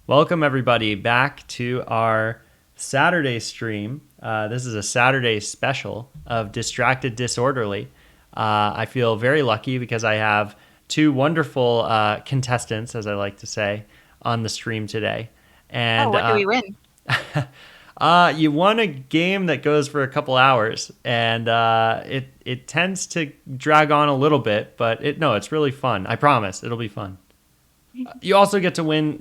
Welcome, everybody, back to our Saturday stream. This is a Saturday special of Distracted Disorderly. I feel very lucky because I have two wonderful contestants, as I like to say, on the stream today. Oh, And what do we win? you won a game that goes for a couple hours, and it tends to drag on a little bit, but it's really fun. I promise, it'll be fun. You also get to win,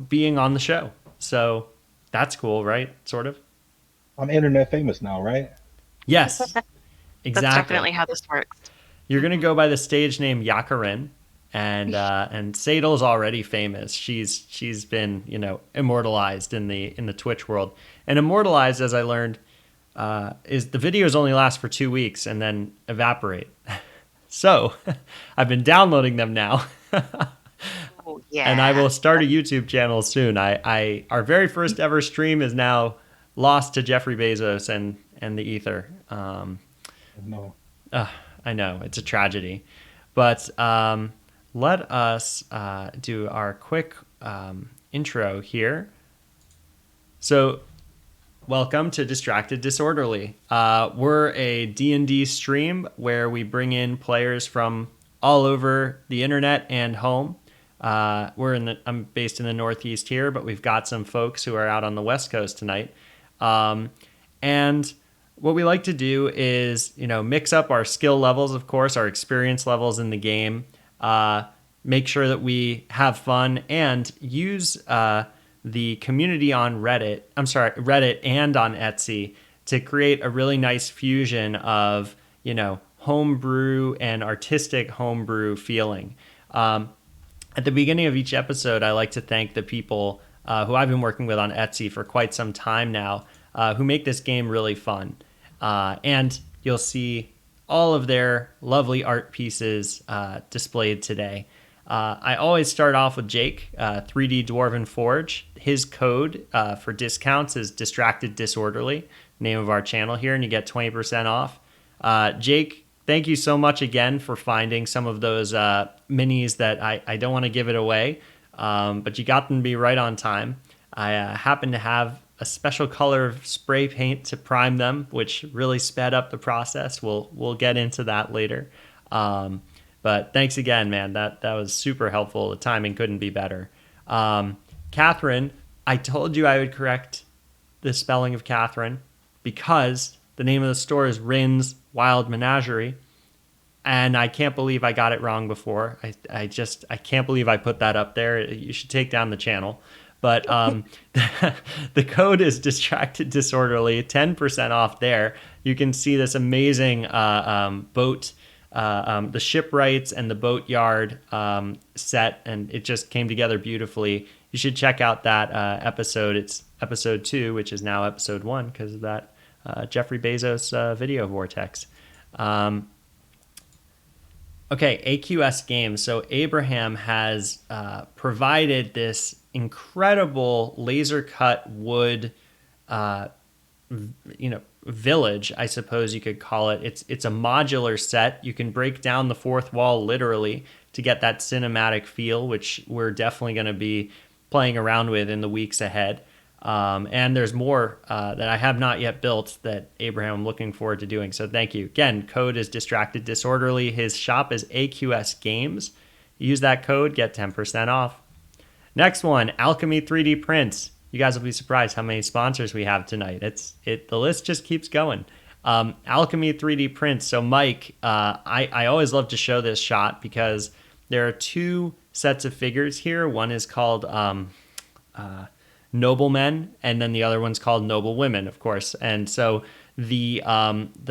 being on the show. So that's cool, right? Sort of. I'm internet famous now, right? Yes, That's exactly. definitely how this works. You're gonna go by the stage name Yakaryn, and Caedil's already famous. She's been immortalized in the Twitch world, and immortalized, as I learned, is the videos only last for 2 weeks and then evaporate. So I've been downloading them now. Oh, And I yeah. will start a YouTube channel soon. I our very first ever stream is now lost to Jeffrey Bezos and the ether. No. I know it's a tragedy, but let us do our quick intro here. So, welcome to Distracted Disorderly. We're a D&D stream where we bring in players from all over the internet and home. I'm based in the Northeast here, but we've got some folks who are out on the West Coast tonight. And what we like to do is, mix up our skill levels, of course, our experience levels in the game, make sure that we have fun, and use the community on Reddit and on Etsy to create a really nice fusion of, homebrew and artistic homebrew feeling. At the beginning of each episode, I like to thank the people who I've been working with on Etsy for quite some time now, who make this game really fun. And you'll see all of their lovely art pieces displayed today. I always start off with Jake, 3D Dwarven Forge. His code for discounts is Distracted Disorderly, name of our channel here, and you get 20% off. Jake, thank you so much again for finding some of those minis that I don't want to give it away, but you got them to be right on time. I happen to have a special color of spray paint to prime them, which really sped up the process. We'll get into that later. But thanks again, man. That was super helpful. The timing couldn't be better. Catherine, I told you I would correct the spelling of Catherine because the name of the store is Rin's Wild Menagerie. And I can't believe I got it wrong before. I can't believe I put that up there. You should take down the channel. But the code is Distracted Disorderly, 10% off there. You can see this amazing boat, the shipwrights and the boatyard set, and it just came together beautifully. You should check out that episode. It's episode 2, which is now episode 1 because of that Jeffrey Bezos video vortex. Okay, AQS Games. So Abraham has provided this incredible laser cut wood, village, I suppose you could call it. It's a modular set. You can break down the fourth wall literally to get that cinematic feel, which we're definitely going to be playing around with in the weeks ahead. And there's more that I have not yet built that Abraham I'm looking forward to doing. So thank you. Again, code is Distracted Disorderly. His shop is AQS Games. Use that code, get 10% off. Next one, Alchemy 3D Prints. You guys will be surprised how many sponsors we have tonight. The list just keeps going. Alchemy 3D Prints. So Mike, I always love to show this shot because there are two sets of figures here. One is called Noblemen, and then the other one's called Noble Women, of course. And so the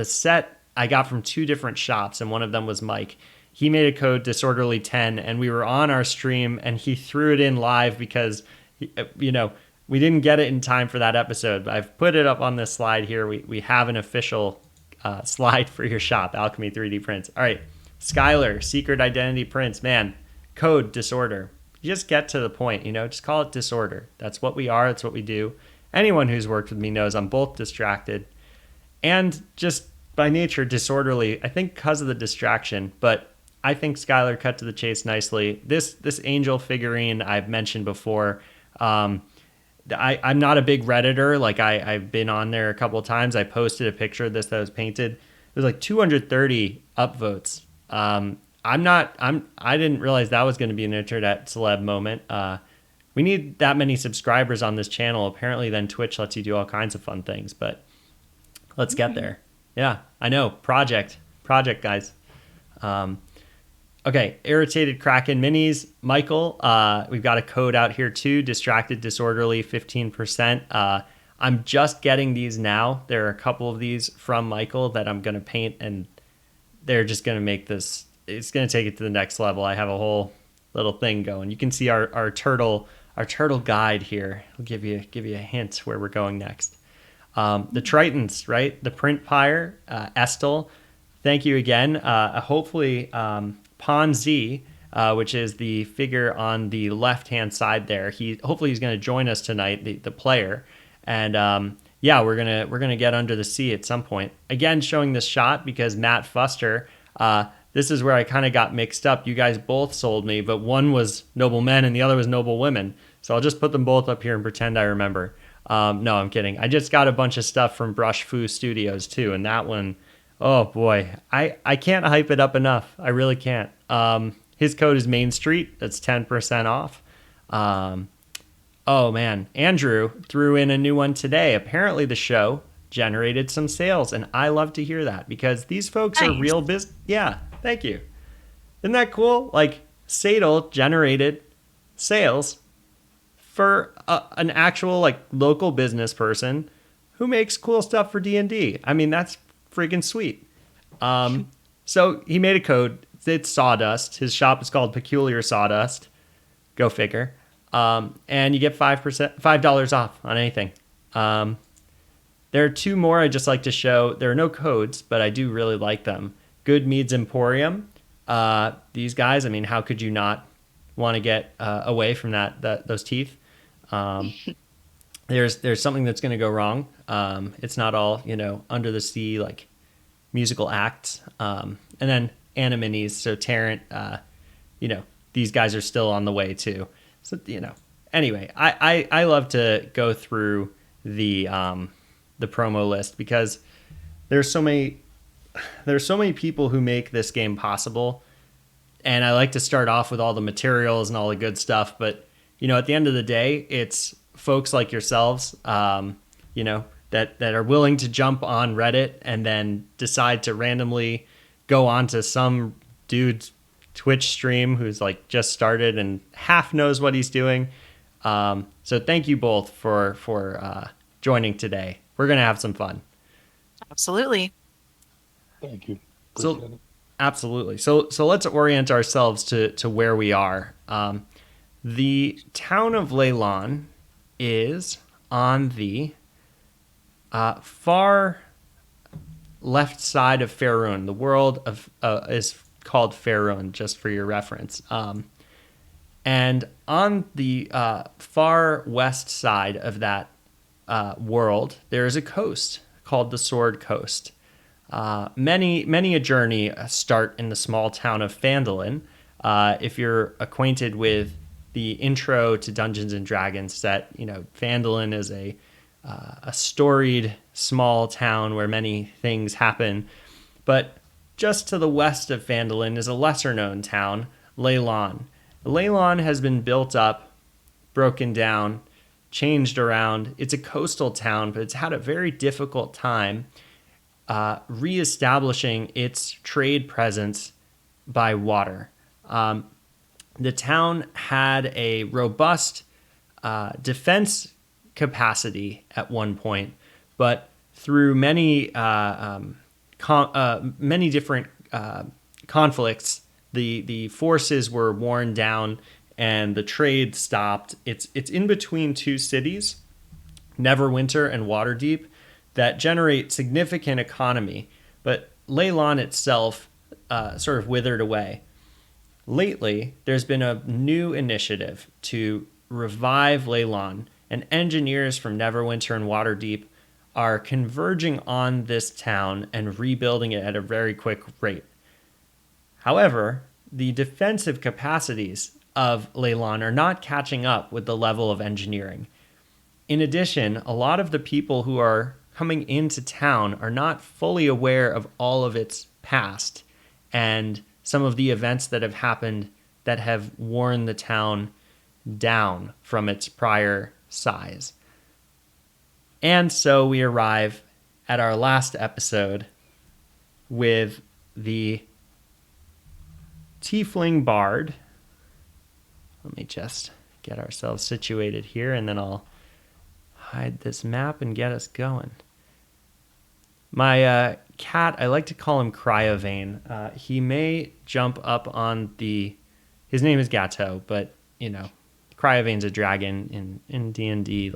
set I got from two different shops, and one of them was Mike. He made a code Disorderly10, and we were on our stream, and he threw it in live because, we didn't get it in time for that episode. But I've put it up on this slide here. We have an official slide for your shop, Alchemy 3D Prints. All right, Skylar, Secret Identity Prints. Man, code Disorder. You just get to the point, just call it Disorder. That's what we are. That's what we do. Anyone who's worked with me knows I'm both distracted and just by nature disorderly. I think because of the distraction, but I think Skylar cut to the chase nicely. This angel figurine I've mentioned before. I'm not a big Redditor. Like I've been on there a couple of times. I posted a picture of this that was painted. It was like 230 upvotes. I didn't realize that was going to be an internet celeb moment. We need that many subscribers on this channel. Apparently then Twitch lets you do all kinds of fun things, but let's get there. Yeah, I know. Project guys. Okay, Irritated Kraken Minis. Michael, we've got a code out here too. Distracted Disorderly, 15%. I'm just getting these now. There are a couple of these from Michael that I'm going to paint, and they're just going to make this, it's going to take it to the next level. I have a whole little thing going. You can see our turtle guide here. I'll give you a hint where we're going next. The Tritons, right? The Print Pyre, Estel. Thank you again. Hopefully, Pon Z, which is the figure on the left-hand side there. Hopefully he's going to join us tonight, the player. And yeah, we're gonna get under the sea at some point. Again, showing this shot because Matt Fuster. This is where I kind of got mixed up. You guys both sold me, but one was Noble Men and the other was Noble Women. So I'll just put them both up here and pretend I remember. No, I'm kidding. I just got a bunch of stuff from Brush Foo Studios too, and that one, oh boy, I can't hype it up enough. I really can't. His code is Main Street. That's 10% off. Oh man, Andrew threw in a new one today. Apparently the show generated some sales, and I love to hear that because these folks are real business. Yeah, thank you. Isn't that cool? Like Caedil generated sales for an actual like local business person who makes cool stuff for D&D. I mean, that's freaking sweet. So he made a code. It's Sawdust. His shop is called Peculiar Sawdust. Go figure. And you get $5 off on anything. There are two more I'd just like to show. There are no codes, but I do really like them. Good Meads Emporium. These guys, I mean, how could you not want to get away from those teeth? There's something that's going to go wrong. It's not all, under the sea, like musical acts. And then Animinis, so Tarrant, these guys are still on the way too. So, anyway, I love to go through the promo list because there's so many people who make this game possible. And I like to start off with all the materials and all the good stuff. But, at the end of the day, it's folks like yourselves, that are willing to jump on Reddit and then decide to randomly go onto some dude's Twitch stream who's like just started and half knows what he's doing. So thank you both for joining today. We're going to have some fun. Absolutely. Thank you. Appreciate it. Absolutely. So let's orient ourselves to where we are. The town of Leilon is on the far left side of Faerun. The world is called Faerun, just for your reference. And on the far west side of that world, there is a coast called the Sword Coast. Many a journey start in the small town of Phandalin. If you're acquainted with the intro to Dungeons and Dragons set, Phandalin is a storied small town where many things happen. But just to the west of Phandalin is a lesser-known town, Leilon. Leilon has been built up, broken down, changed around. It's a coastal town, but it's had a very difficult time reestablishing its trade presence by water. The town had a robust defense capacity at one point, but through many different conflicts, the forces were worn down and the trade stopped. It's in between two cities, Neverwinter and Waterdeep, that generate significant economy, but Leilon itself sort of withered away. Lately, there's been a new initiative to revive Leilon, and engineers from Neverwinter and Waterdeep are converging on this town and rebuilding it at a very quick rate. However, the defensive capacities of Leilon are not catching up with the level of engineering. In addition, a lot of the people who are coming into town are not fully aware of all of its past and some of the events that have happened that have worn the town down from its prior size. And so we arrive at our last episode with the Tiefling Bard. Let me just get ourselves situated here, and then I'll hide this map and get us going. My cat, I like to call him Cryovane. He may jump up on the... His name is Gato, but, Cryovane's a dragon in D&D,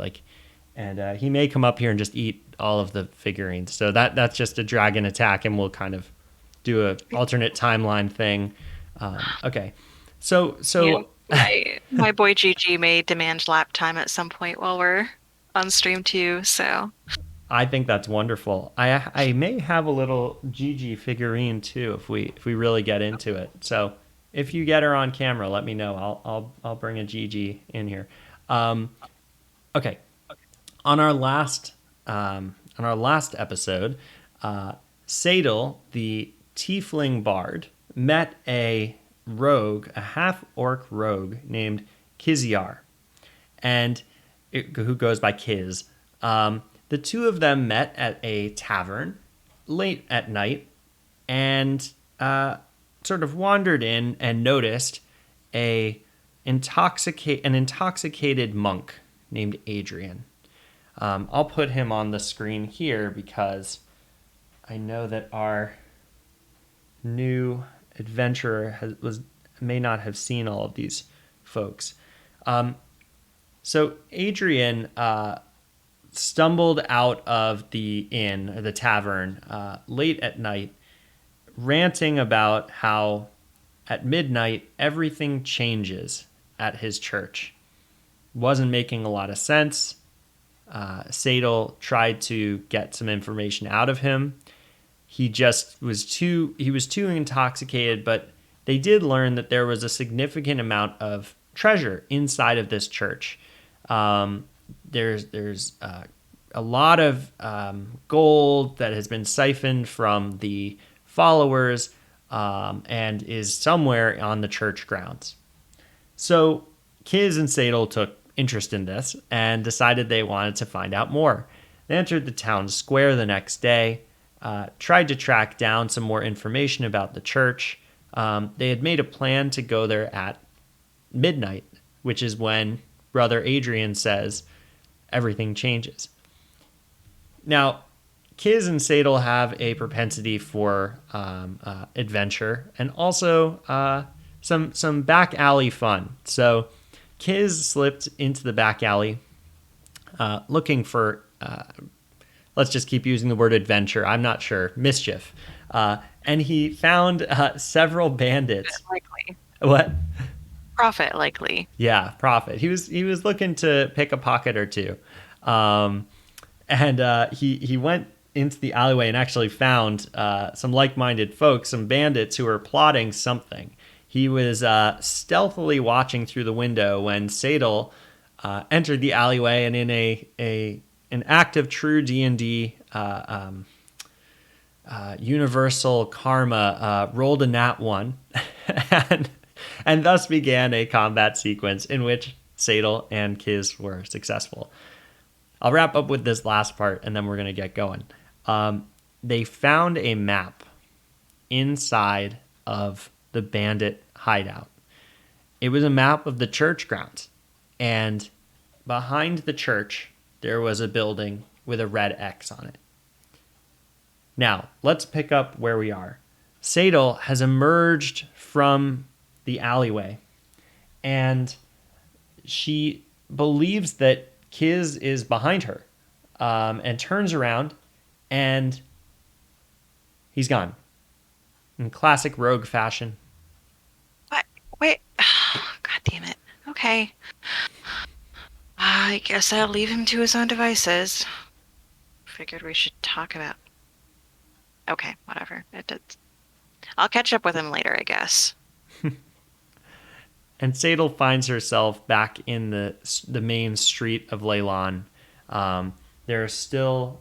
and he may come up here and just eat all of the figurines. So that's just a dragon attack, and we'll kind of do a alternate timeline thing. Okay. So my boy Gigi may demand lap time at some point while we're on stream too, so I think that's wonderful. I may have a little Gigi figurine too if we really get into it. So if you get her on camera, let me know. I'll bring a Gigi in here. Okay. On our last episode, Caedil, the Tiefling Bard, met a half-orc rogue named Kiziar, and who goes by Kiz. The two of them met at a tavern late at night and sort of wandered in and noticed an intoxicated monk named Adrian. I'll put him on the screen here because I know that our new adventurer may not have seen all of these folks. So Adrian stumbled out of the inn, or the tavern, late at night, ranting about how at midnight everything changes at his church. Wasn't making a lot of sense. Caedil tried to get some information out of him. He was too intoxicated, but they did learn that there was a significant amount of treasure inside of this church. There's a lot of gold that has been siphoned from the followers and is somewhere on the church grounds. So Kiz and Caedil took interest in this and decided they wanted to find out more. They entered the town square the next day, tried to track down some more information about the church. They had made a plan to go there at midnight, which is when Brother Adrian says everything changes. Now, Kiz and Caedil have a propensity for adventure and also some back alley fun. So Kiz slipped into the back alley looking for, let's just keep using the word adventure, I'm not sure, mischief. And he found several bandits. likely. What? Profit likely. Yeah, profit. He was looking to pick a pocket or two. He went into the alleyway and actually found some like-minded folks, some bandits who were plotting something. He was stealthily watching through the window when Caedil entered the alleyway and in an act of true D&D universal karma rolled a nat 1 and thus began a combat sequence in which Caedil and Kiz were successful. I'll wrap up with this last part and then we're going to get going. They found a map inside of the bandit hideout. It was a map of the church grounds, and behind the church there was a building with a red X on it. Now, let's pick up where we are. Caedil has emerged from the alleyway, and she believes that Kiz is behind her, and turns around, and he's gone. In classic rogue fashion. What? Wait. God damn it. Okay. I guess I'll leave him to his own devices. Figured we should talk about... Okay, whatever. I'll catch up with him later, I guess. And Caedil finds herself back in the main street of Leilon. There are still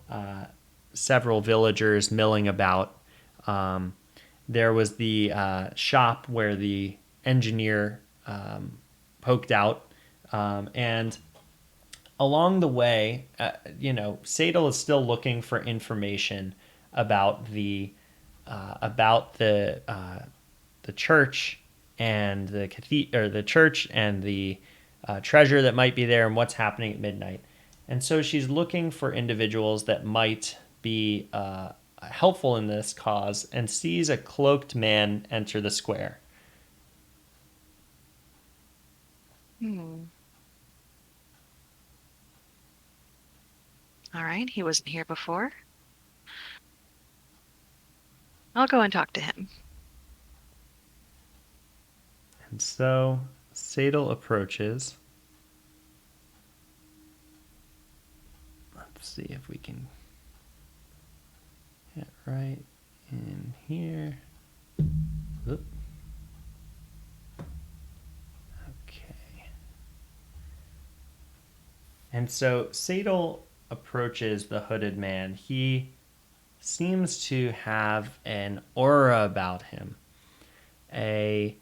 several villagers milling about. There was the shop where the engineer poked out, and along the way, Sadel is still looking for information about the church and the cathedral, or the church and the treasure that might be there, and what's happening at midnight. And so she's looking for individuals that might be helpful in this cause, and sees a cloaked man enter the square. Hmm. All right, he wasn't here before. I'll go and talk to him. And so Sadel approaches. Let's see if we can get right in here. Oop. Okay. And so Sadel approaches the hooded man. He seems to have an aura about him, an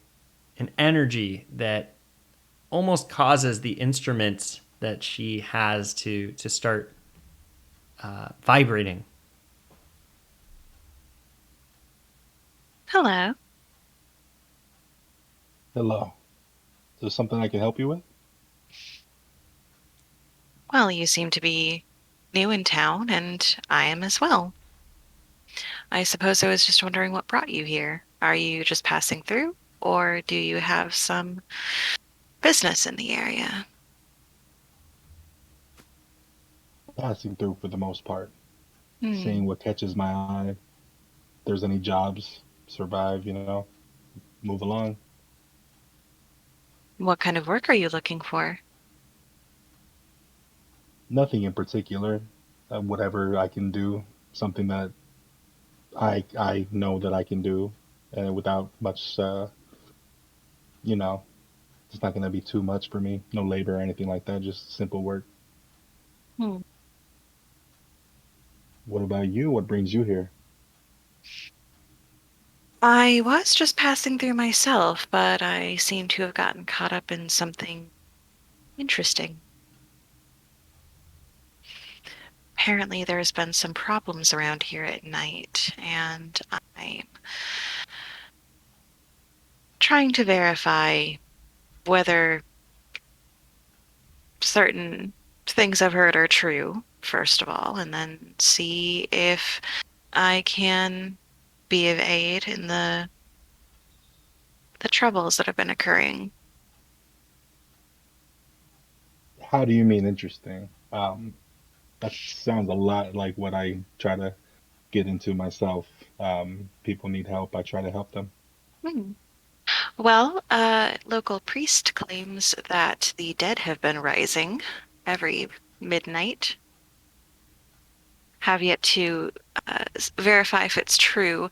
energy that almost causes the instruments that she has to start vibrating. Hello. Hello. Is there something I can help you with? Well, you seem to be new in town, and I am as well. I suppose I was just wondering what brought you here. Are you just passing through, or do you have some business in the area? Passing through for the most part. Hmm. Seeing what catches my eye. If there's any jobs, survive, move along. What kind of work are you looking for? Nothing in particular. Whatever I can do, something that I know that I can do, and without much, you know, it's not going to be too much for me. No labor or anything like that. Just simple work. Hmm. What about you? What brings you here? I was just passing through myself, but I seem to have gotten caught up in something interesting. Apparently, there's been some problems around here at night, and I'm trying to verify whether certain things I've heard are true, first of all, and then see if I can be of aid in the troubles that have been occurring. How do you mean interesting? That sounds a lot like what I try to get into myself. People need help. I try to help them. Hmm. Well, a local priest claims that the dead have been rising every midnight. Have yet to verify if it's true.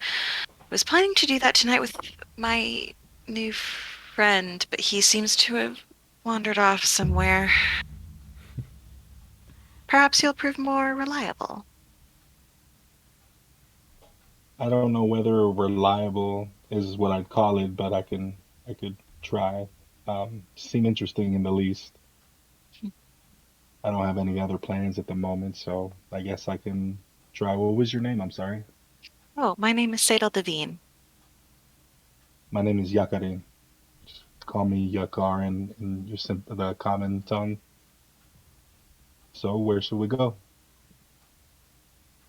Was planning to do that tonight with my new friend, but he seems to have wandered off somewhere. Perhaps he'll prove more reliable. I don't know whether reliable is what I'd call it, but I could try. Seem interesting in the least. I don't have any other plans at the moment, so I guess I can try. What was your name? I'm sorry. Oh, my name is Caedil Devine. My name is Yakaryn. Just call me Yakaryn in the common tongue. So where should we go?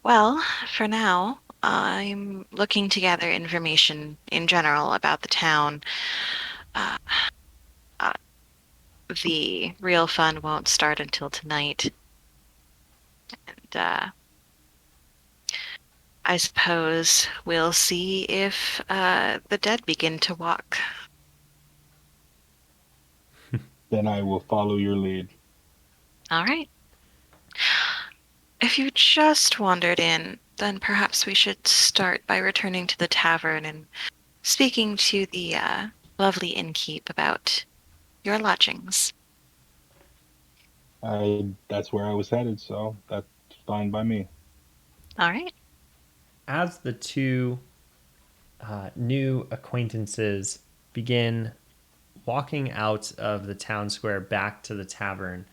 Well, for now, I'm looking to gather information in general about the town. Uh, uh, the real fun won't start until tonight. And I suppose we'll see if the dead begin to walk. Then I will follow your lead. All right. If you just wandered in, then perhaps we should start by returning to the tavern and speaking to the lovely innkeep about your lodgings. That's where I was headed, so that's fine by me. All right. As the two new acquaintances begin walking out of the town square back to the tavern,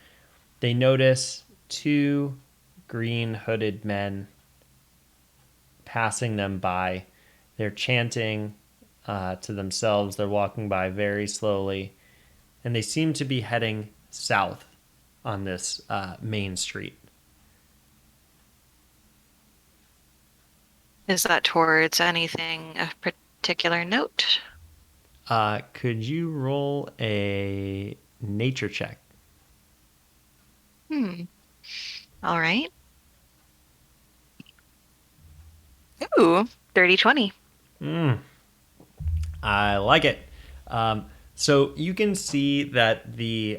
they notice two green hooded men passing them by. They're chanting to themselves. They're walking by very slowly, and they seem to be heading south on this main street. Is that towards anything of particular note? Could you roll a nature check? Hmm. All right. Ooh, 30/20. I like it. So you can see that the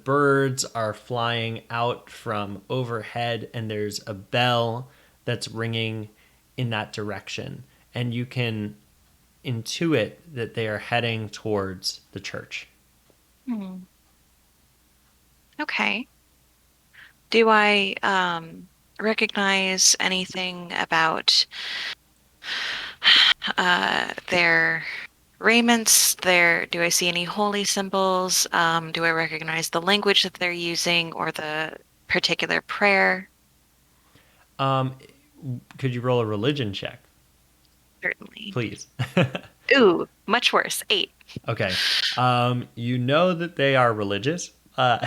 birds are flying out from overhead, and there's a bell that's ringing in that direction, and you can intuit that they are heading towards the church. Hmm. Okay. Do I recognize anything about their raiments? Do I see any holy symbols? Do I recognize the language that they're using or the particular prayer? Um, could you roll a religion check, Certainly. please? Ooh, much worse. 8. Okay. You know that they are religious. You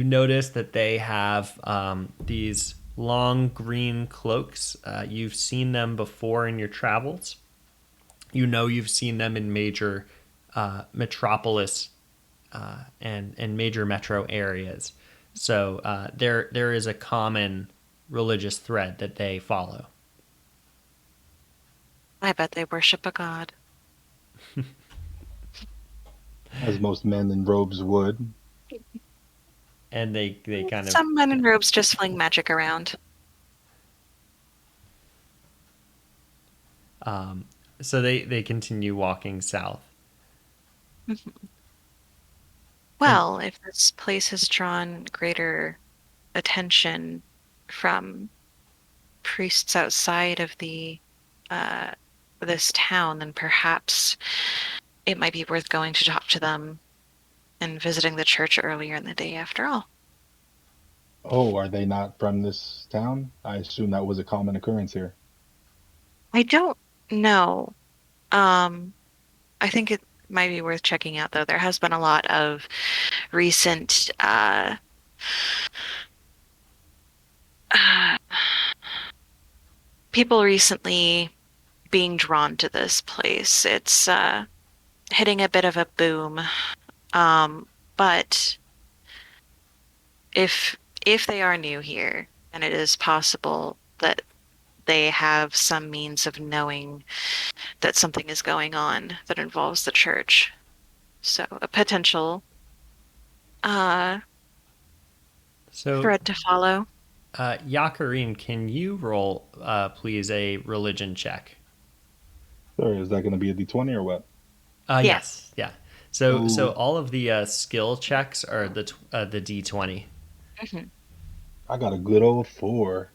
notice that they have these long green cloaks. You've seen them before in your travels. You know you've seen them in major metropolis and major metro areas. So there is a common religious thread that they follow. I bet they worship a god. As most men in robes would. And they kind of Some men in robes just fling magic around. so they continue walking south. And Well, if this place has drawn greater attention from priests outside of the uh, this town, then perhaps it might be worth going to talk to them and visiting the church earlier in the day after all. Oh, are they not from this town? I assume that was a common occurrence here. I don't know. Um, I think it might be worth checking out, though. There has been a lot of recent uh, people recently being drawn to this place. It's hitting a bit of a boom. But if they are new here, and it is possible that they have some means of knowing that something is going on that involves the church. So a potential uh, so, thread to follow. Yakaryn, can you roll, please, a religion check? Sorry, is that going to be a D20 or what? Yes. Yes, yeah. So Ooh, all of the skill checks are the D20. Mhm. I got a good old 4.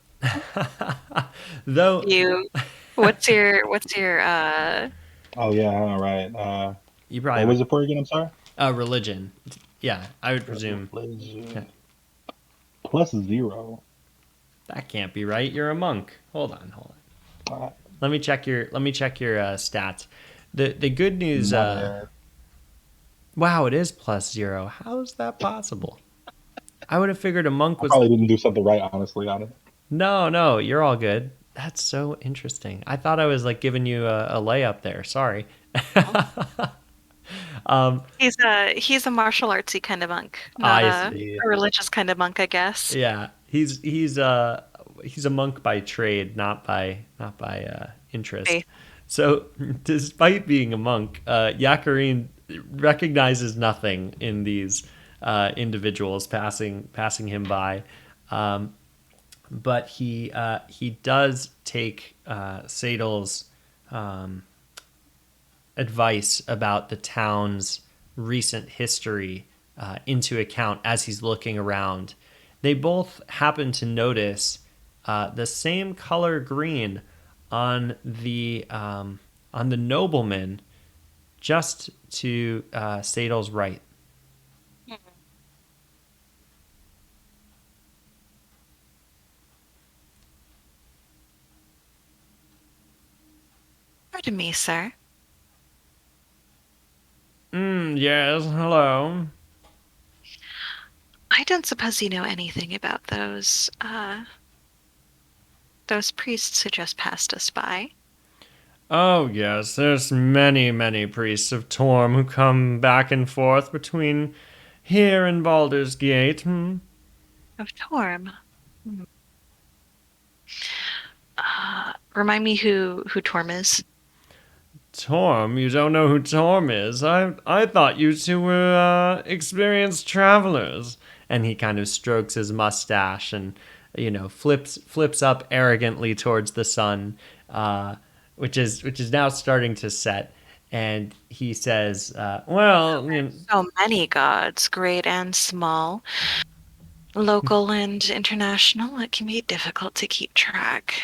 Though You, what's your Oh yeah, all right. you probably What have was it for again? I'm sorry. a religion. Yeah, I would presume. Yeah, Religion +0. that can't be right. You're a monk. Hold on. Uh, Let me check your stats. The good news. my bad. Wow, it is +0. How is that possible? I would have figured a monk I was. probably didn't do something right, honestly, on it. No, you're all good. That's so interesting. I thought I was like giving you a layup there. Sorry. he's a martial artsy kind of monk, not I Yeah. a religious kind of monk, I guess. Yeah, he's a monk by trade, not by interest. Faith. So, despite being a monk, Yakaryn recognizes nothing in these individuals passing him by, but he does take Caedil's advice about the town's recent history into account as he's looking around. They both happen to notice the same color green on the nobleman just to Caedil's right. Pardon me, sir. Yes, hello. I don't suppose you know anything about those priests who just passed us by. Oh, yes, there's many, many priests of Torm who come back and forth between here and Baldur's Gate. Of Torm. Remind me who Torm is. Torm? You don't know who Torm is? I thought you two were experienced travelers. And he kind of strokes his mustache and, flips up arrogantly towards the sun, which is now starting to set. And he says, "Well, So many gods, great and small, local and international. It can be difficult to keep track.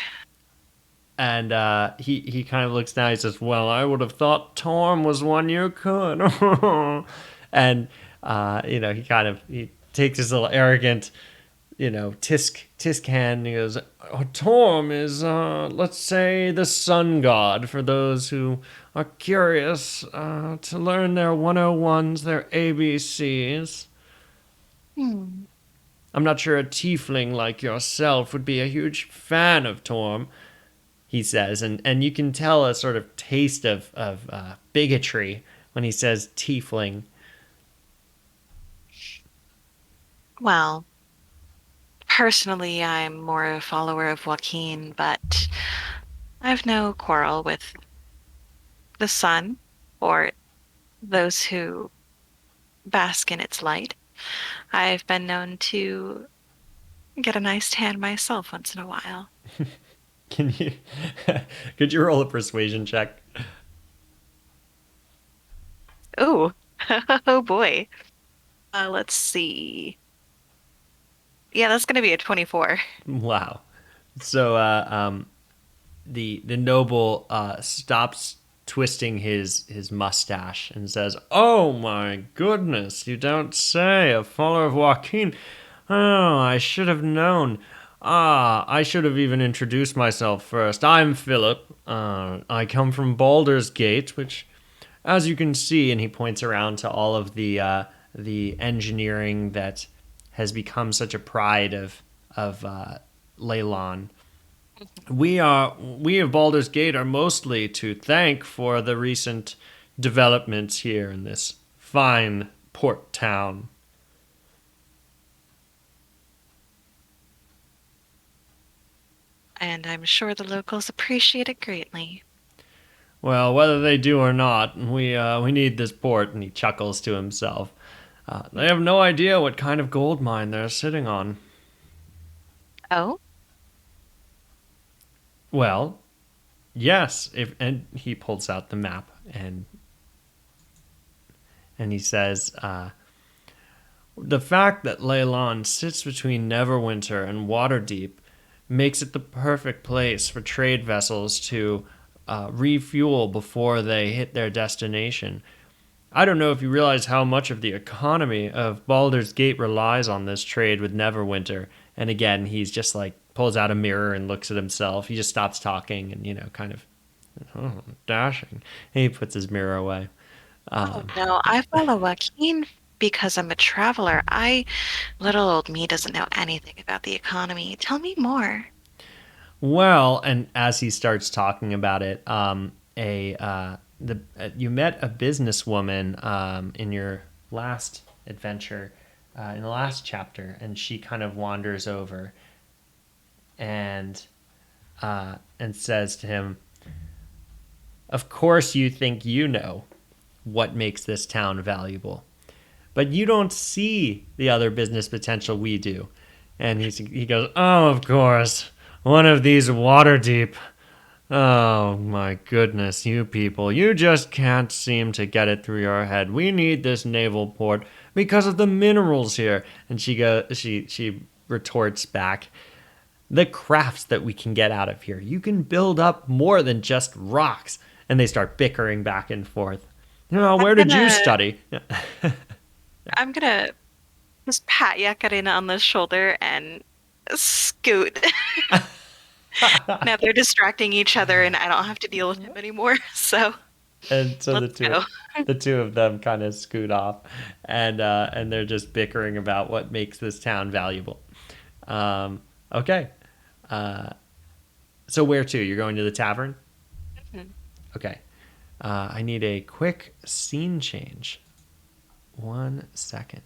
And he kind of looks down. He says, "Well, I would have thought Torm was one you could." And he takes his little arrogant, tisk hand. And he goes, "Torm is, let's say, the sun god for those who are curious to learn their 101s, their ABCs. I'm not sure a tiefling like yourself would be a huge fan of Torm," he says, and you can tell a sort of taste of bigotry when he says tiefling. Well, personally, I'm more a follower of Joaquin, but I've no quarrel with the sun or those who bask in its light. I've been known to get a nice tan myself once in a while. Can you could you roll a persuasion check? Ooh, oh boy. Let's see. Yeah, that's going to be a 24. Wow. So the noble stops twisting his mustache and says, "Oh my goodness, you don't say, a follower of Joaquin. Oh, I should have known. I should have even introduced myself first. I'm Philip. I come from Baldur's Gate, which, as you can see," and he points around to all of the engineering that has become such a pride of Leilon. We of Baldur's Gate are mostly to thank for the recent developments here in this fine port town. And I'm sure the locals appreciate it greatly. Well, whether they do or not, we need this port. And he chuckles to himself. They have no idea what kind of gold mine they're sitting on. Oh? Well, yes. And he pulls out the map and he says, "The fact that Leilon sits between Neverwinter and Waterdeep makes it the perfect place for trade vessels to refuel before they hit their destination. I don't know if you realize how much of the economy of Baldur's Gate relies on this trade with Neverwinter." And again, he's just like pulls out a mirror and looks at himself. He just stops talking and, kind of, dashing. And he puts his mirror away. Oh, no, I follow Joaquin because I'm a traveler. Little old me doesn't know anything about the economy. Tell me more. Well, and as he starts talking about it, you met a businesswoman in your last adventure, in the last chapter, and she kind of wanders over and says to him, "Of course you think you know what makes this town valuable, but you don't see the other business potential we do." And he goes, "Oh, of course, one of these Waterdeep Oh my goodness, you people. You just can't seem to get it through your head. We need this naval port because of the minerals here. And she retorts back, the crafts that we can get out of here. You can build up more than just rocks. And they start bickering back and forth. Oh, I'm where did you gonna study? I'm gonna just pat Yakaryn on the shoulder and scoot. Now they're distracting each other and I don't have to deal with him anymore. So And so let's go. the two of them kind of scoot off, and they're just bickering about what makes this town valuable. Okay, so where to? You're going to the tavern? Mhm. Okay. I need a quick scene change. 1 second.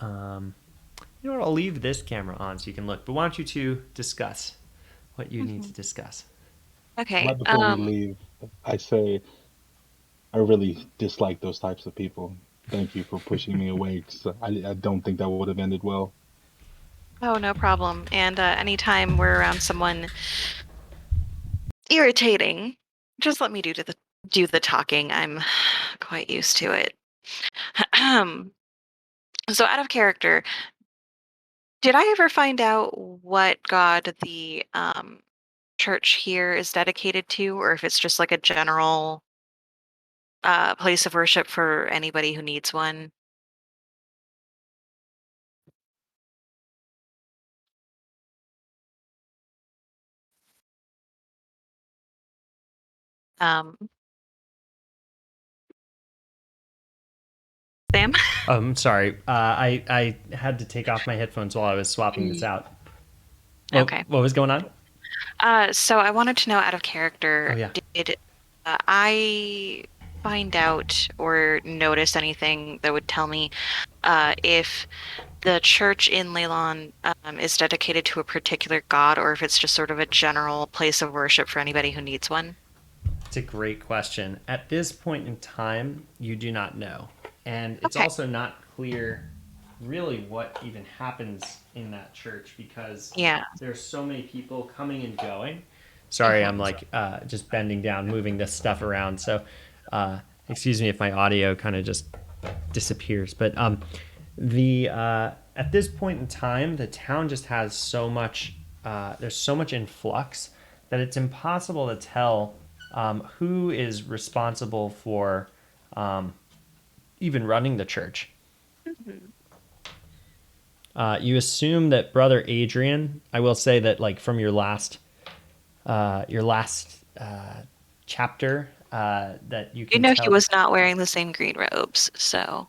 You know what? I'll leave this camera on so you can look. But why don't you two discuss what you need to Mhm. discuss? Okay. Right before we leave, I say I really dislike those types of people. Thank you for pushing me away. 'Cause I don't think that would have ended well. Oh, no problem. And anytime we're around someone irritating, just let me do the talking. I'm quite used to it. So out of character, did I ever find out what god the church here is dedicated to, or if it's just like a general place of worship for anybody who needs one? Um, Sam? Sorry. I had to take off my headphones while I was swapping this Mm. out. Okay. What was going on? So I wanted to know out of Oh character, yeah. did I find out or notice anything that would tell me if the church in Leilon is dedicated to a particular god or if it's just sort of a general place of worship for anybody who needs one? It's a great question. At this point in time, you do not know. And it's Okay. also not clear really what even happens in that church because Yeah. there's so many people coming and going. Sorry, I'm Hmm. like just bending down, moving this stuff around. So, excuse me if my audio kind of just disappears. But the at this point in time, the town just has so much. There's so much influx that it's impossible to tell who is responsible for even running the church. Hmm. You assume that brother Adrian. I will say that, like from your last chapter, that you You can know he tell. was not wearing the same green robes, so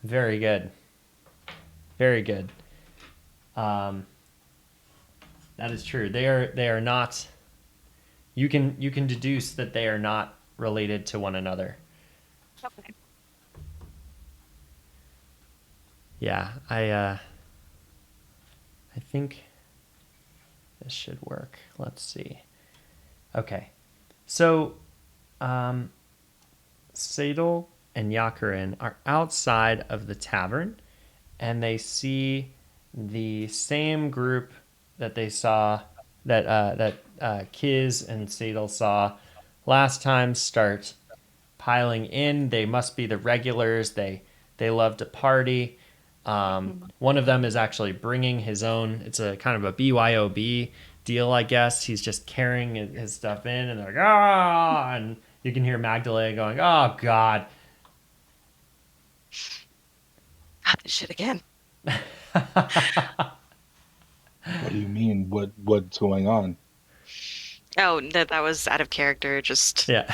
Very good, very good. Um, that is true. They are not. You can deduce that they are not related to one another. okay. Yeah, I think this should work. Let's see. Okay, so um, Caedil and Yakaryn are outside of the tavern, and they see the same group that they saw that Kiz and Caedil saw last time start piling in. They must be the regulars. They love to party. Mhm. One of them is actually bringing his own. It's a kind of a BYOB deal, I guess. He's just carrying his stuff in, and they're like, ah, and you can hear Magdalene going, oh God. Not this shit again. What do you mean? What's going on? Oh, that was out of character. Just Yeah.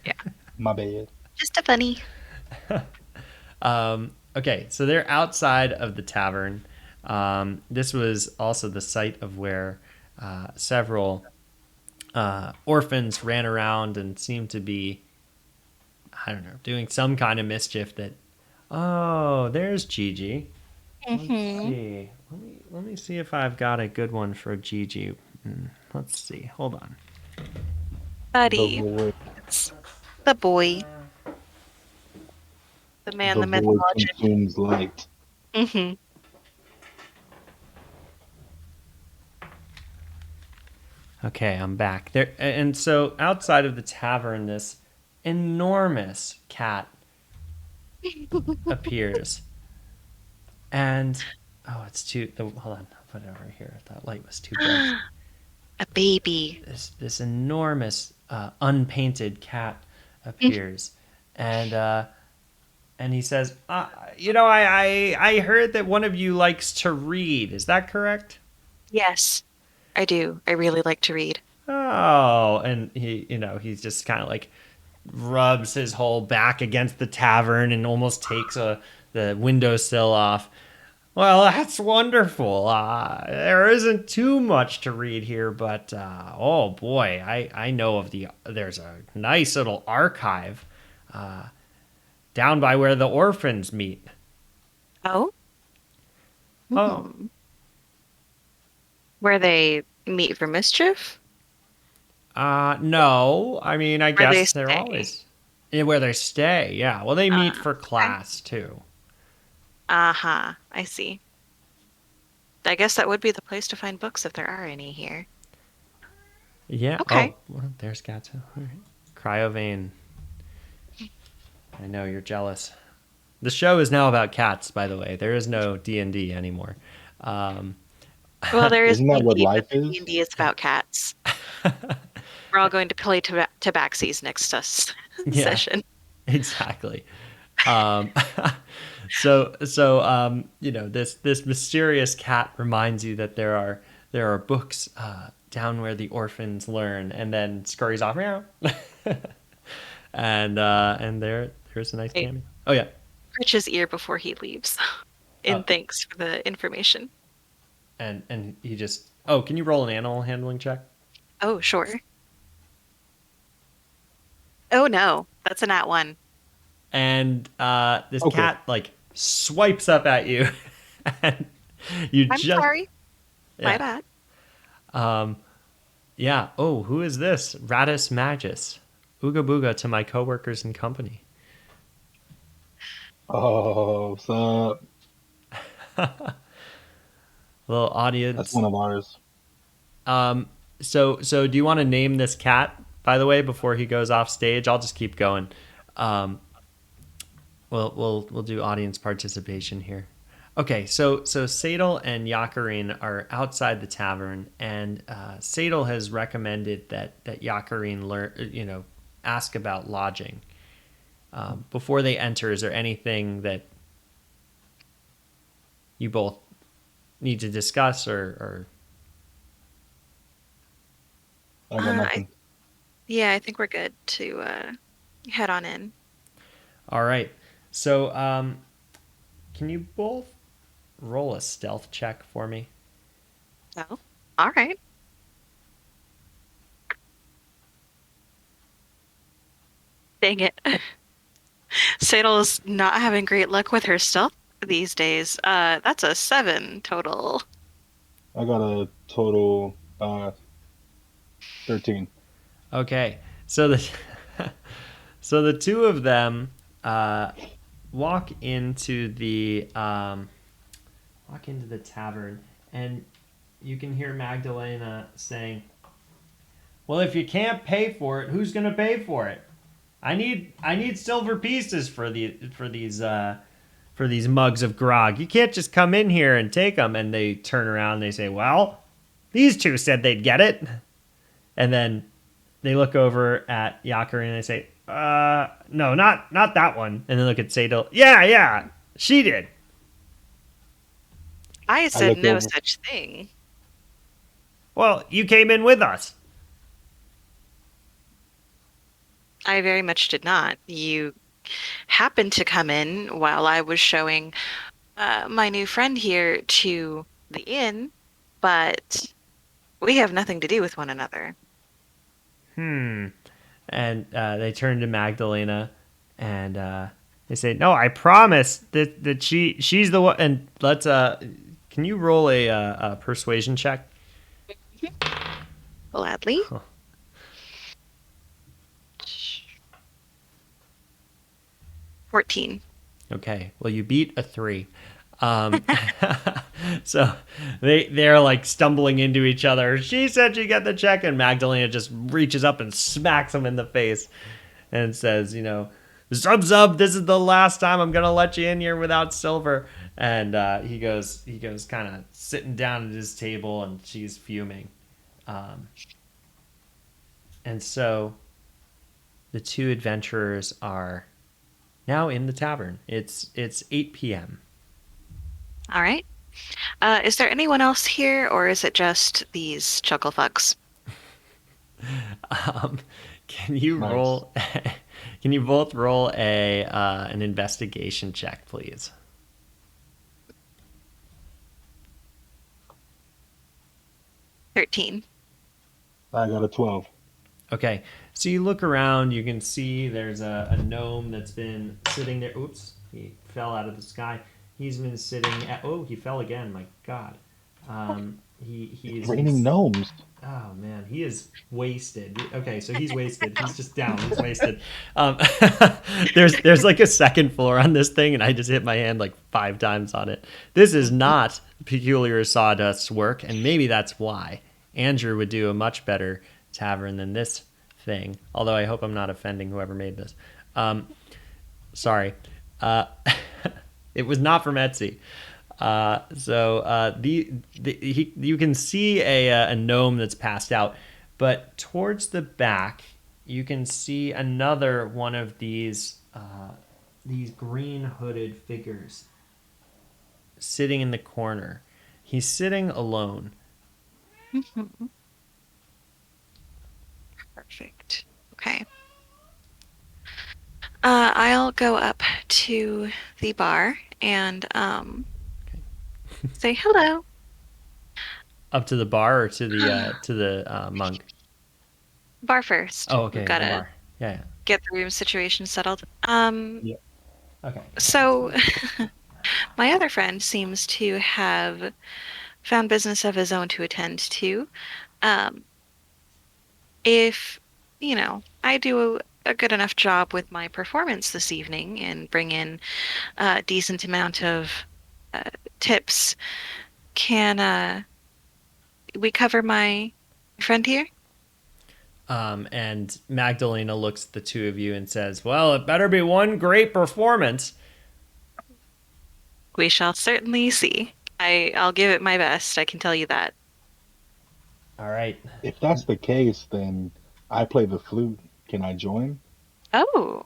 yeah, My bad. just a funny. Okay, so they're outside of the tavern. This was also the site of where several orphans ran around and seemed to be, I don't know, doing some kind of mischief. That oh, there's Gigi. Let's Hmm. see. Let me see if I've got a good one for Gigi. Let's see. Hold on. The Buddy, void, it's the boy, the man, the the myth, void legend. consumes light. Okay, I'm back. There and so outside of the tavern this enormous cat appears. And oh, it's too hold on, I'll put it over here. That light was too bright. A baby. This enormous unpainted cat appears. And he says, I heard that one of you likes to read. Is that correct? Yes, I do. I really like to read. Oh, and he's just kind of like rubs his whole back against the tavern and almost takes the windowsill off. Well, that's wonderful. There isn't too much to read here, but oh boy, I know of there's a nice little archive down by where the orphans meet. Oh? Oh, Where they meet for mischief? no. I mean, I Where they guess they're stay? always where they stay. Yeah. Well, they meet for Okay. class too. Uh-huh. I see. I guess that would be the place to find books if there are any here. Yeah. Okay. Oh, well, there's Gato. All right. Cryovane. I know you're jealous. The show is now about cats, by the way. There is no D&D anymore. Um, Well, there is Isn't that what D&D, but life the is? D&D is about cats. We're all going to play Tabaxis next yeah, session. exactly. Um, so this mysterious cat reminds you that there are books down where the orphans learn, and then scurries off. Meow. And there's a nice I cameo. Oh yeah, scratch his ear before he leaves. uh, And thanks for the information. and he just oh, can you roll an animal handling check? Oh, sure. Oh no, that's a nat one. And this Okay. cat like swipes up at you, and you I'm just sorry. My yeah. bad. Yeah. Oh, who is this? Radis Magus. Ooga booga to my coworkers and company. Oh, what's up? Little That's audience. one of ours. Um. So do you want to name this cat? By the way, before he goes off stage, I'll just keep going. Um. We'll do audience participation here. Okay. So Caedil and Yakaryn are outside the tavern, and Caedil has recommended that Yakaryn learn. Ask about lodging. Before they enter, is there anything that you both need to discuss or I got I nothing. Yeah, I think we're good to head on in. all right, so can you both roll a stealth check for me? So, all right. Dang it. Sadal's not having great luck with her stealth these days. That's a 7 total. I got a total 13. Okay, so the so the two of them uh, walk into the tavern, and you can hear Magdalena saying, "Well, if you can't pay for it, who's going to pay for it? I need silver pieces for these mugs of grog. You can't just come in here and take them." And they turn around and they say, "Well, these two said they'd get it." And then they look over at Yakaryn and they say, no, not that one." And then look at Caedil. Yeah, she did." I I said look no over. such thing. "Well, you came in with us." I very much did not. You happened to come in while I was showing my new friend here to the inn, but we have nothing to do with one another. Hmm. And they turn to Magdalena and they say, "No, I promise that she's the one." And let's can you roll a persuasion check? Gladly. 14. Okay. Well, you beat a 3. Um, so they're like stumbling into each other. She said she got the check, and Magdalena just reaches up and smacks him in the face and says, Zub, this is the last time I'm gonna let you in here without silver. And he goes kind of sitting down at his table, and she's fuming. Um, and so the two adventurers are now in the tavern. It's 8 p.m. All right. Is there anyone else here, or is it just these chuckle fucks? Um, can you Nice. roll? Can you both roll a an investigation check, please? 13. I got a 12. Okay, so you look around. You can see there's a gnome that's been sitting there. Oops, he fell out of the sky. He's been sitting at. Oh, he fell again. My God. He's been. Raining gnomes. Oh man, he is wasted. Okay, so he's wasted. He's just down. He's wasted. Um, there's like a second floor on this thing, and I just hit my hand like 5 times on it. This is not peculiar sawdust's work, and maybe that's why Andrew would do a much better tavern than this thing. Although I hope I'm not offending whoever made this. Sorry. Uh, it was not from Etsy. You can see a gnome that's passed out, but towards the back you can see another one of these green hooded figures sitting in the corner. He's sitting alone. Perfect. Okay. I'll go up to the bar and say hello. Up to the bar or to the monk? Bar first. Oh, We've okay, got the to bar. Yeah, get the room situation settled. Yeah. yeah. Okay. So my other friend seems to have found business of his own to attend to. Um, if, I do a good enough job with my performance this evening and bring in a decent amount of uh, tips, can we cover my friend here? And Magdalena looks at the two of you and says, "Well, it better be one great performance." We shall certainly see. I'll give it my best, I can tell you that. All right. If that's the case, then I play the flute. Can I join? Oh,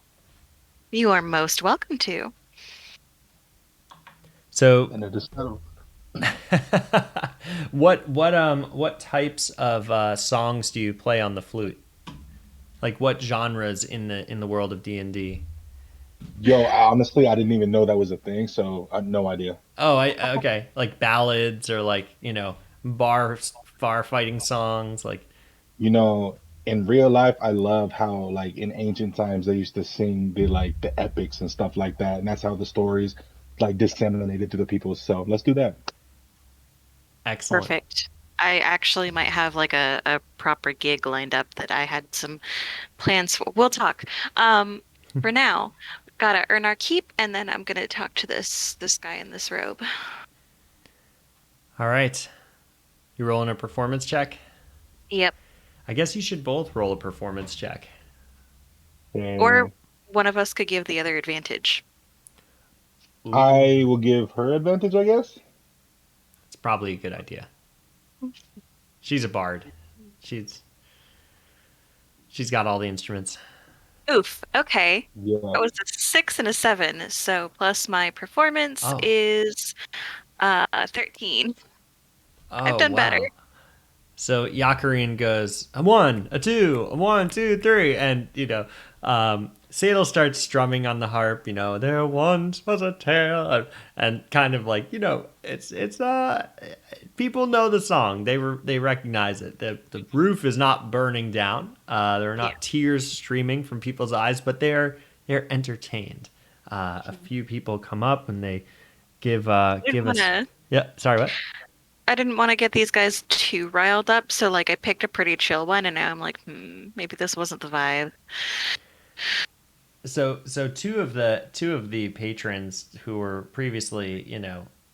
you are most welcome to. So, And it is settled. what types of songs do you play on the flute? Like what genres in the world of D&D? Yo, honestly, I didn't even know that was a thing, so I have no idea. Oh, I okay, like ballads or like bar fighting songs. Like You know, in real life, I love how like in ancient times they used to sing the epics and stuff like that, and that's how the stories like disseminated to the people. So let's do that. excellent. Perfect. I actually might have like a proper gig lined up that I had some plans for. We'll talk. For now, gotta earn our keep, and then I'm gonna talk to this guy in this robe. All right, you rolling a performance check? Yep. I guess you should both roll a performance check. Or And one of us could give the other advantage. Ooh, I will give her advantage, I guess. it's probably a good idea. She's a bard. She's she's got all the instruments. Oof. Okay. Yeah. That was a 6 and a 7. So plus my performance Oh, is 13. I've oh done better. wow. So Yakaryn goes a one, a two, a one, two, three, and Caedil starts strumming on the harp. There once was a tale, and kind of like it's people know the song. They recognize it. The roof is not burning down. There are Yeah. not tears streaming from people's eyes, but they're entertained. A few people come up and they give I didn't give us. wanna Yeah, sorry, what? I didn't want to get these guys too riled up, so like I picked a pretty chill one, and now I'm like, maybe this wasn't the vibe. So two of the patrons who were previously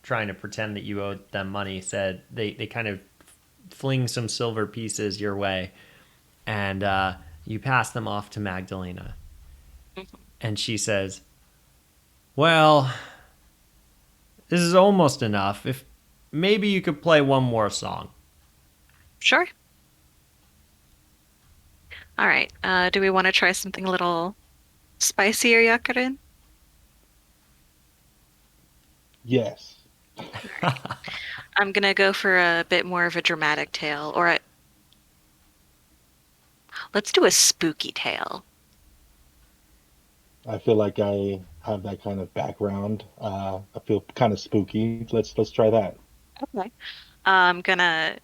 trying to pretend that you owed them money, said they kind of fling some silver pieces your way, and you pass them off to Magdalena, and she says, "Well, this is almost enough. If maybe you could play one more song." Sure. All right. Do we want to try something a little spicier, Yakaryn? Yes. I'm gonna go for a bit more of a dramatic tale, let's do a spooky tale. I feel like I have that kind of background. I feel kind of spooky. Let's try that. Okay. I'm gonna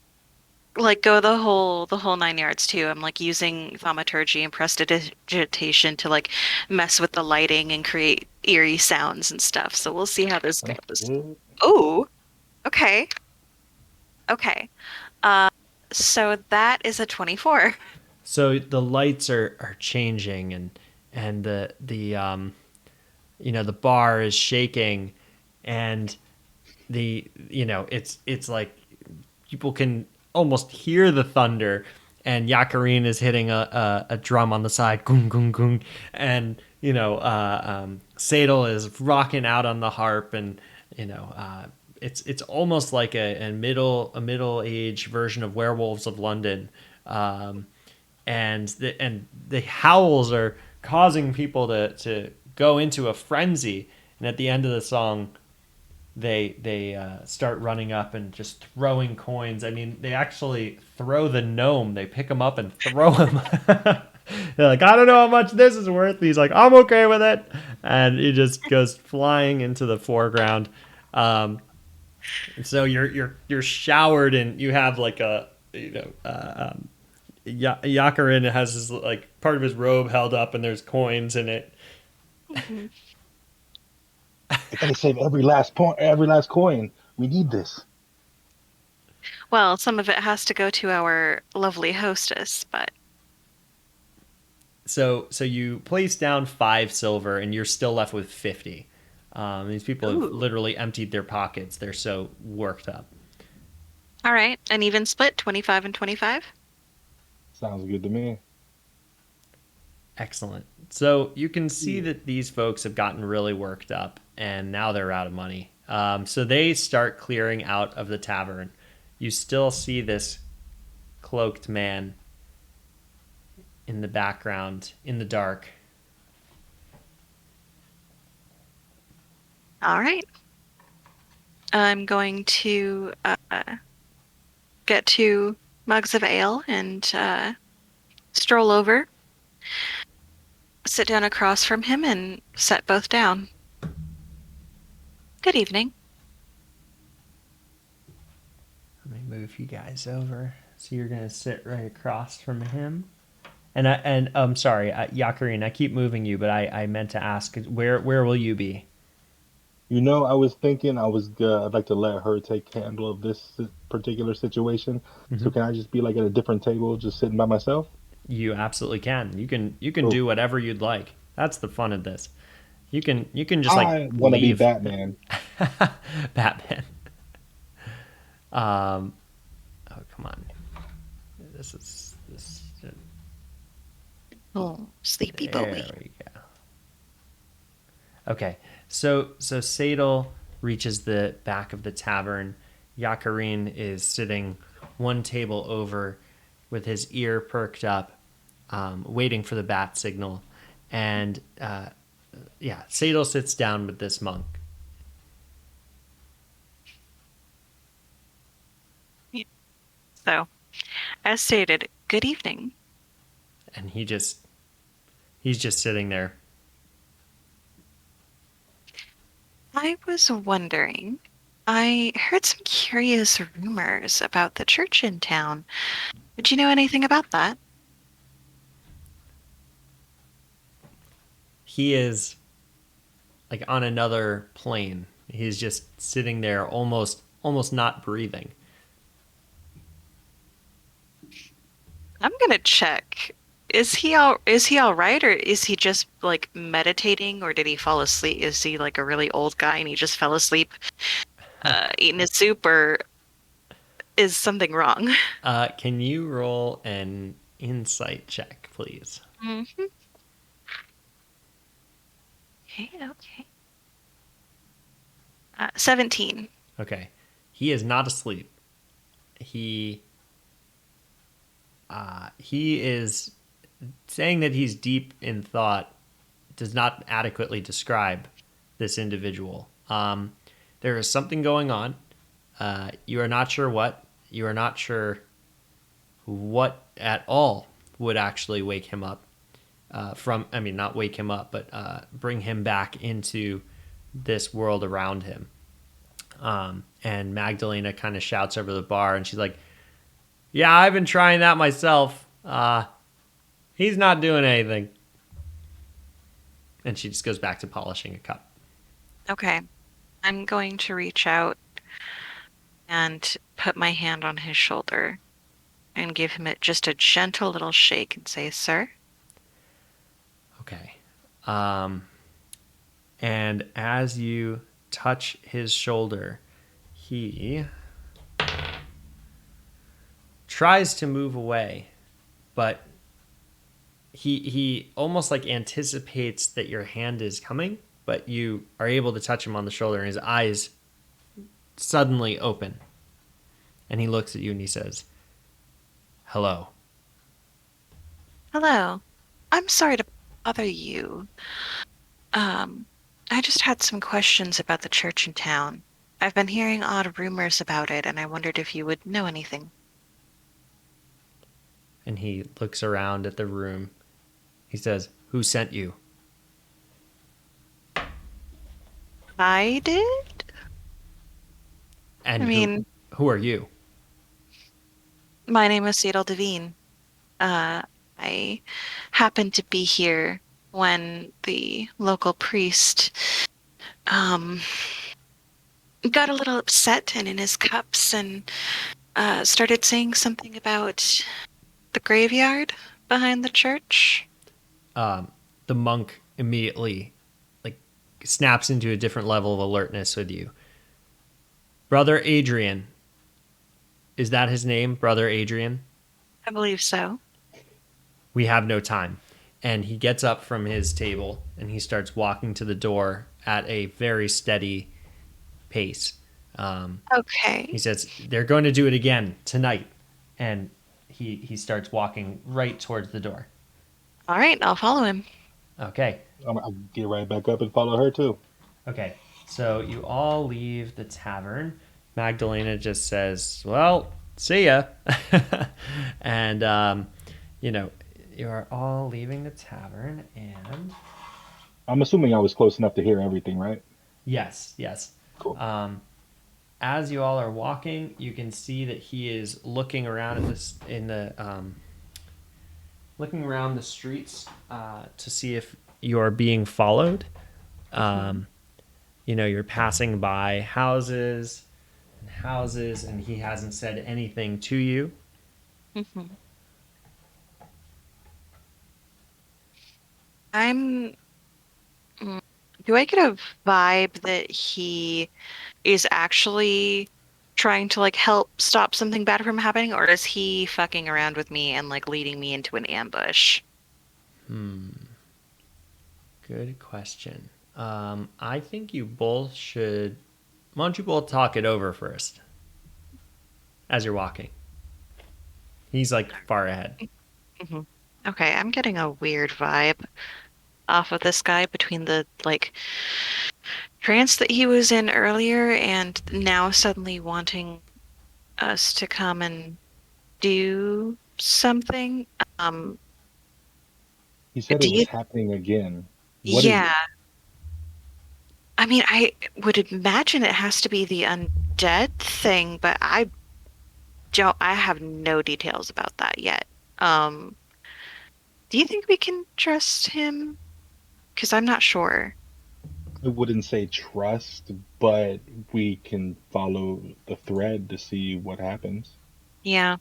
like go the whole 9 yards too. I'm like using thaumaturgy and prestidigitation to like mess with the lighting and create eerie sounds and stuff. So we'll see how this That's goes. good. Oh, okay. Okay. Uh, so that is a 24. So the lights are changing, and the the bar is shaking, and it's like people can almost hear the thunder, and Yakaryn is hitting a drum on the side, gung gung gung, and Caedil is rocking out on the harp, and it's almost like a middle age version of Werewolves of London, and the howls are causing people to go into a frenzy, and at the end of the song they start running up and just throwing coins. I mean, they actually throw the gnome. They pick him up and throw him. They're like, I don't know how much this is worth. He's like, I'm okay with it, and he just goes flying into the foreground. Um, so you're showered, and you have like a Yakaryn has his like part of his robe held up, and there's coins in it. Mhm. I gotta save every last point, every last coin. We need this. Well, some of it has to go to our lovely hostess, but So you place down 5 silver, and you're still left with 50. These people have ooh. literally emptied their pockets. They're so worked up. All right. An even split, 25 and 25. Sounds good to me. Excellent. So you can see Yeah. that these folks have gotten really worked up, and now they're out of money. So they start clearing out of the tavern. You still see this cloaked man in the background, in the dark. All right. I'm going to get 2 mugs of ale and stroll over, sit down across from him, and set both down. Good evening. Let me move you guys over. So you're gonna sit right across from him. And I'm sorry, Yakaryn, I keep moving you, but I meant to ask, where will you be? I was thinking I'd like to let her take handle of this particular situation. Hmm. So can I just be like at a different table, just sitting by myself? You absolutely can. You can Cool. do whatever you'd like. That's the fun of this. You can just like I want to be leave. Batman. Batman. Um. Oh, come on. This is this. Oh, sleepy There boy. we go. Okay. So Sadal reaches the back of the tavern. Yakaryn is sitting one table over with his ear perked up, waiting for the bat signal. And yeah, Sadal sits down with this monk. Yeah. So, as stated, good evening. And he's just sitting there. I was wondering, I heard some curious rumors about the church in town. Did you know anything about that? He is like on another plane. He's just sitting there almost not breathing. I'm gonna check. Is he all right, or is he just like meditating, or did he fall asleep? Is he like a really old guy and he just fell asleep eating his soup, or is something wrong? Can you roll an insight check, please? Mhm. Okay, okay. 17. Okay. He is not asleep. He he is saying that he's deep in thought does not adequately describe this individual. There is something going on. You are not sure what. You are not sure what at all would actually wake him up I mean, not wake him up, but bring him back into this world around him. And Magdalena kind of shouts over the bar, and she's like, "Yeah, I've been trying that myself. He's not doing anything." And she just goes back to polishing a cup. Okay. I'm going to reach out and put my hand on his shoulder and give him just a gentle little shake and say, "Sir." Okay. Um, and as you touch his shoulder, he tries to move away, but he almost like anticipates that your hand is coming, but you are able to touch him on the shoulder, and his eyes suddenly open. And he looks at you and he says, "Hello." Hello. I'm sorry to bother you. Um, I just had some questions about the church in town. I've been hearing odd rumors about it, and I wondered if you would know anything. And he looks around at the room. He says, "Who sent you?" I did? I And mean, who are you? my name is Caedil Devine. Uh, I happened to be here when the local priest um, got a little upset and in his cups and started saying something about the graveyard behind the church. The monk immediately like snaps into a different level of alertness with you. Brother Adrian. Is that his name? Brother Adrian? I believe so. We have no time. And he gets up from his table and he starts walking to the door at a very steady pace. He Okay. says, "They're going to do it again tonight." And he starts walking right towards the door. All right, I'll follow him. Okay. I'll get right back up and follow her too. Okay. So you all leave the tavern. Magdalena just says, "Well, see ya." And, you know, you are all leaving the tavern. And I'm assuming I was close enough to hear everything, right? yes, yes. Cool. As you all are walking, you can see that he is looking around at this in the looking around the streets to see if you are being followed. Um, you're passing by houses and houses, and he hasn't said anything to you. Mhm. I'm. mm, Do I get a vibe that he is actually trying to like help stop something bad from happening, or is he fucking around with me and like leading me into an ambush? Good question. I think you both should. Why don't you both talk it over first as you're walking? He's like far ahead. hmm Okay, I'm getting a weird vibe off of this guy between the like trance that he was in earlier and now suddenly wanting us to come and do something. Um, He said do it you? was happening again. What is Yeah. it? I mean, I would imagine it has to be the undead thing, but I have no details about that yet. Um, do you think we can trust him? Because I'm not sure. I wouldn't say trust, but we can follow the thread to see what happens. Yeah,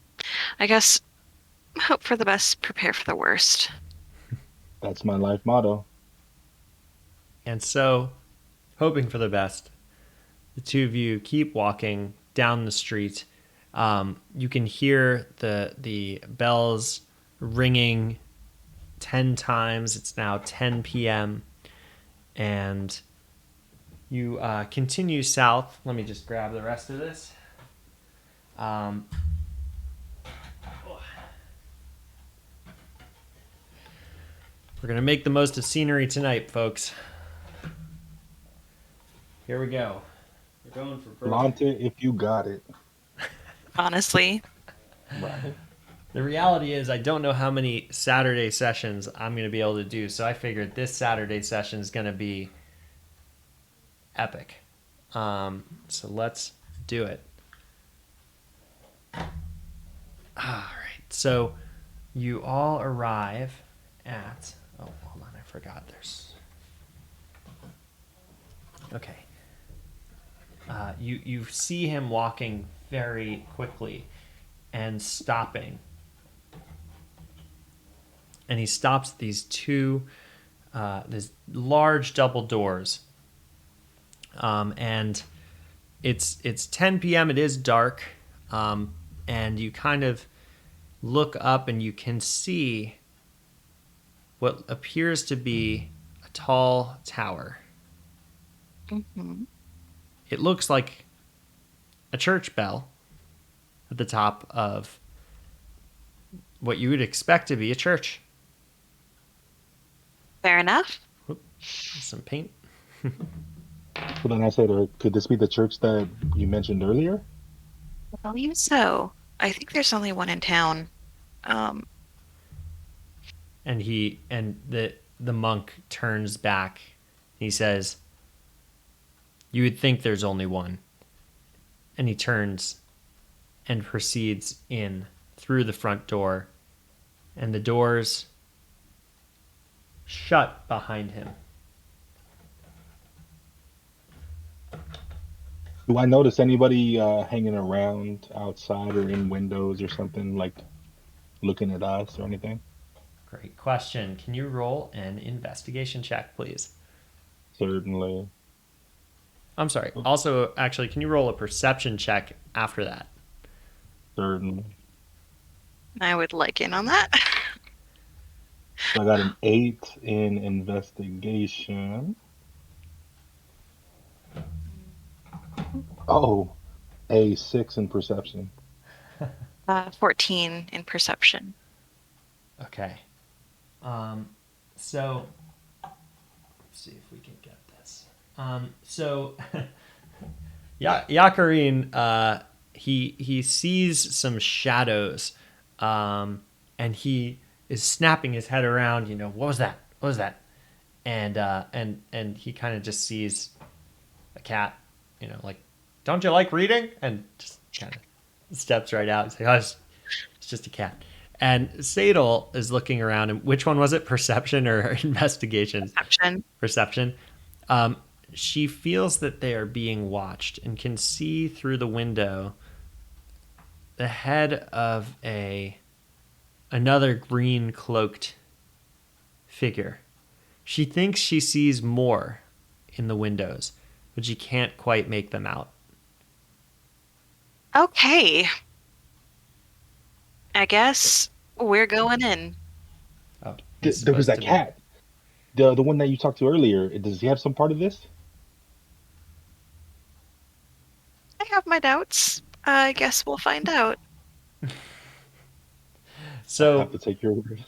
I guess hope for the best, prepare for the worst. That's my life motto. And so, hoping for the best, the two of you keep walking down the street. You can hear the bells ringing 10 times. It's now 10 p.m. And you continue south. Let me just grab the rest of this. We're going to make the most of scenery tonight, folks. Here we go. We're going for broke. Flaunt it if you got it. Honestly. Right. The reality is I don't know how many Saturday sessions I'm going to be able to do, so I figured this Saturday session is going to be epic. So let's do it. All right. So you all arrive at... Oh, hold on. I forgot. Okay. You see him walking very quickly and stopping. And he stops at these large double doors. And it's 10 p.m. It is dark. And you kind of look up and you can see what appears to be a tall tower. Mm-hmm. It looks like a church bell at the top of what you would expect to be a church. Fair enough. Some paint. So then I said, could this be the church that you mentioned earlier? I believe so. I think there's only one in town. And the monk turns back. He says, "You would think there's only one." And he turns and proceeds in through the front door, and the doors shut behind him. Do I notice anybody hanging around outside or in windows or something, like looking at us or anything? Great question. Can you roll an investigation check, please? Certainly. I'm sorry. Also, actually, can you roll a perception check after that? Certainly. I would like in on that. So I got an 8 in investigation. Oh, a 6 in perception. 14 in perception. Okay. So let's see if we can get this. So Yakaryn, he sees some shadows, and he is snapping his head around. You know, what was that? What was that? And he kind of just sees a cat. You know, like, don't you like reading? And just kind of steps right out. He's like, oh, it's just a cat. And Caedil is looking around, and which one was it? Perception or investigation? Perception. She feels that they are being watched and can see through the window the head of another green cloaked figure. She thinks she sees more in the windows, but she can't quite make them out. Okay. I guess we're going in. Oh, There was that cat. The one that you talked to earlier. Does he have some part of this? I have my doubts. I guess we'll find out. I have to take your word.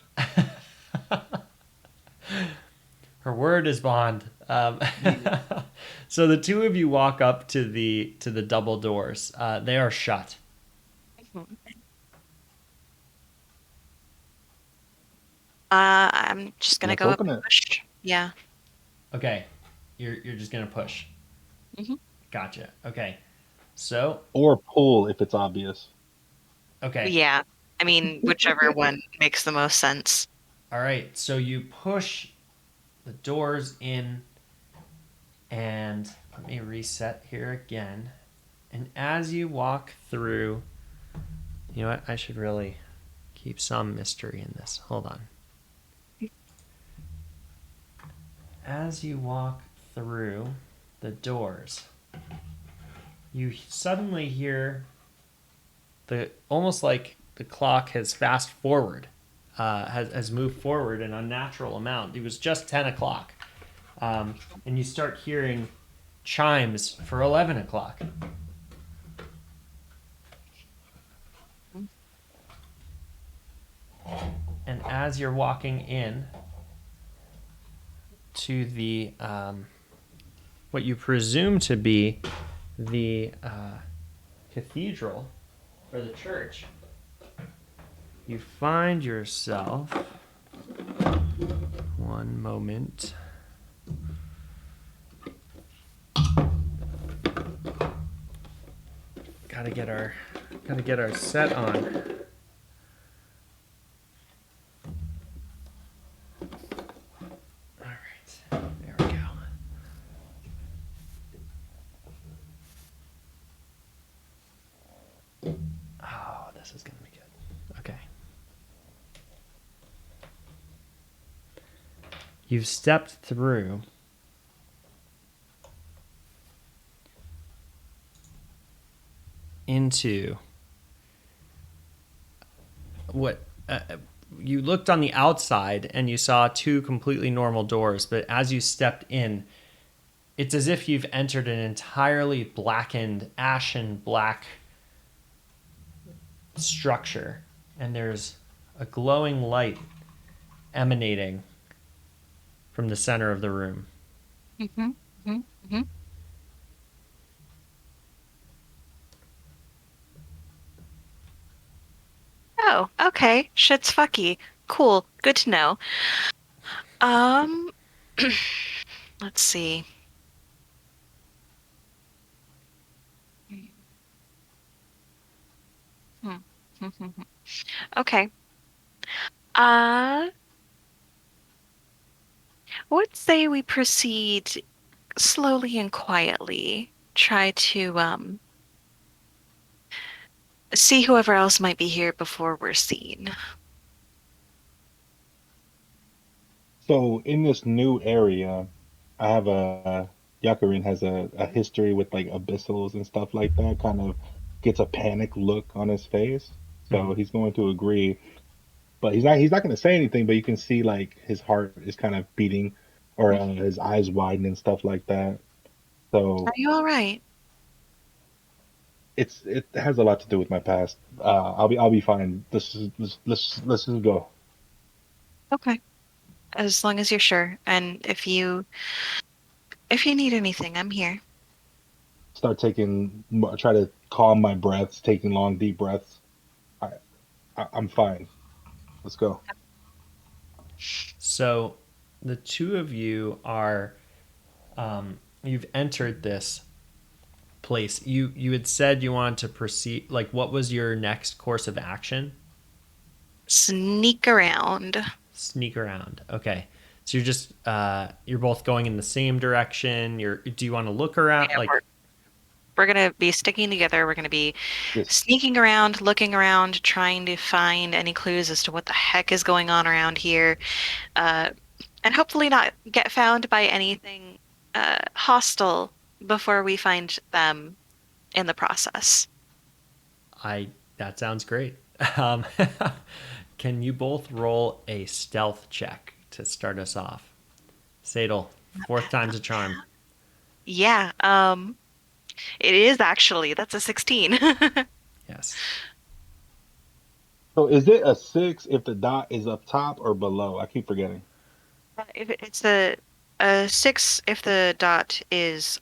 Her word is bond. So the two of you walk up to the double doors. They are shut. I'm just gonna go up and push. Yeah. Okay, you're just gonna push. Mm-hmm. Gotcha. Okay, so or pull if it's obvious. Okay. Yeah, I mean whichever one makes the most sense. All right, so you push the doors in, and let me reset here again. And as you walk through, you know what? I should really keep some mystery in this. Hold on. As you walk through the doors, you suddenly hear the almost like the clock has fast forward, has moved forward an unnatural amount. It was just 10 o'clock. And you start hearing chimes for 11 o'clock. And as you're walking in to the what you presume to be the cathedral or the church, you find yourself. One moment. Gotta get our set on. There we go. Oh, this is going to be good. Okay. You've stepped through into what you looked on the outside and you saw two completely normal doors, but as you stepped in, it's as if you've entered an entirely blackened, ashen black structure, and there's a glowing light emanating from the center of the room. Mm-hmm. Mm-hmm. Oh, okay. Shit's fucky. Cool. Good to know. Um, let's see. Hmm. Okay. Uh, would say we proceed slowly and quietly. Try to see whoever else might be here before we're seen. So in this new area, I have a Yakaryn has a history with like abyssals and stuff like that. Kind of gets a panic look on his face. Mm-hmm. So he's going to agree, but he's not going to say anything. But you can see like his heart is kind of beating, or his eyes widen and stuff like that. Are So you all right? it has a lot to do with my past. I'll be fine. Let's just go. Okay. As long as you're sure. And if you need anything, I'm here. Start taking try to calm my breaths, taking long deep breaths. I, I'm fine. Let's go. So the two of you are you've entered this place. You had said you wanted to proceed. Like, what was your next course of action? Sneak around. Sneak around. Okay. So you're just you're both going in the same direction. Do you want to look around? Yeah, Like, we're gonna be sticking together. We're gonna be Yes. sneaking around, looking around, trying to find any clues as to what the heck is going on around here, uh, and hopefully not get found by anything hostile before we find them in the process. I that sounds great. Um, can you both roll a stealth check to start us off? Caedil, fourth time's a charm. Yeah, it is actually. That's a 16. Yes. So is it a six if the dot is up top or below? I keep forgetting. If it's a 6 if the dot is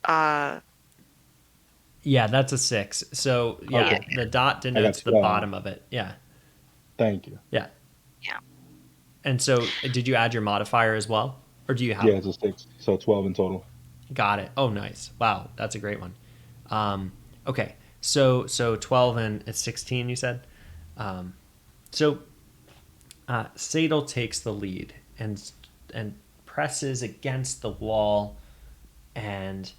Yeah, that's a six. So yeah, yeah, Okay, the dot I got denotes the 12. bottom of it. Yeah, Thank you. yeah. yeah. And so, did you add your modifier as well, or do you have? Yeah, it's a six, so 12 in total. Got it. Oh, nice. Wow, that's a great one. Okay, so 12 and it's 16. You said. So Caedil takes the lead and presses against the wall, and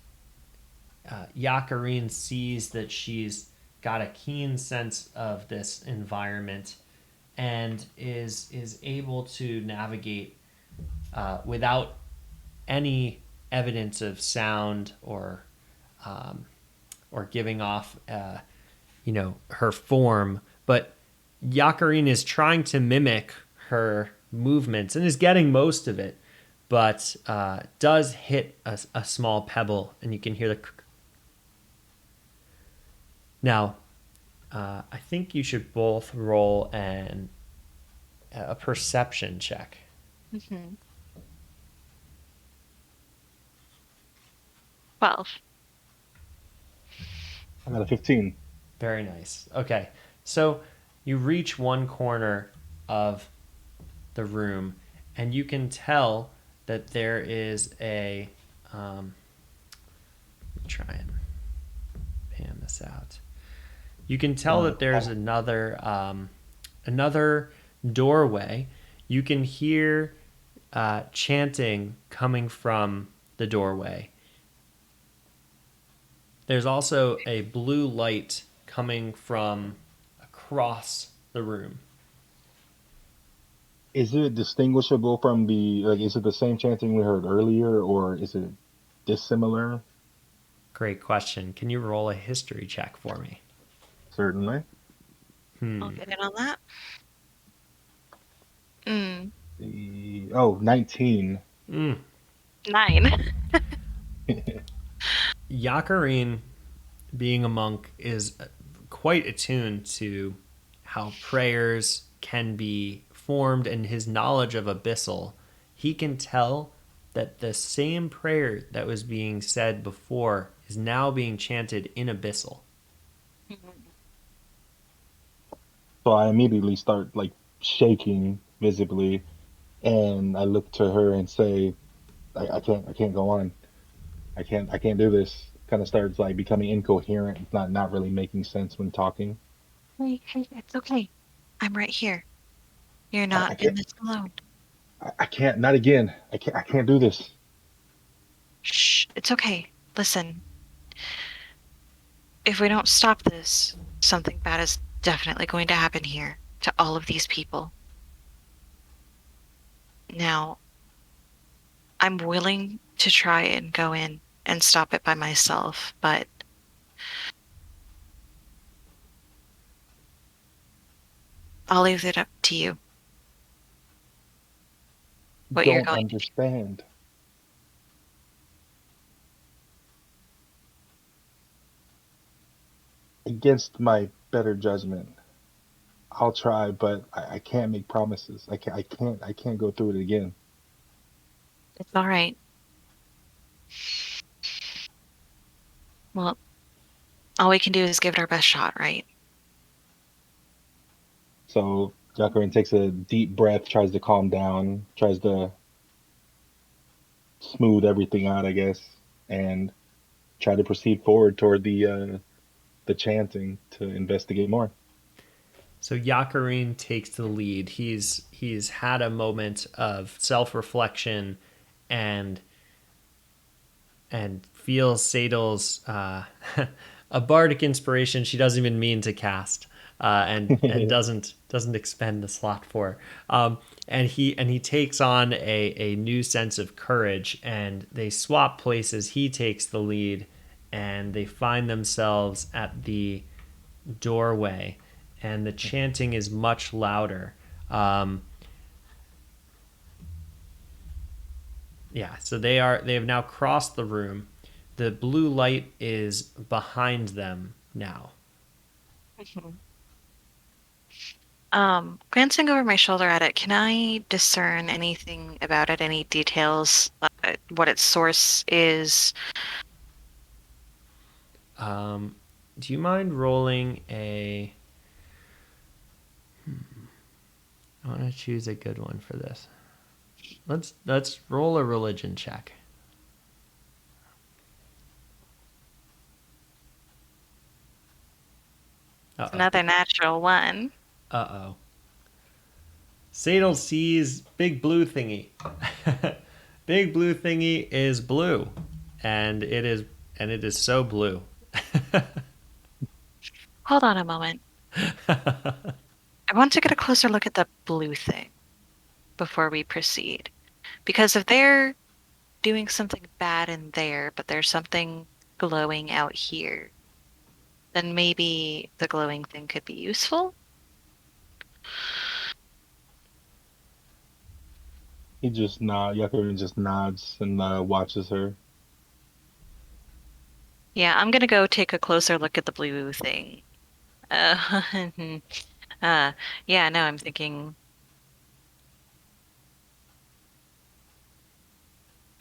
Yakaryn sees that she's got a keen sense of this environment and is able to navigate without any evidence of sound or or giving off, her form. But Yakaryn is trying to mimic her movements and is getting most of it, but does hit a small pebble, and you can hear the. Now, I think you should both roll a perception check. Mm-hmm. 12. I got a 15. Very nice. Okay, so you reach one corner of the room, and you can tell that there is a. Let me try and pan this out. You can tell that there's another doorway. You can hear chanting coming from the doorway. There's also a blue light coming from across the room. Is it distinguishable from is it the same chanting we heard earlier, or is it dissimilar? Great question. Can you roll a history check for me? Certainly. I'll get in on that. Mm, 19. 9. Yakaryn, being a monk, is quite attuned to how prayers can be formed, and his knowledge of abyssal. He can tell that the same prayer that was being said before is now being chanted in abyssal. So I immediately start like shaking visibly, and I look to her and say, I can't go on. I can't do this. Kind of starts like becoming incoherent. It's not really making sense when talking. Hey, it's okay. I'm right here. You're I, not I in can't. this alone. I can't. Not again. I can't do this. Shh, it's okay. Listen, if we don't stop this, something bad is definitely going to happen here to all of these people. Now, I'm willing to try and go in and stop it by myself, but I'll leave it up to you what you're Don't going to do. understand. Against my better judgment, I'll try, but I can't make promises. I can't go through it again. It's all right. Well, all we can do is give it our best shot, right? So Yakurin takes a deep breath, tries to calm down, tries to smooth everything out, I guess, and try to proceed forward toward the chanting to investigate more. So Yakaryn takes the lead. He's had a moment of self-reflection and feels Caedil's a bardic inspiration she doesn't even mean to cast, and doesn't expend the slot for. And he takes on a new sense of courage, and they swap places. He takes the lead, and they find themselves at the doorway, and the chanting is much louder. So they have now crossed the room. The blue light is behind them now. Glancing over my shoulder at it, can I discern anything about it, any details, what its source is? Do you mind rolling a? I want to choose a good one for this. Let's roll a religion check. It's another natural one. Uh-oh. Caedil sees big blue thingy. Big blue thingy is blue, and it is so blue. Hold on a moment. I want to get a closer look at the blue thing before we proceed. Because if they're doing something bad in there, but there's something glowing out here, then maybe the glowing thing could be useful. Yakaryn just nods and watches her. Yeah, I'm gonna go take a closer look at the blue thing. Uh, uh, yeah, no, I'm thinking,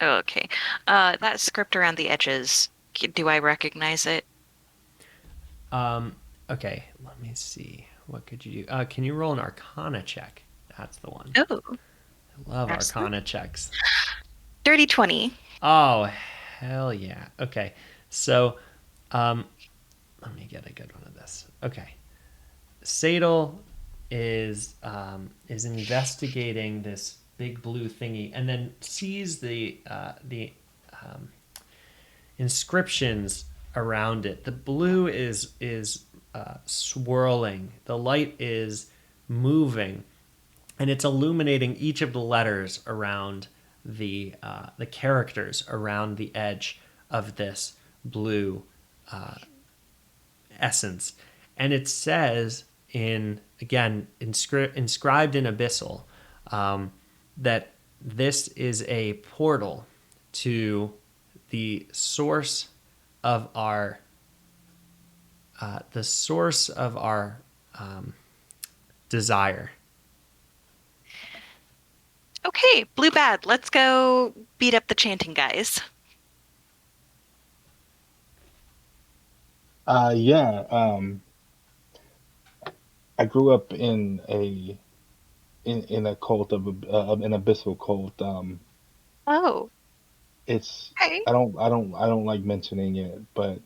oh, okay. That script around the edges, do I recognize it? Um, okay, let me see. What could you do? Can you roll an Arcana check? That's the one. Oh, I love absolutely. Arcana checks. Dirty 20. Oh, hell yeah. Okay, so um, let me get a good one of this. Okay, Caedil is investigating this big blue thingy, and then sees the inscriptions around it. The blue is swirling. The light is moving, and it's illuminating each of the letters around the characters around the edge of this blue essence. And it says in again inscribed in abyssal that this is a portal to the source of our desire. Okay, blue bad. Let's go beat up the chanting guys. Yeah. I grew up in a cult of an abyssal cult. Oh, It's okay, I don't like mentioning it, but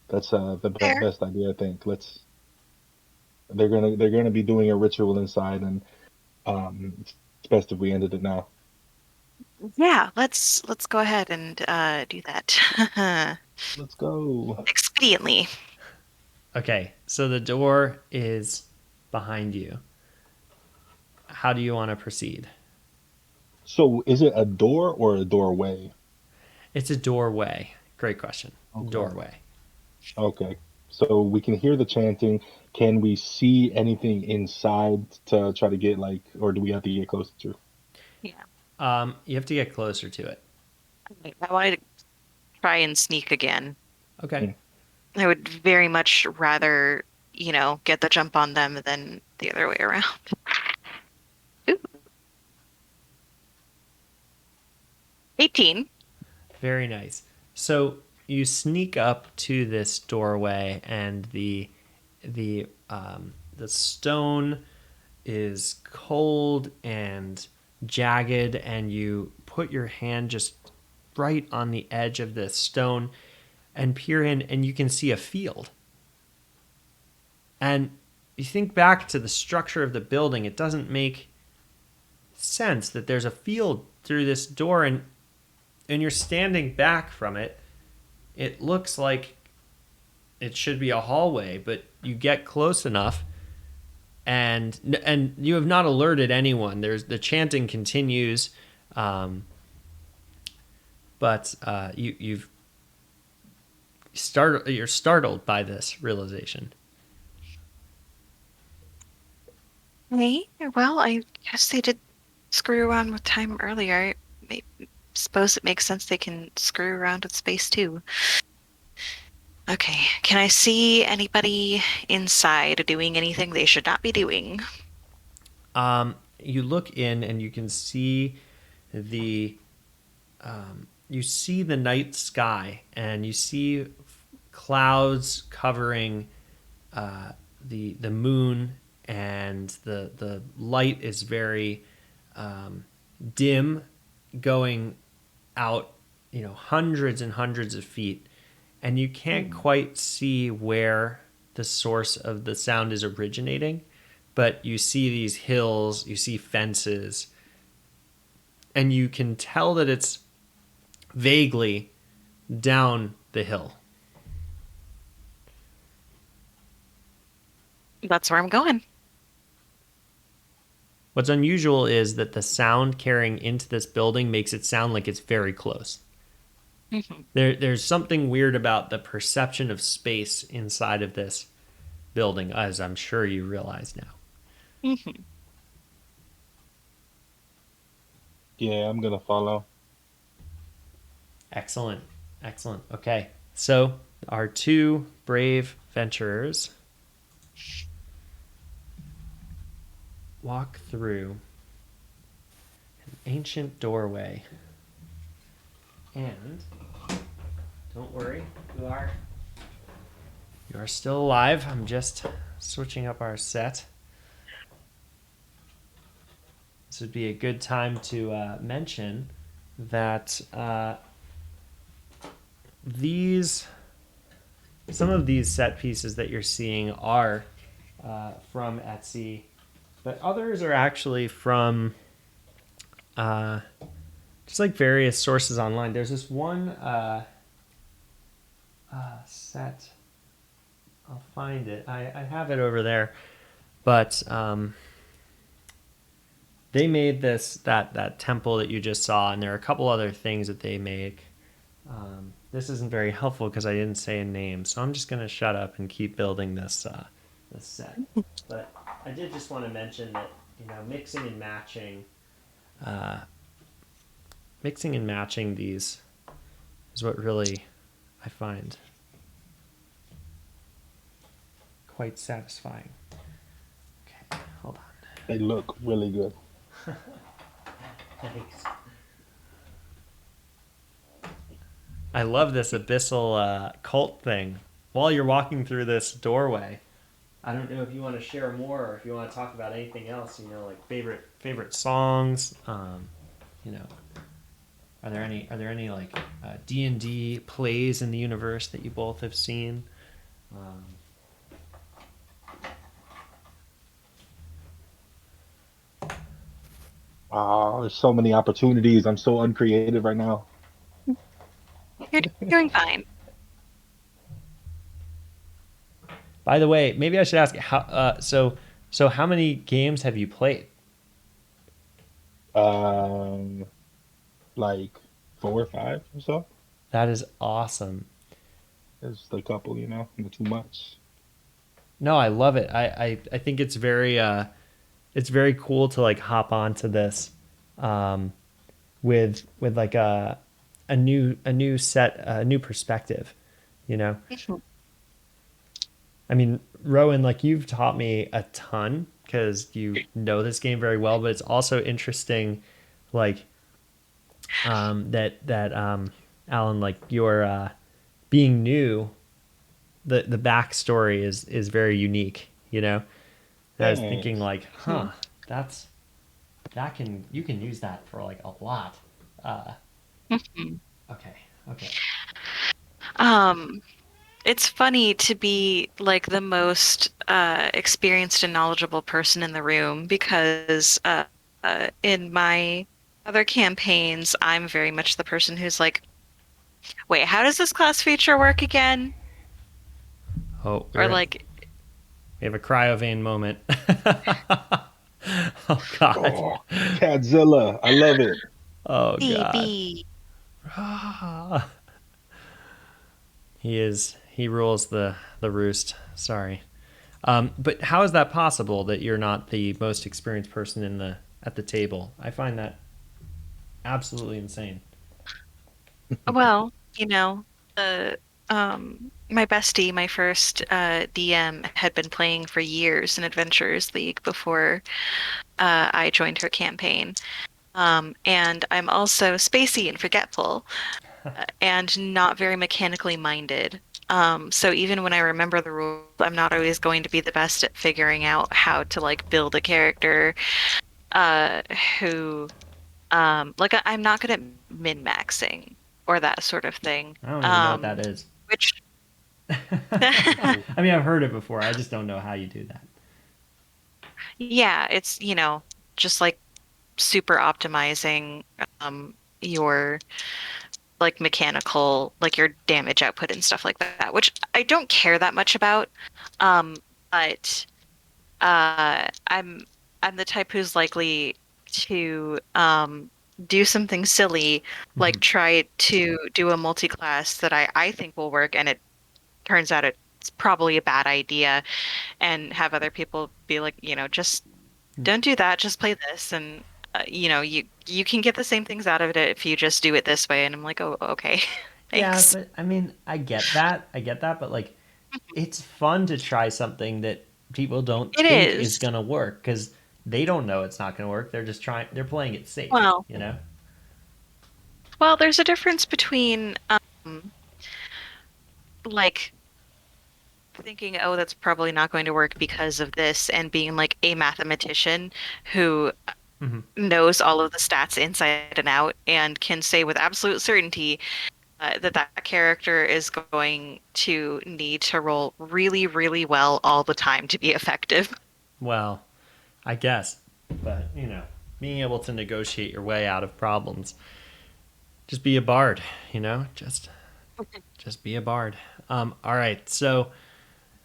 that's fair. best idea I think. Let's they're gonna be doing a ritual inside, and it's best if we ended it now. Yeah, let's go ahead and do that. Let's go. Expediently. Okay, so the door is behind you. How do you want to proceed? So is it a door or a doorway? It's a doorway. Great question. Okay. Doorway. Okay. So we can hear the chanting. Can we see anything inside to try to get like, or do we have to get closer? Yeah. You have to get closer to it. I wanted to try and sneak again. Okay. Hmm. I would very much rather, get the jump on them than the other way around. Ooh, 18. Very nice. So you sneak up to this doorway, and the stone is cold and jagged, and you put your hand just right on the edge of the stone and peer in, and you can see a field. And you think back to the structure of the building, it doesn't make sense that there's a field through this door, and you're standing back from it. It looks like it should be a hallway, but you get close enough, and you have not alerted anyone. There's the chanting continues, um, but you're startled by this realization. Hey, well, I guess they did screw around with time earlier. I suppose it makes sense they can screw around with space too. Okay, can I see anybody inside doing anything they should not be doing? You look in, and you can see the the night sky, and you see clouds covering the moon, and the light is very dim, going out hundreds and hundreds of feet, and you can't quite see where the source of the sound is originating, but you see these hills, you see fences, and you can tell that it's vaguely down the hill. That's where I'm going. What's unusual is that the sound carrying into this building makes it sound like it's very close. Mhm. There's something weird about the perception of space inside of this building, as I'm sure you realize now. Mhm. Yeah, I'm gonna follow. Excellent. Excellent. Okay. So, our two brave venturers walk through an ancient doorway. And don't worry, you are still alive. I'm just switching up our set. This would be a good time to mention that these some of these set pieces that you're seeing are from Etsy, but others are actually from uh, just like various sources online. There's this one set. I'll find it. I have it over there, but they made that temple that you just saw, and there are a couple other things that they make. This isn't very helpful because I didn't say a name, so I'm just gonna shut up and keep building this set. But I did just want to mention that uh, mixing and matching these is what really I find quite satisfying. Okay, hold They look really good. on. Thanks. I love this abyssal cult thing. While you're walking through this doorway, I don't know if you want to share more or if you want to talk about anything else. Like favorite songs. You know, are there any like D&D plays in the universe that you both have seen? Um, There's so many opportunities. I'm so uncreative right now. You're doing fine. by the way, maybe I should ask how. So how many games have you played? Um, like 4 or 5 or so. That is awesome. There's a couple, not too much. No, I love it. I think it's very cool to like hop onto this um, with like a new set a new perspective. You know, Mhm. I mean, Rowan, like you've taught me a ton because you know this game very well, but it's also interesting, like that Alan, like your being new, the backstory is very unique. And I was thinking Thanks. like, huh, that's you can use that for like a lot. Uh, Mhm. okay, okay. Um, it's funny to be like the most experienced and knowledgeable person in the room because in my other campaigns, I'm very much the person who's like, wait, how does this class feature work again? Oh, Or like, we have a cryovane moment. Oh God. Oh, Cadzilla. I love it. Oh God. baby. He rules the roost. Sorry. But how is that possible that you're not the most experienced person at the table? I find that absolutely insane. Well, my bestie, my first DM, had been playing for years in Adventurers League before I joined her campaign. And I'm also spacey and forgetful and not very mechanically minded. So even when I remember the rules, I'm not always going to be the best at figuring out how to like build a character uh, who I'm not good at min-maxing or that sort of thing. I don't even know what that is. Which Oh, I mean, I've heard it before. I just don't know how you do that. yeah, it's, just like super optimizing your like mechanical, like your damage output and stuff like that, which I don't care that much about. Um, but I'm the type who's likely to do something silly, like Mhm. try to do a multi-class that I think will work, and it turns out it's probably a bad idea, and have other people be like, just don't do that, just play this, and you can get the same things out of it if you just do it this way. And I'm like, oh, okay, Yeah, thanks. but I mean, I get that. I get that, but like it's fun to try something that people don't It think is is. going to work cuz they don't know it's not going to work. They're just trying they're playing it safe, Well, you know? there's a difference between like thinking, oh, that's probably not going to work because of this, and being like a mathematician who Mhm. knows all of the stats inside and out and can say with absolute certainty that that character is going to need to roll really, really well all the time to be effective. Well, I guess. But, being able to negotiate your way out of problems. Just be a bard, you know? Just be a bard. All right. So,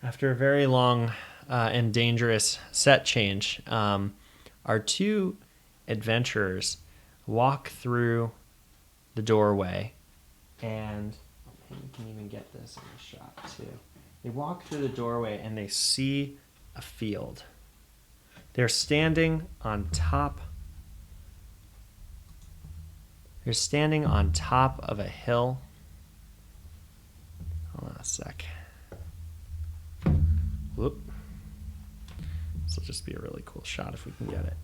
after a very long and dangerous set change, our two adventurers walk through the doorway, and you can even get this in the shot too. They walk through the doorway and they see a field. They're standing on top. They're standing on top of a hill. Hold on a sec. Whoop. This will just be a really cool shot if we can get it.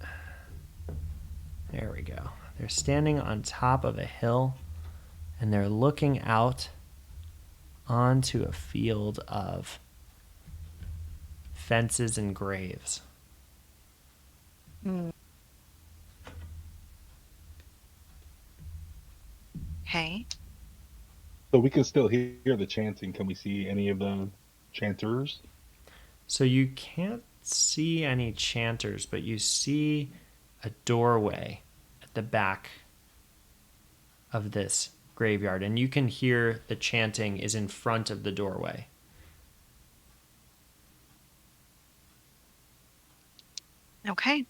There we go. They're standing on top of a hill and they're looking out onto a field of fences and graves. Hmm. Okay. So we can still hear the chanting. Can we see any of the chanters? So you can't see any chanters, but you see a doorway at the back of this graveyard, and you can hear the chanting is in front of the doorway. Okay.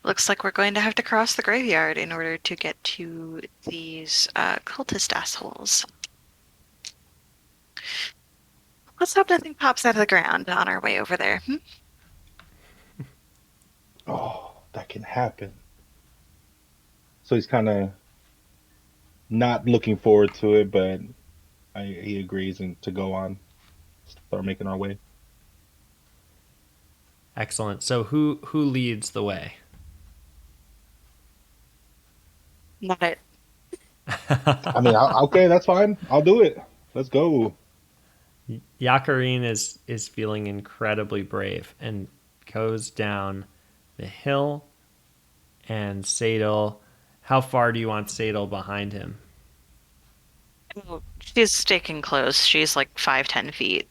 Looks like we're going to have to cross the graveyard in order to get to these cultist assholes. Let's hope nothing pops out of the ground on our way over there. Hmm? Oh, that can happen. So he's kind of not looking forward to it, but he agrees and to go on, start making our way. Excellent. So who leads the way? Not it. I mean, okay, that's fine. I'll do it. Let's go. Yakaryn is feeling incredibly brave and goes down the hill. And Caedil, how far do you want Caedil behind him? Oh, she's sticking close. She's like 5, 10 feet.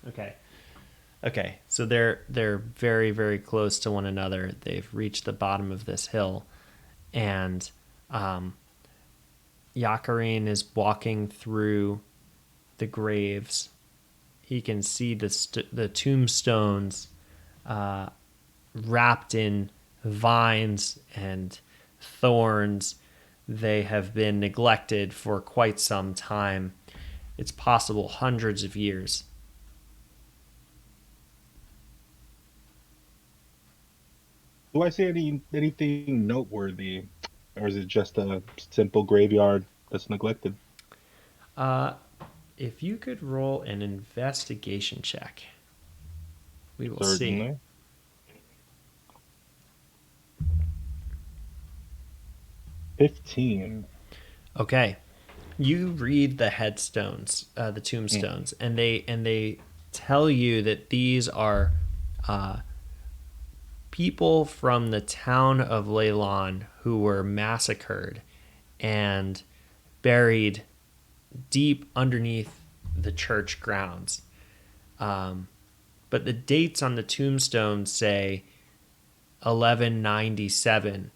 Okay. Okay. So they're very very close to one another. They've reached the bottom of this hill, and um, Yakaryn is walking through the graves. He can see the tombstones wrapped in vines and thorns. They have been neglected for quite some time. It's possible hundreds of years. Do I see anything noteworthy, or is it just a simple graveyard that's neglected? Uh, if you could roll an investigation check, we will see. Certainly. 15. Okay, you read the headstones, the Mm. tombstones, and they tell you that these are uh, people from the town of Leilon who were massacred and buried deep underneath the church grounds. Um, but the dates on the tombstone say 1197,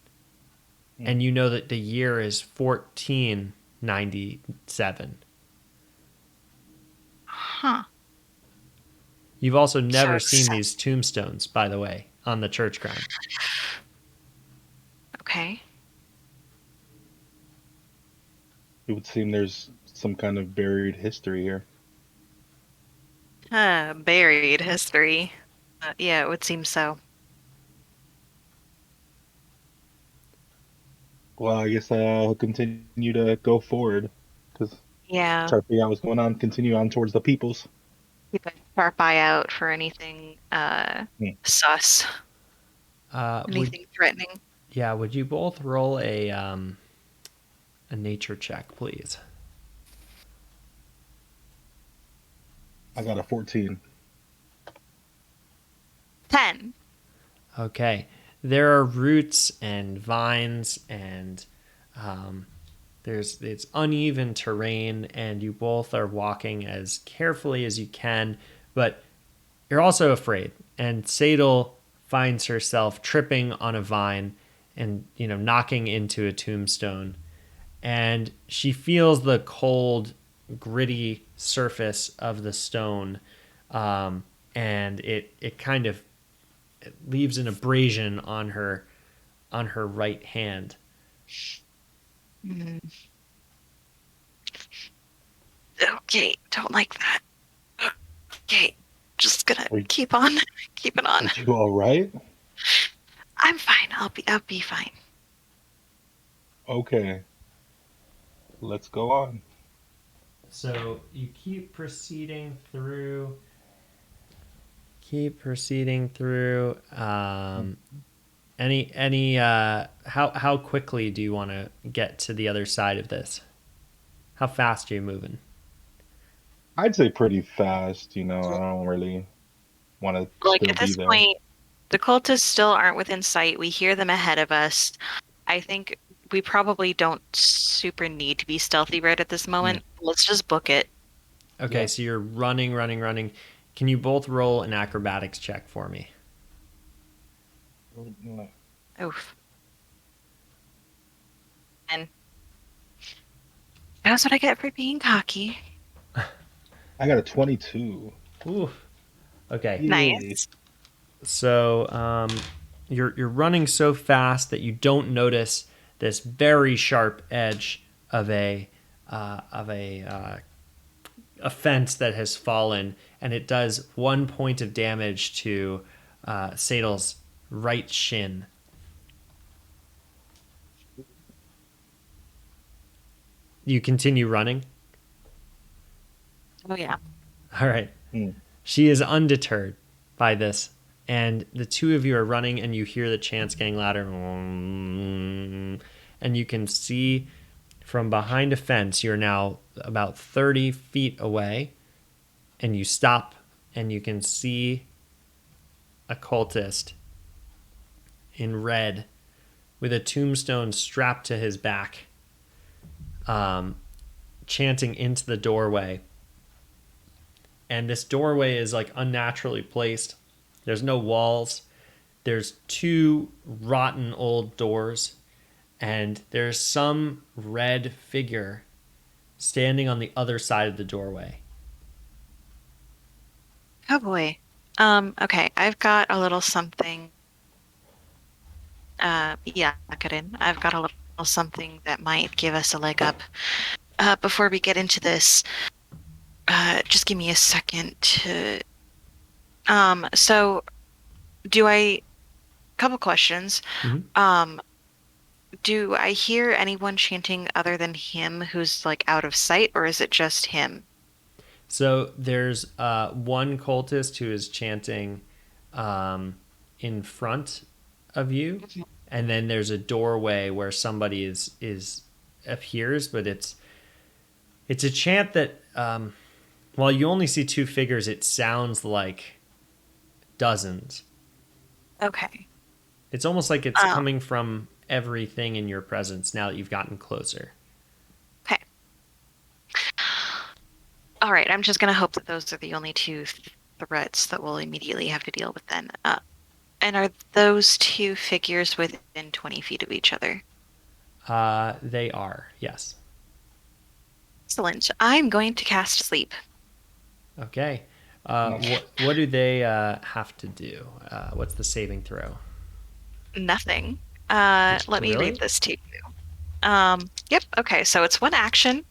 Mm. and you know that the year is 1497. Huh. You've also So never seen it's these tombstones, by the way, on the church ground. okay. It would seem there's some kind of buried history here. Buried history. Yeah, it would seem so. Well, I guess I'll continue to go forward because Yeah, try to figure out what's going on. Continue on towards the peoples. keep a sharp eye out for anything Hmm. sus, Would anything threatening. Yeah, would you both roll a nature check, please? I got a 14. 10. Okay. There are roots and vines and it's uneven terrain, and you both are walking as carefully as you can, but you're also afraid. And Caedil finds herself tripping on a vine and knocking into a tombstone, and she feels the cold, gritty surface of the stone, and it kind of leaves an abrasion on her right hand. Mm. Okay, don't like that. Okay, just gonna Are, keep on, keep it are on. you all right? I'm fine. I'll be fine. Okay, let's go on. So you keep proceeding through. Any how quickly do you want to get to the other side of this? How fast are you moving? I'd say pretty fast. I don't really want to Like still at be this there. point, the cultists still aren't within sight. We hear them ahead of us. I think we probably don't super need to be stealthy right at this Hmm. moment. Let's just book it. Okay, Yeah. so you're running, running, running. Can you both roll an acrobatics check for me? Oof. And that's what I get for being cocky. I got a 22. Ooh. Okay. Yay. Nice. So you're running so fast that you don't notice this very sharp edge of a fence that has fallen, and it does 1 point of damage to Sadel's right shin. You continue running. Oh yeah. All right. Hmm. She is undeterred by this, and the two of you are running, and you hear the chants getting louder, and you can see from behind a fence. You're now about 30 feet away, and you stop, and you can see a cultist in red with a tombstone strapped to his back, chanting into the doorway. And this doorway is like unnaturally placed. There's no walls. There's two rotten old doors, and there's some red figure standing on the other side of the doorway. Oh boy. Okay, I've got a little something. Yeah, Yakaryn. I've got a little something that might give us a leg up. Before we get into this, just give me a second to. So do I? Couple questions. Mm-hmm. Um, do I hear anyone chanting other than him who's like out of sight, or is it just him? So there's one cultist who is chanting in front of you, Mhm. and then there's a doorway where somebody is appears, but it's a chant that while you only see two figures, it sounds like dozens. Okay. It's almost like it's Um, coming from everything in your presence now that you've gotten closer. okay. All right. I'm just gonna hope that those are the only two threats that we'll immediately have to deal with then. And are those two figures within 20 feet of each other? They are, yes. Excellent. I'm going to cast sleep. Okay. Nice. What do they have to do? What's the saving throw? Nothing. Let me read Really? this to you. Yep. Okay. So it's one action.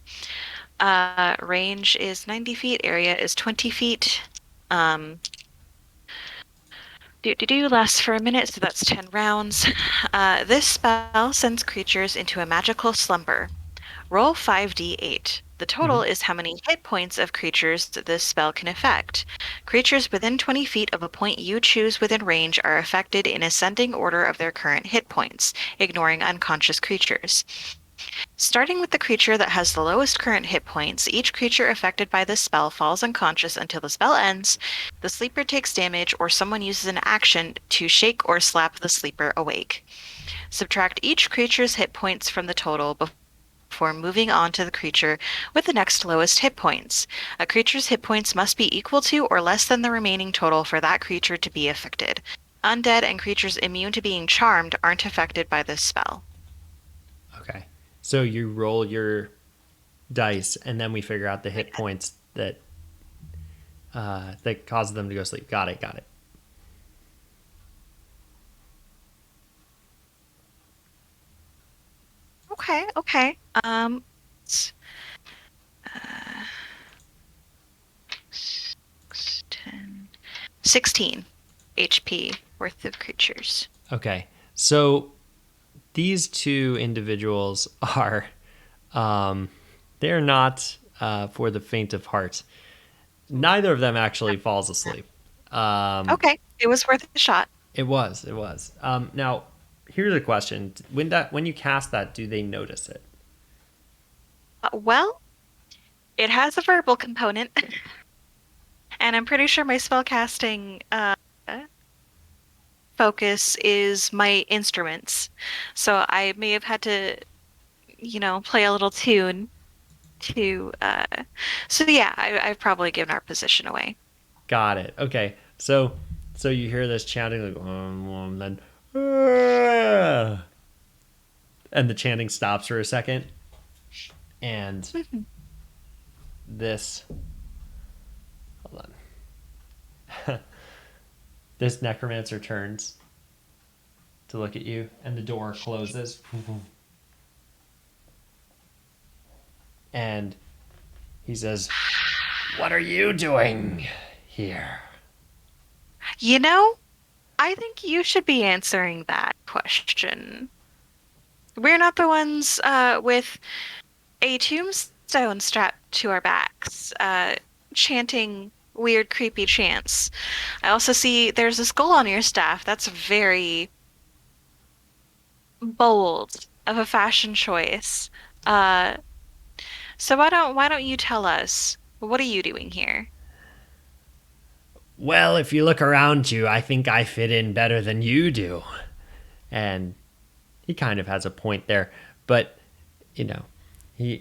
Range is 90 feet. Area is 20 feet. Um, do lasts for a minute, so that's 10 rounds. This spell sends creatures into a magical slumber. Roll 5d8. The Hmm. total is how many hit points of creatures this spell can affect. Creatures within 20 feet of a point you choose within range are affected in ascending order of their current hit points, ignoring unconscious creatures. Starting with the creature that has the lowest current hit points, each creature affected by this spell falls unconscious until the spell ends, the sleeper takes damage, or someone uses an action to shake or slap the sleeper awake. Subtract each creature's hit points from the total before moving on to the creature with the next lowest hit points. A creature's hit points must be equal to or less than the remaining total for that creature to be affected. Undead and creatures immune to being charmed aren't affected by this spell. Okay. So you roll your dice, and then we figure out the hit points that cause them to go sleep. Got it. Got it. Okay, okay. It's, uh, 10, 16 HP worth of creatures. Okay. So these two individuals are, they're not for the faint of heart. Neither of them actually falls asleep. Okay, it was worth a shot. It was. It was. Now, here's a question: when you cast that, do they notice it? Well, it has a verbal component, and I'm pretty sure my spellcasting focus is my instruments. So I may have had to, play a little tune to. So yeah, I've probably given our position away. Got it. Okay. So you hear this chanting like, then, "Ah," and the chanting stops for a second, and this, hold on, this necromancer turns to look at you, and the door closes, and he says, "What are you doing here?" You know, I think you should be answering that question. We're not the ones with a tombstone strapped to our backs, chanting weird, creepy chants. I also see there's a skull on your staff. That's very bold of a fashion choice. Uh, so why don't you tell us what are you doing here? Well, if you look around you, I think I fit in better than you do. And he kind of has a point there, but you know, he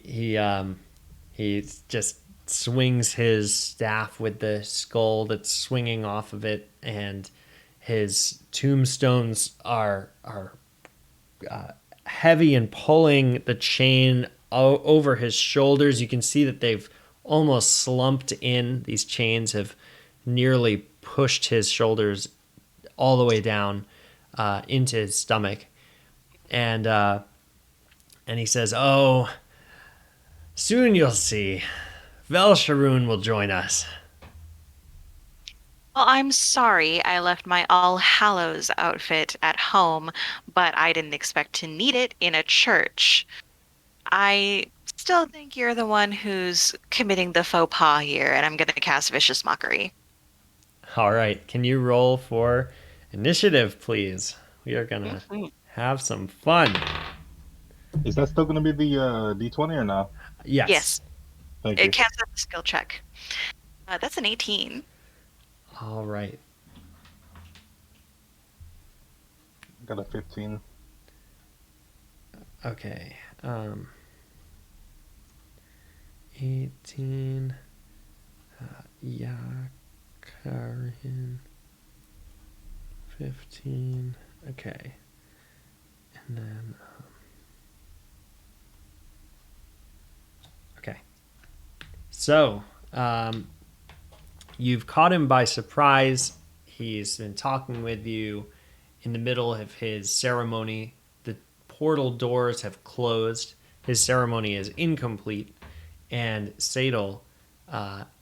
just swings his staff with the skull that's swinging off of it, and his tombstones are heavy and pulling the chain over his shoulders. You can see that they've almost slumped in. These chains have nearly pushed his shoulders all the way down into his stomach, and he says, "Oh, soon you'll see. Velsharoon will join us." Well, I'm sorry I left my All Hallows outfit at home, but I didn't expect to need it in a church. I still think you're the one who's committing the faux pas here, and I'm gonna cast Vicious Mockery. All right, can you roll for initiative, please? We are gonna Mhm. have some fun. Is that still going to be the D20 or no? Yes. Yes, Thank it you. counts as a skill check. That's an 18. All right. Got a 15. Okay. 18. Yakaryn. 15. Okay. And then. Okay. So, you've caught him by surprise. He's been talking with you in the middle of his ceremony. The portal doors have closed. His ceremony is incomplete, and Caedil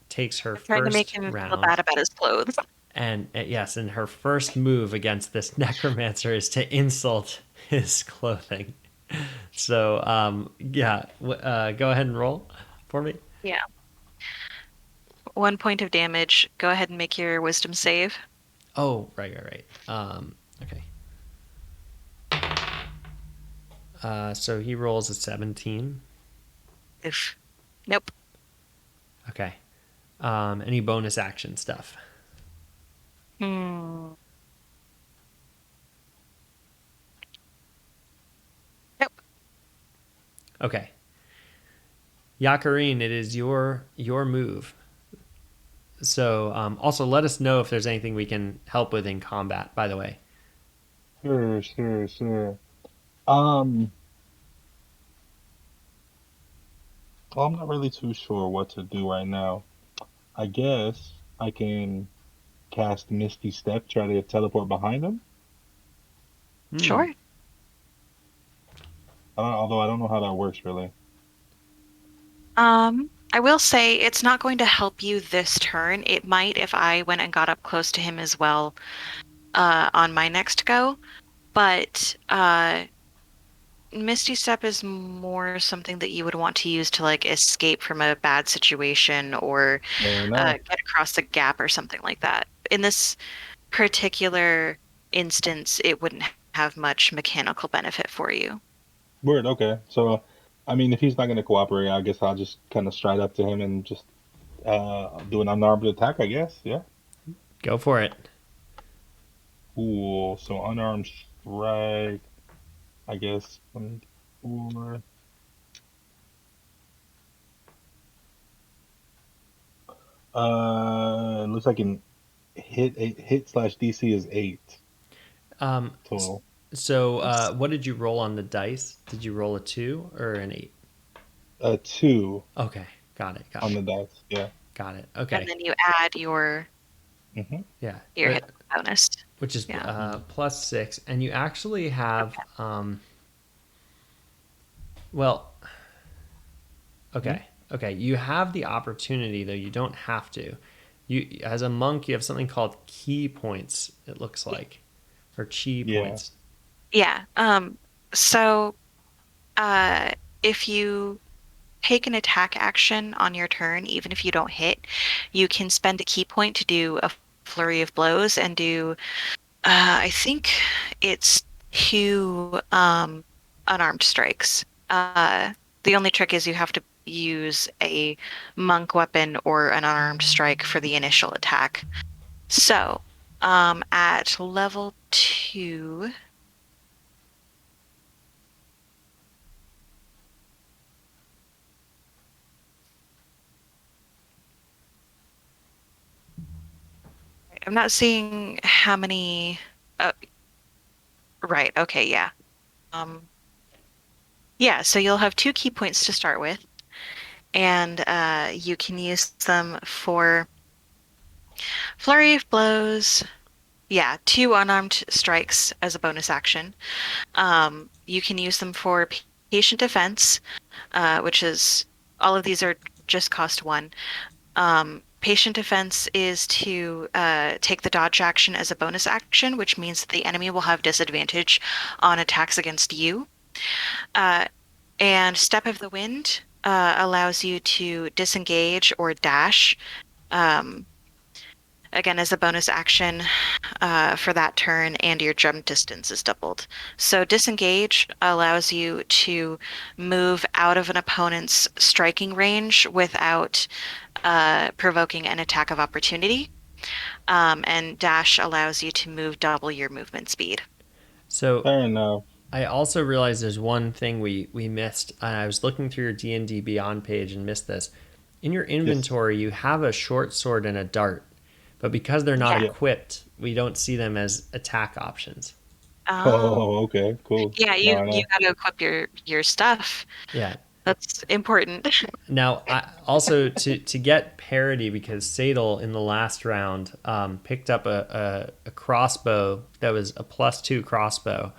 takes her Trying to make first him feel round. bad about his clothes. And yes, and her first move against this necromancer is to insult his clothing. So, yeah, go ahead and roll for me. Yeah. 1 point of damage. Go ahead and make your wisdom save. Oh, right. Okay. So he rolls a 17. Oof. Nope. Okay. Any bonus action stuff? Hmm. Nope. Okay. Yakaryn, it is your move. So, also let us know if there's anything we can help with in combat. By the way. Sure. Um, well, I'm not really too sure what to do right now. I guess I can cast Misty Step, try to teleport behind him. Hmm. Sure. Although I don't know how that works really. I will say it's not going to help you this turn. It might if I went and got up close to him as well, on my next go. But Misty Step is more something that you would want to use to like escape from a bad situation or Fair enough. get across a gap or something like that. In this particular instance, it wouldn't have much mechanical benefit for you. Word. Okay. So, I mean, if he's not going to cooperate, I guess I'll just kind of stride up to him and just do an unarmed attack. I guess. Yeah. Go for it. Cool. So unarmed strike. I guess 24. Looks like an hit slash DC is 8 Um, total. so, what did you roll on the dice? Did you roll a 2 or an 8? 2 Okay, got it. on the dice. Yeah. Got it. And Okay, then you add your hmm yeah. hit bonus. Which is Yeah. +6, and you actually have Okay. well, Hmm. okay. You have the opportunity, though you don't have to. You, as a monk, you have something called key points. It looks like, or chi Yeah. points. Yeah. So uh, if you take an attack action on your turn, even if you don't hit, you can spend a key point to do a flurry of blows and do, I think it's 2 unarmed strikes. The only trick is you have to use a monk weapon or an unarmed strike for the initial attack. So, at level 2, I'm not seeing how many. Oh, right. Okay. Yeah. Um, yeah. So you'll have 2 key points to start with, and you can use them for flurry of blows. Yeah, 2 unarmed strikes as a bonus action. You can use them for patient defense, which is all of these are just cost 1. Patient defense is to take the dodge action as a bonus action, which means that the enemy will have disadvantage on attacks against you. Uh, and Step of the Wind allows you to disengage or dash, um, again as a bonus action for that turn, and your jump distance is doubled. So disengage allows you to move out of an opponent's striking range without provoking an attack of opportunity. And dash allows you to move double your movement speed. So, Fair enough. I also realized there's one thing we missed. I was looking through your D&D Beyond page and missed this. In your Yes. inventory, you have a short sword and a dart, but because they're not Yeah. Yeah. equipped, we don't see them as attack options. Oh, Oh, okay. Cool. yeah. Now You I you know. got to equip your stuff. Yeah. That's important. Now, I also to get parity, because Caedil in the last round picked up a crossbow that was a +2 crossbow,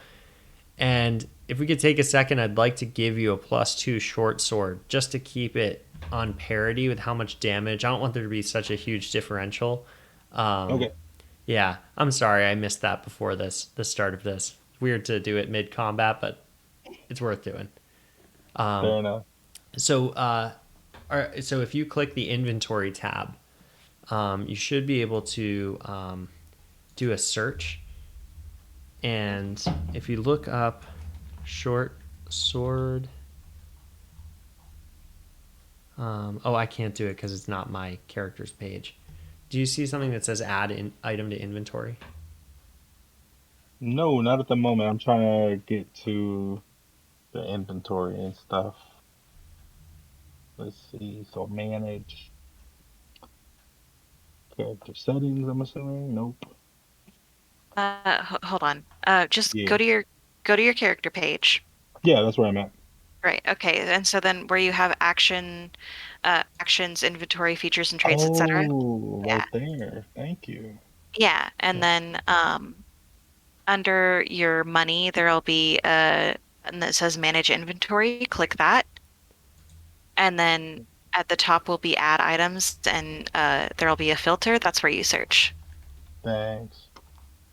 and if we could take a second, I'd like to give you a +2 short sword just to keep it on parity with how much damage. I don't want there to be such a huge differential. Um, Okay, yeah, I'm sorry I missed that before the start of this. Weird to do it mid combat, but it's worth doing. fair enough. So, so if you click the inventory tab, you should be able to do a search. And if you look up short sword, oh, I can't do it because it's not my character's page. Do you see something that says add in item to inventory? No, not at the moment. I'm trying to get to the inventory and stuff. Let's see. So manage character settings, I'm assuming. Nope. Hold on. Just Yeah. go to your character page. Yeah, that's where I'm at. Right. Okay. And so then where you have actions, inventory, features, and traits, etc. Oh, Yeah. right there. Thank you. Yeah. And then under your money, there'll be and that says manage inventory. Click that. And then at the top will be add items, and there'll be a filter. That's where you search. Thanks.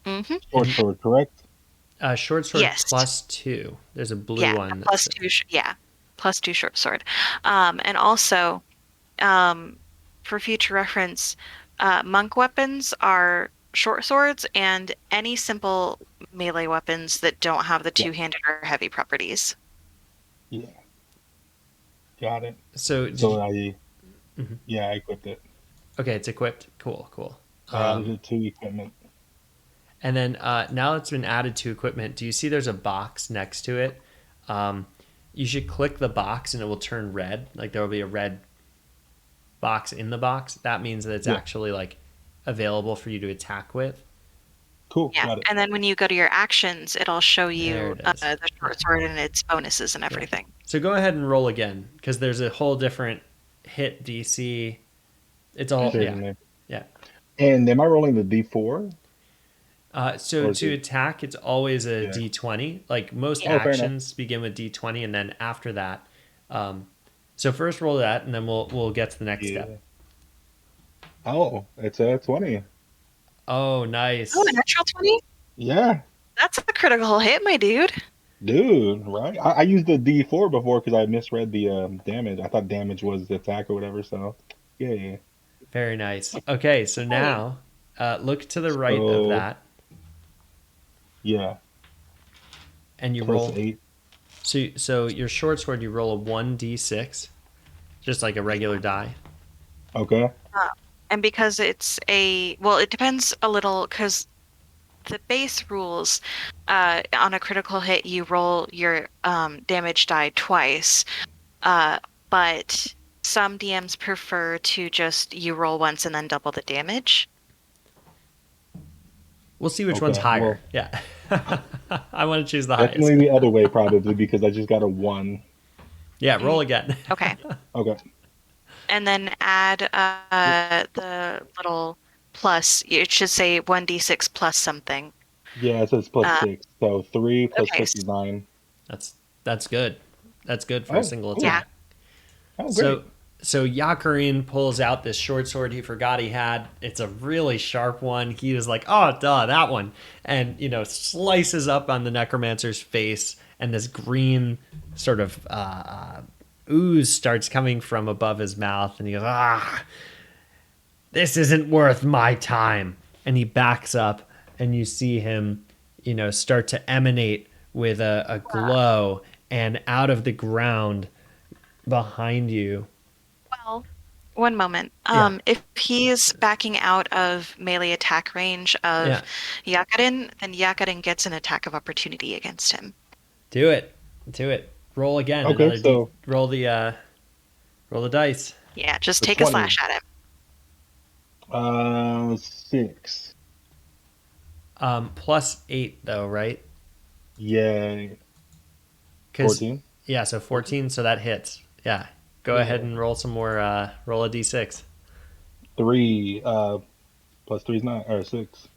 Mm-hmm. Short sword, correct? Short sword Yes. +2. There's a blue Yeah. The one plus that's two. Yeah. +2 short sword. And also, um, for future reference, monk weapons are short swords and any simple melee weapons that don't have the Yeah. two-handed or heavy properties. Yeah. Got it. so. Did So you? Mhm. I equipped it. Okay, it's equipped. Cool, cool. I added it to equipment. And then now it's been added to equipment. Do you see there's a box next to it? Um, you should click the box and it will turn red. Like there will be a red box in the box. That means that it's Yeah. actually like available for you to attack with. Cool. Yeah, Got it. and then when you go to your actions, it'll show There you it is. the short sword and its bonuses and Yeah. everything. So go ahead and roll again because there's a whole different hit DC. It's all Mhm. yeah, Certainly. yeah. And am I rolling the D4? So Or is to it? attack, it's always a Yeah. D20. Like most Yeah. Oh, fair enough. actions begin with D20, and then after that, um, so first roll that, and then we'll get to the next step. Yeah. Oh, it's a 20. Oh, Oh, a nice. natural 20? Yeah. That's a critical hit, my dude. Dude, right? I used the D4 before because I misread the damage. I thought damage was the attack or whatever. So, yeah, yeah. Very nice. Okay, so Hey. now look to the right of So, that, yeah, and you plus roll. 8. So your short sword, you roll a 1d6, just like a regular die. Okay. Uh, and because it's well, it depends a little because the base rules on a critical hit, you roll your damage die twice. Uh, but some DMs prefer to just you roll once and then double the damage. We'll see which one's Okay. higher. Well, Yeah, I want to choose the definitely highest. the other way probably because I just got a 1. Yeah, roll Mm, again. okay. Okay. And then add the little plus. It should say 1d6 plus something. Yeah, it says plus Uh, 6. So 3 plus okay. 6 is 9. That's that's good. That's good for a Oh, single cool. Yeah. attack. Oh, So great. so Yakaryn pulls out this short sword he forgot he had. It's a really sharp one. He was like, "Oh, duh, that one," and slices up on the necromancer's face, and this green sort of ooze starts coming from above his mouth, and he goes, "Ah, this isn't worth my time," and he backs up, and you see him, start to emanate with a glow, and out of the ground behind you. Well, one moment. Yeah. If he's backing out of melee attack range of Yeah. Yakaryn, then Yakaryn gets an attack of opportunity against him. Do it. Do it. Roll again. Okay, Another D. so Roll the dice. Yeah, just the take a 20. slash at him. 6. +8 though, right? Yeah, Because 14. yeah, so 14. So that hits. Yeah. Go ahead Yeah. and roll some more. Roll a D6. 3 plus 3 is 9 or 6.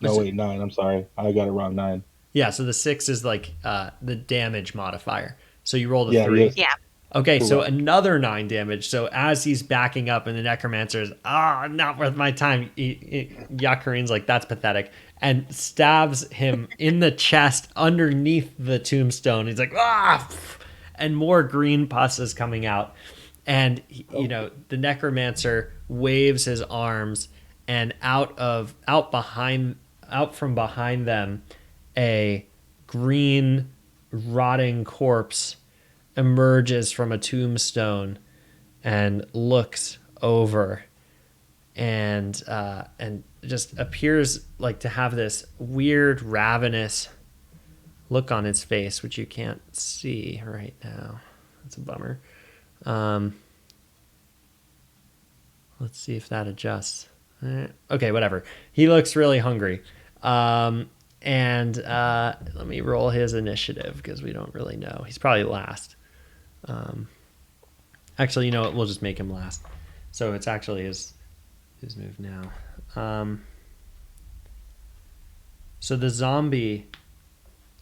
No, Which wait, 9. I'm sorry. I got it wrong. 9. Yeah, so the 6 is like the damage modifier. So you rolled a Yeah, 3. yes, Yeah. Okay, so correct. another 9 damage. So as he's backing up, and the necromancer is, not worth my time. Yakaryn's like, that's pathetic, and stabs him in the chest underneath the tombstone. He's like, and more green pus is coming out, and the necromancer waves his arms, and out from behind them, a green rotting corpse emerges from a tombstone and looks over, and just appears like to have this weird ravenous look on his face, which you can't see right now. That's a bummer. Let's see if that adjusts. Okay, whatever. He looks really hungry. And let me roll his initiative because we don't really know. He's probably last. Actually, you know what? We'll just make him last. So it's actually his move now. So the zombie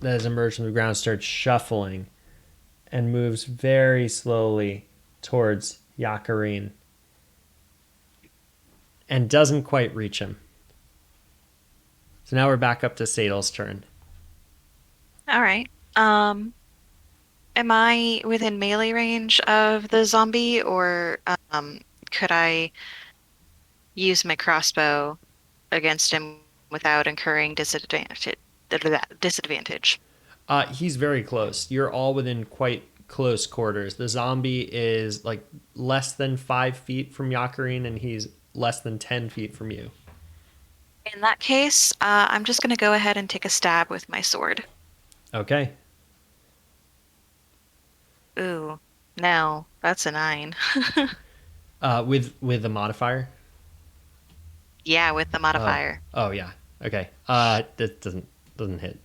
that has emerged from the ground starts shuffling and moves very slowly towards Yakaryn and doesn't quite reach him. So now we're back up to Caedil's turn. All right. Am I within melee range of the zombie, or could I use my crossbow against him without incurring disadvantage? He's very close. You're all within quite close quarters. The zombie is like less than 5 feet from Yakaryn, and he's less than 10 feet from you. In that case, I'm just going to go ahead and take a stab with my sword. Okay. Ooh, no, that's a 9. With the modifier. Yeah, with the modifier. Oh yeah. Okay. That doesn't hit.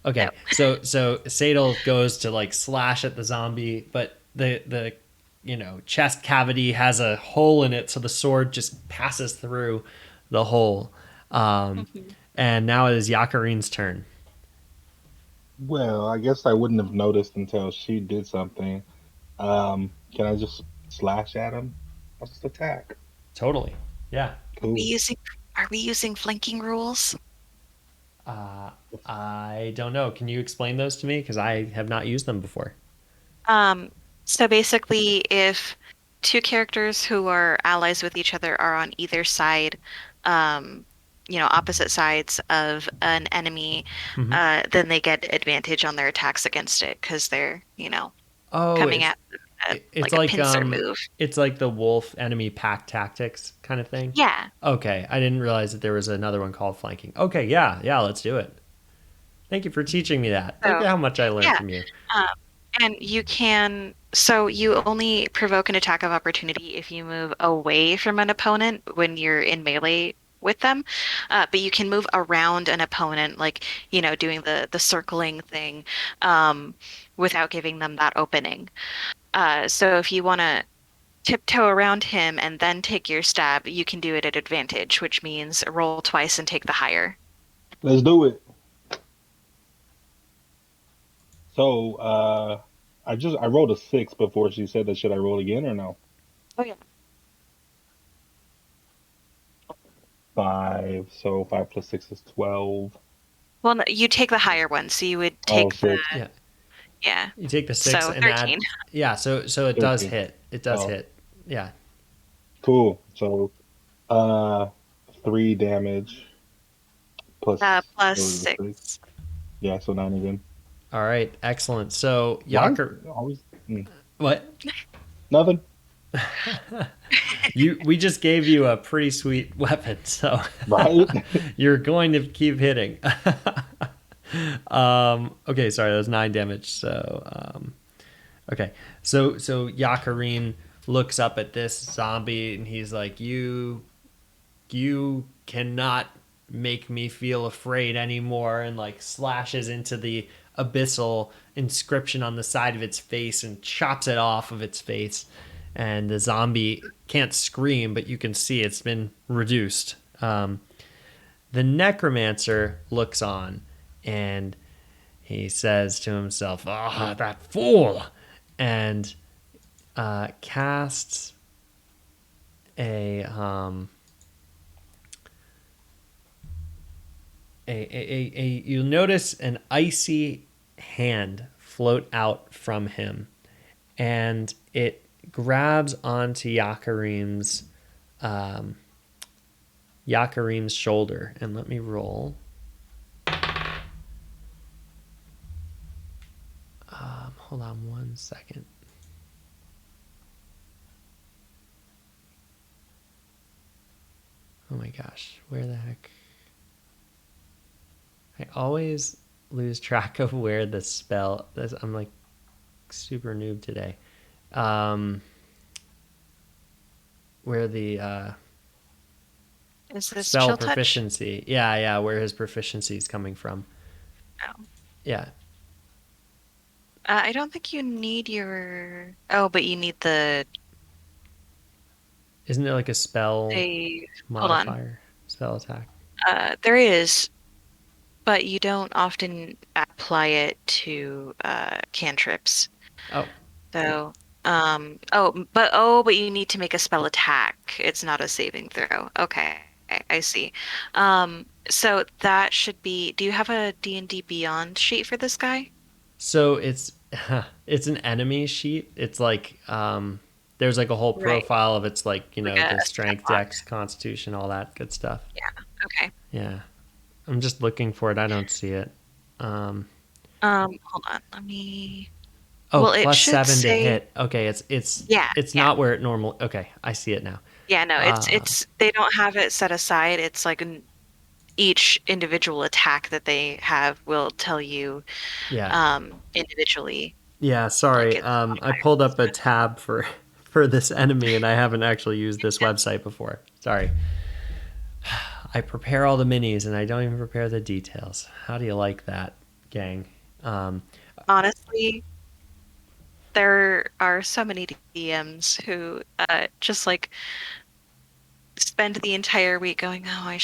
Okay. No. So Caedil goes to like slash at the zombie, but the chest cavity has a hole in it, so the sword just passes through the hole. And now it is Yakaryn's turn. Well, I guess I wouldn't have noticed until she did something. Can I just slash at him? I'll just attack. Totally. Yeah. Are we Cool. using are we using flanking rules? I don't know. Can you explain those to me? Because I have not used them before. Um, so basically, if two characters who are allies with each other are on either side, um, opposite sides of an enemy, Mm-hmm. then they get advantage on their attacks against it because they're, Oh, coming at it's like a like pincer move. it's like the wolf enemy pack tactics kind of thing. Yeah. Okay, I didn't realize that there was another one called flanking. Okay, yeah, let's do it. Thank you for teaching me that. Look So at how much I learned yeah, from you. um, and you only provoke an attack of opportunity if you move away from an opponent when you're in melee with them. But you can move around an opponent, like, doing the circling thing, without giving them that opening. So if you want to tiptoe around him and then take your stab, you can do it at advantage, which means roll twice and take the higher. Let's do it. So, I rolled a 6 before she said that. Should I roll again or no? Oh yeah. 5. So 5 plus 6 is 12. Well, no, you take the higher one, so you would Oh, take the, 6. Yeah, yeah. you take the 6 So and add. 13. Yeah, so it does 13. hit. It does Oh, hit. Yeah. cool. So, uh, 3 damage plus Plus what was it, 6? 6. Yeah, so 9 again. All right. Excellent. So Why? Yakar, Always. what? Nothing. We just gave you a pretty sweet weapon, so Right? you're going to keep hitting. Okay, sorry, that was 9 damage. So okay, so Yakaryn looks up at this zombie and he's like, "You cannot make me feel afraid anymore," and like slashes into the abyssal inscription on the side of its face and chops it off of its face. And the zombie can't scream, but you can see it's been reduced. The necromancer looks on and he says to himself, "Ah, that fool," and casts a you'll notice an icy hand float out from him, and it grabs onto Yakaryn's shoulder. And let me roll. Hold on 1 second. Oh my gosh, where the heck? I always lose track of where the spell is. I'm like super noob today. Where the Is this spell chill touch? proficiency. Yeah, where his proficiency is coming from. Oh. Yeah. I don't think you need your. Oh, but you need the Isn't there like a spell save. Hold on. modifier? Spell attack? There is, but you don't often apply it to cantrips. Oh, So, but you need to make a spell attack. It's not a saving throw. Okay, I see. So that should be. Do you have a D&D Beyond sheet for this guy? so it's an enemy sheet. It's like there's like a whole Right, profile of its like, like the a stat strength, block. dex, constitution, all that good stuff. Yeah. Okay. Yeah. I'm just looking for it. I don't see it. Hold on. Let me. Oh, Well, it plus should 7 to say. hit. Okay, it's Yeah, it's yeah, not where it normal. Okay, I see it now. yeah. No, Uh it's they don't have it set aside. It's like each individual attack that they have will tell you yeah. individually Yeah, like sorry. its I modifiers pulled and up a stuff. tab for for this enemy, and I haven't actually used this Yeah. website before. Sorry. I prepare all the minis, and I don't even prepare the details. How do you like that, gang? Um, Honestly, there are so many DMs who just like spend the entire week going, "Oh, I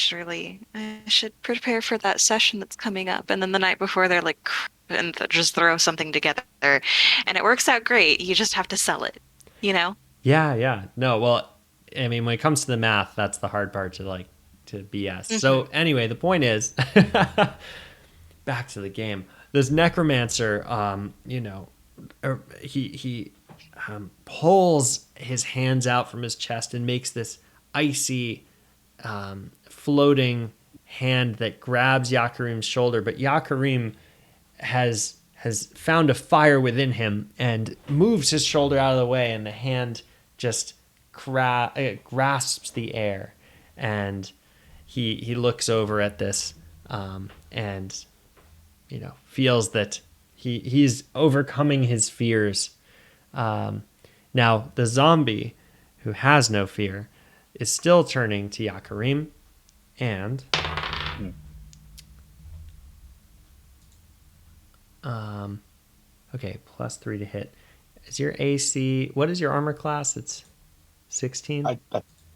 should prepare for that session that's coming up." And then the night before, they're like, and just throw something together, and it works out great. You just have to sell it, you know? yeah. No, well, I mean, when it comes to the math, that's the hard part to BS. Hmm. So anyway, the point is, back to the game. This necromancer, he pulls his hands out from his chest and makes this icy, floating hand that grabs Yakarym's shoulder. But Yakarym has found a fire within him and moves his shoulder out of the way, and the hand just grasps the air, and he looks over at this, and feels that he's overcoming his fears. Now the zombie, who has no fear, is still turning to Yakarym, and Hmm. okay, +3 to hit. Is your AC? What is your armor class? It's 16. I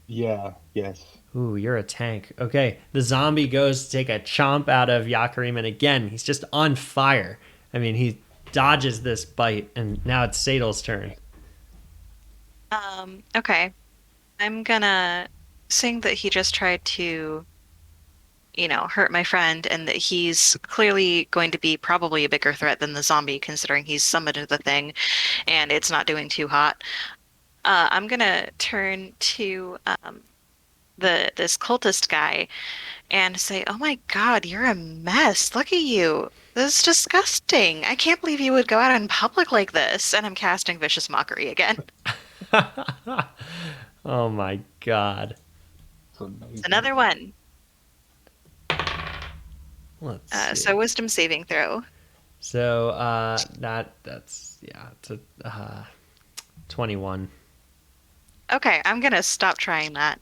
yeah, yes. Ooh, you're a tank. Okay, the zombie goes to take a chomp out of Yakarym, and again, he's just on fire. I mean, he dodges this bite, and now it's Caedil's turn. Okay. I'm gonna sing that he just tried to, hurt my friend, and that he's clearly going to be probably a bigger threat than the zombie, considering he's summoned the thing and it's not doing too hot. I'm gonna turn to the this cultist guy and say, "Oh my God, you're a mess. Look at you. This is disgusting. I can't believe you would go out in public like this." And I'm casting vicious mockery again. Oh my god. It's amazing. Another one. Let's So see. wisdom saving throw. So that's yeah, it's a 21. Okay, I'm gonna stop trying that.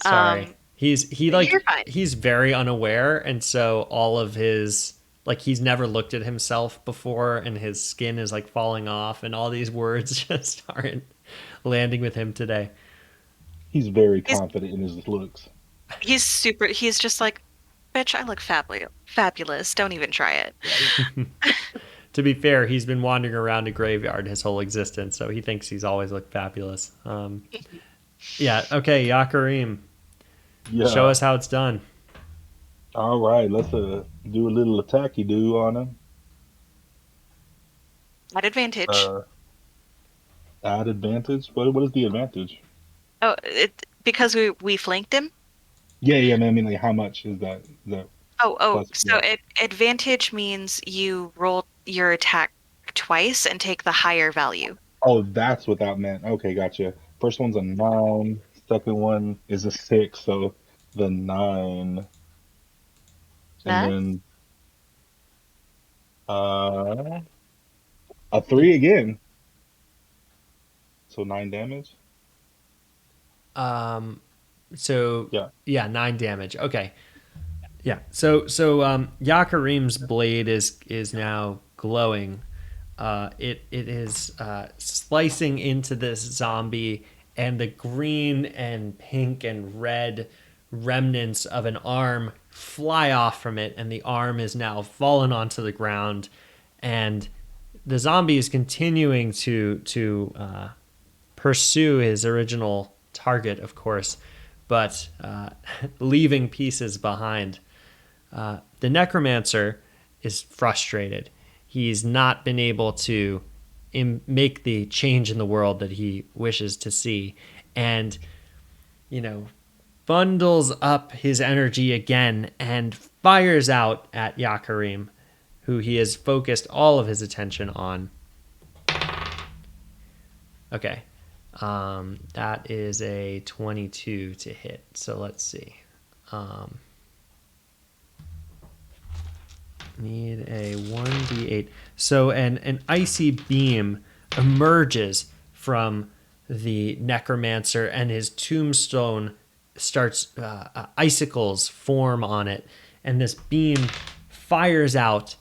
Sorry. You're fine. He's very unaware, and so all of his, like, he's never looked at himself before, and his skin is like falling off, and all these words just aren't landing with him today. He's very He's confident in his looks. he's super. He's just like, Bitch, I look fabulous. Don't even try it. To be fair, he's been wandering around a graveyard his whole existence, so he thinks he's always looked fabulous. Yeah, okay, Yakaryn, show Yeah. us how it's done. All right. Let's do a little attacky do on him. At advantage. Uh, add advantage. What is the advantage? Oh, because we flanked him. Yeah, yeah, man. I mean, like, how much is that? Is that Oh, plus so what? advantage means you roll your attack twice and take the higher value. Oh, that's what that meant. Okay, gotcha. First one's a 9. Second one is a 6. So the 9, and That then uh a 3 again. So 9 damage. Um, so Yeah. yeah, 9 damage. Okay, yeah. Yakarym's blade is now glowing. It is slicing into this zombie, and the green and pink and red remnants of an arm fly off from it, and the arm is now fallen onto the ground, and the zombie is continuing to pursue his original target, of course, but leaving pieces behind. The necromancer is frustrated. He's not been able to make the change in the world that he wishes to see, and you know, bundles up his energy again and fires out at Yakaryn, who he has focused all of his attention on. Okay, that is a 22 to hit. So let's see. Um, Need a 1d8. So an icy beam emerges from the necromancer, and his tombstone starts, icicles form on it, and this beam fires out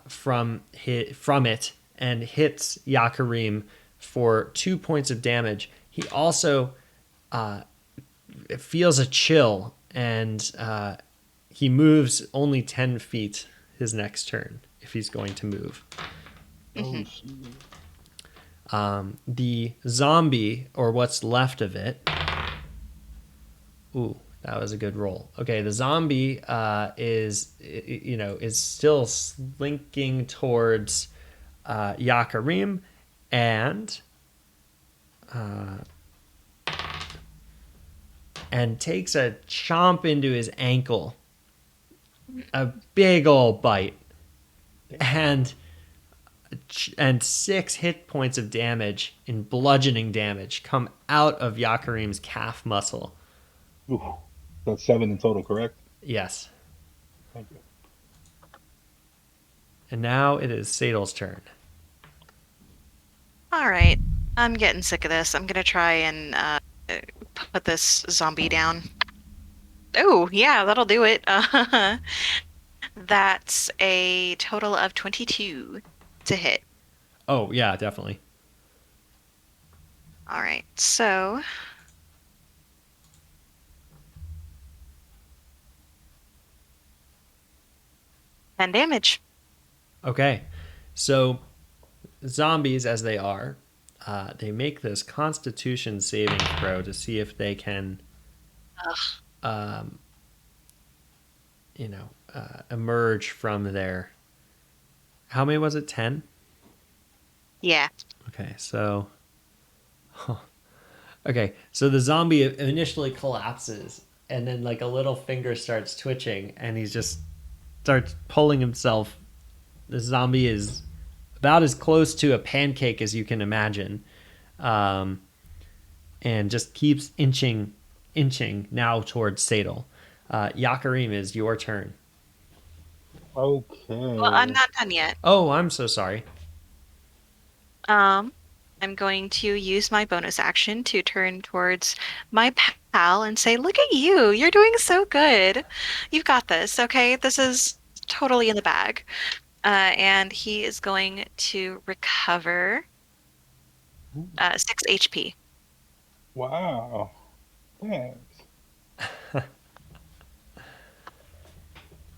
from it and hits Yakaryn for 2 points of damage. He also feels a chill, and he moves only 10 feet his next turn if he's going to move. Oh, hmm shit. The zombie, or what's left of it. Ooh, that was a good roll. Okay, the zombie is still slinking towards Yakaryn, and takes a chomp into his ankle, a big old bite, and 6 hit points of damage in bludgeoning damage come out of Yakarym's calf muscle. Ooh, that's 7 in total, correct? Yes. Thank you. And now it is Caedil's turn. All right. I'm getting sick of this. I'm gonna try and put this zombie down. Oh, yeah, that'll do it. That's a total of 22 to hit. Oh, yeah, definitely. All right, so 10 damage. Okay. So, zombies, as they are, they make this constitution saving throw to see if they can, Ugh. um, emerge from their. How many was it? 10? Yeah. Okay, so. Okay, so the zombie initially collapses, and then like a little finger starts twitching, and he just starts pulling himself. The zombie is about as close to a pancake as you can imagine, um, and just keeps inching now towards Caedil. Yakaryn, is your turn. Well, I'm Okay. not done yet. Oh, I'm so sorry. Um, I'm going to use my bonus action to turn towards my pal and say, "Look at you. You're doing so good. You've got this, okay? This is totally in the bag." And he is going to recover 6 HP. Wow. Thanks.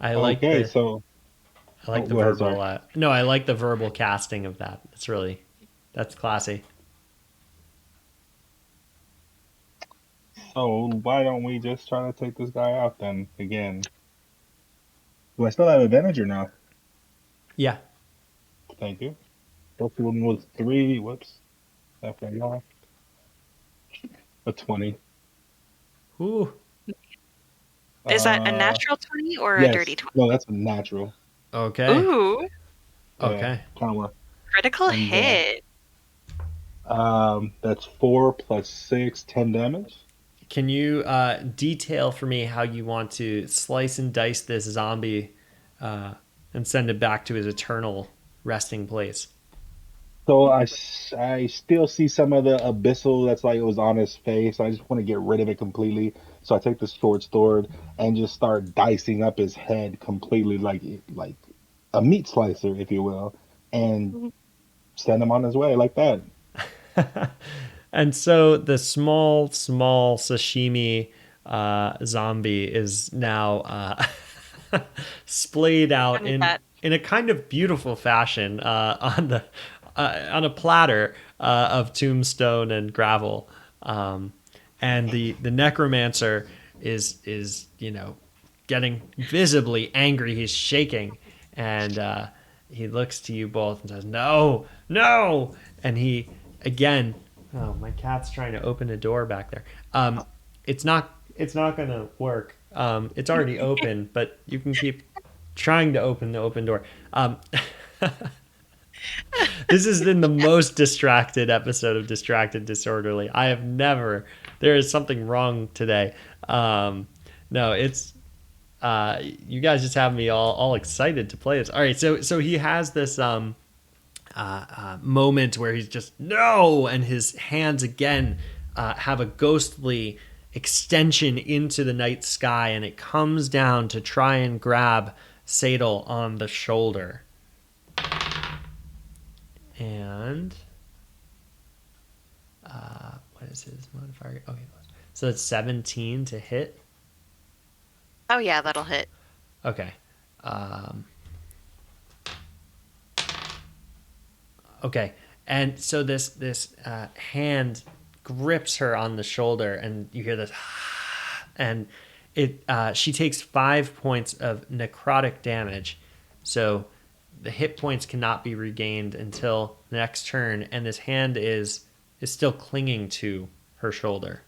I like Okay, the so I like oh, the go ahead. Sorry. verbal. No, I like the verbal casting of that. That's classy. So why don't we just try to take this guy out then again? Do I still have advantage or no? Yeah. Thank you. First one was three. Whoops. That fell off. A 20. Ooh. Is that a Uh, natural 20 or a dirty yes. 20? No, that's a natural. Okay. Ooh, Yeah, Okay. kind of work. critical And hit. that's 4 plus 6, 10 damage. Can you detail for me how you want to slice and dice this zombie uh, and send it back to his eternal resting place? So I still see some of the abyssal that's like it was on his face. I just want to get rid of it completely. So I take the short sword and just start dicing up his head completely, like a meat slicer, if you will, and send him on his way like that. And so the small sashimi zombie is now splayed out And that in a kind of beautiful fashion on a platter of tombstone and gravel. And the necromancer is getting visibly angry. He's shaking, and he looks to you both and says, "No, no!" And he again. Oh, my cat's trying to open a door back there. It's not. It's not going to work. It's already open, but you can keep trying to open the open door. This has been the most distracted episode of Distracted Disorderly. I have never. There is something wrong today. No, it's you guys just have me all excited to play this. All right, so he has this moment where he's just no, and his hands again have a ghostly extension into the night sky, and it comes down to try and grab Caedil on the shoulder. And what is his modifier? Okay, so it's 17 to hit. oh yeah, that'll hit. Okay. Um, okay. And so this hand grips her on the shoulder, and you hear this, and it she takes 5 points of necrotic damage. So the hit points cannot be regained until the next turn, and this hand is still clinging to her shoulder.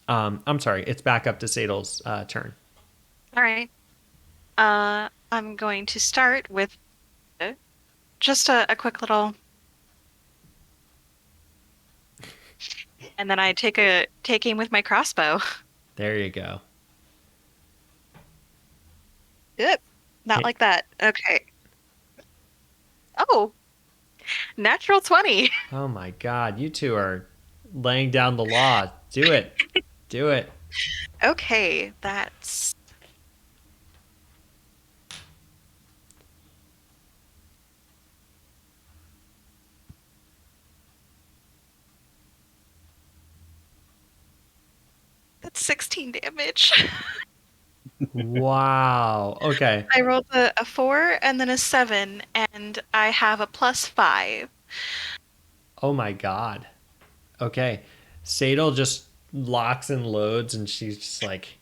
I'm sorry, it's back up to Caedil's turn. All right. I'm going to start with just a quick little, and then I take aim with my crossbow. There you go. Yep. Not like that. Okay. Oh, natural 20. Oh my God, you two are laying down the law. Do it. Do it. Okay, that's 16 damage. Wow. Okay. I rolled a 4 and then a 7, and I have a +5. Oh my God. Okay. Caedil just locks and loads, and she's just like,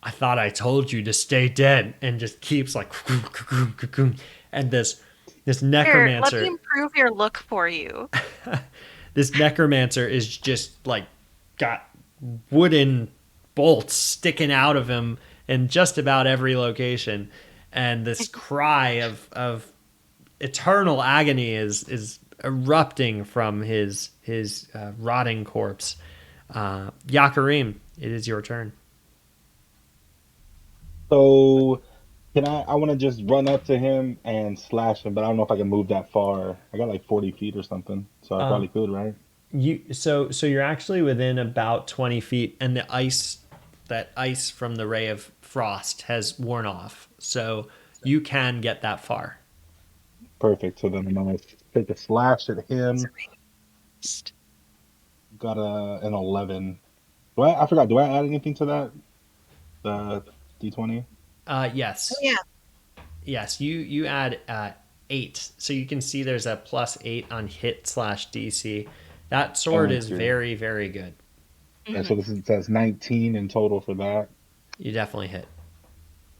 I thought I told you to stay dead, and just keeps like, and this Here, let me necromancer, improve your look for you. this necromancer is just like got wooden bolts sticking out of him in just about every location, and this cry of eternal agony is erupting from his rotting corpse. Yakaryn, it is your turn. So can I want to just run up to him and slash him, but I don't know if I can move that far. I got like 40 feet or something, so I Uh, probably could, right? so you're actually within about 20 feet, and that ice from the ray of frost has worn off, so you can get that far. Perfect. So then I'm gonna take a slash at him. Got an 11 I forgot. Do I add anything to that? The D20. Oh Yes. yeah. Yes, you add 8. So you can see there's a +8 on hit slash DC. That sword is Okay. very, very good. Yeah, Hmm. so this is says 19 in total for that. You definitely hit.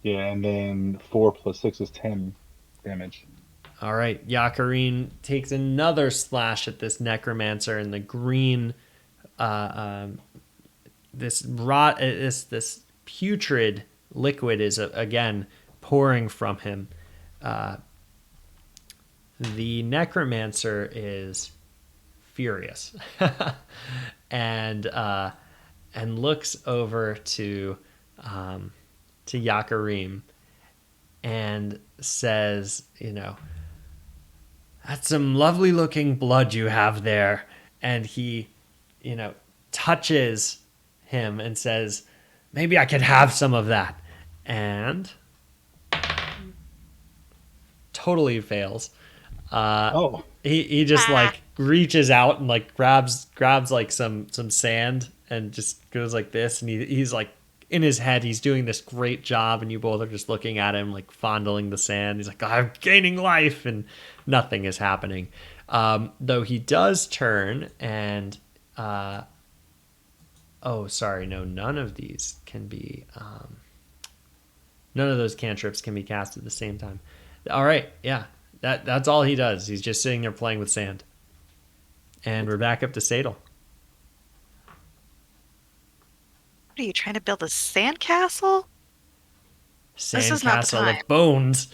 Yeah, and then 4 plus 6 is 10 damage. All right, Yakaryn takes another slash at this necromancer, and the green, this rot, this putrid liquid is again pouring from him. The necromancer is furious, and looks over to Yakaryn and says, that's some lovely looking blood you have there. And he, touches him and says, maybe I could have some of that. And totally fails. Oh, He just Ah. like reaches out and like grabs like some sand and just goes like this, and he's like in his head he's doing this great job, and you both are just looking at him like fondling the sand. He's like, I'm gaining life, and nothing is happening. Though he does turn and oh sorry, no, none of these can be none of those cantrips can be cast at the same time. All right, yeah, that's all he does. He's just sitting there playing with sand. And we're back up to Caedil. What are you trying to build a sandcastle? This is not the Sandcastle time. of bones.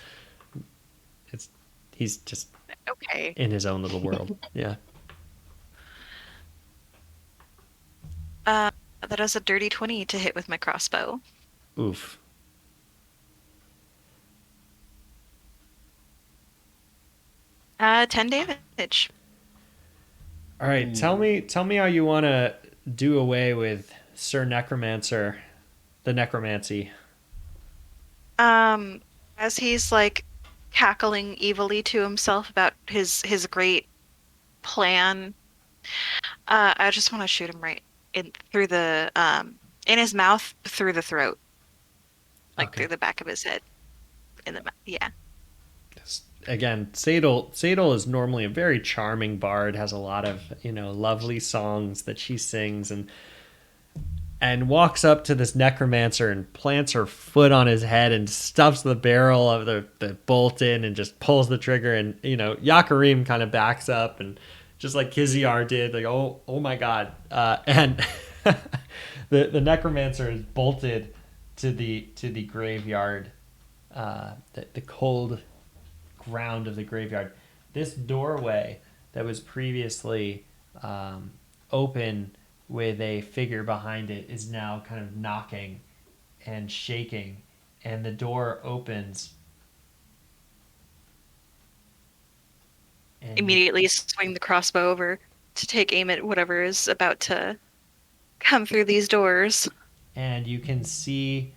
It's he's just Okay. in his own little world. Yeah. Uh, that is a dirty 20 to hit with my crossbow. Oof. 10 damage. All right, tell me how you want to do away with Sir Necromancer, the necromancy. Um, as he's like cackling evilly to himself about his great plan, I just want to shoot him right in through the in his mouth, through the throat, like Okay. through the back of his head, in the mouth. Yeah. Again, Caedil is normally a very charming bard, has a lot of, lovely songs that she sings, and walks up to this necromancer and plants her foot on his head and stuffs the barrel of the bolt in and just pulls the trigger. And Yakaryn kind of backs up, and just like Kiziar did, like, oh my god, and the necromancer is bolted to the graveyard, the cold ground of the graveyard. This doorway that was previously open with a figure behind it is now kind of knocking and shaking, and the door opens, and Immediately swing the crossbow over to take aim at whatever is about to come through these doors, you can see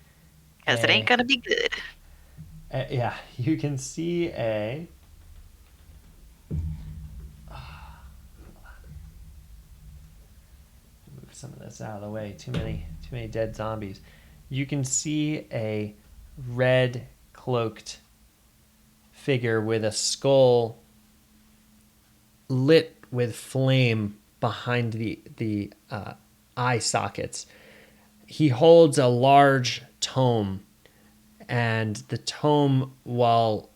because it ain't a, gonna be good. yeah, you can see a move some of this out of the way. Too many dead zombies. You can see a red cloaked figure with a skull lit with flame behind the eye sockets. He holds a large tome, and the tome, while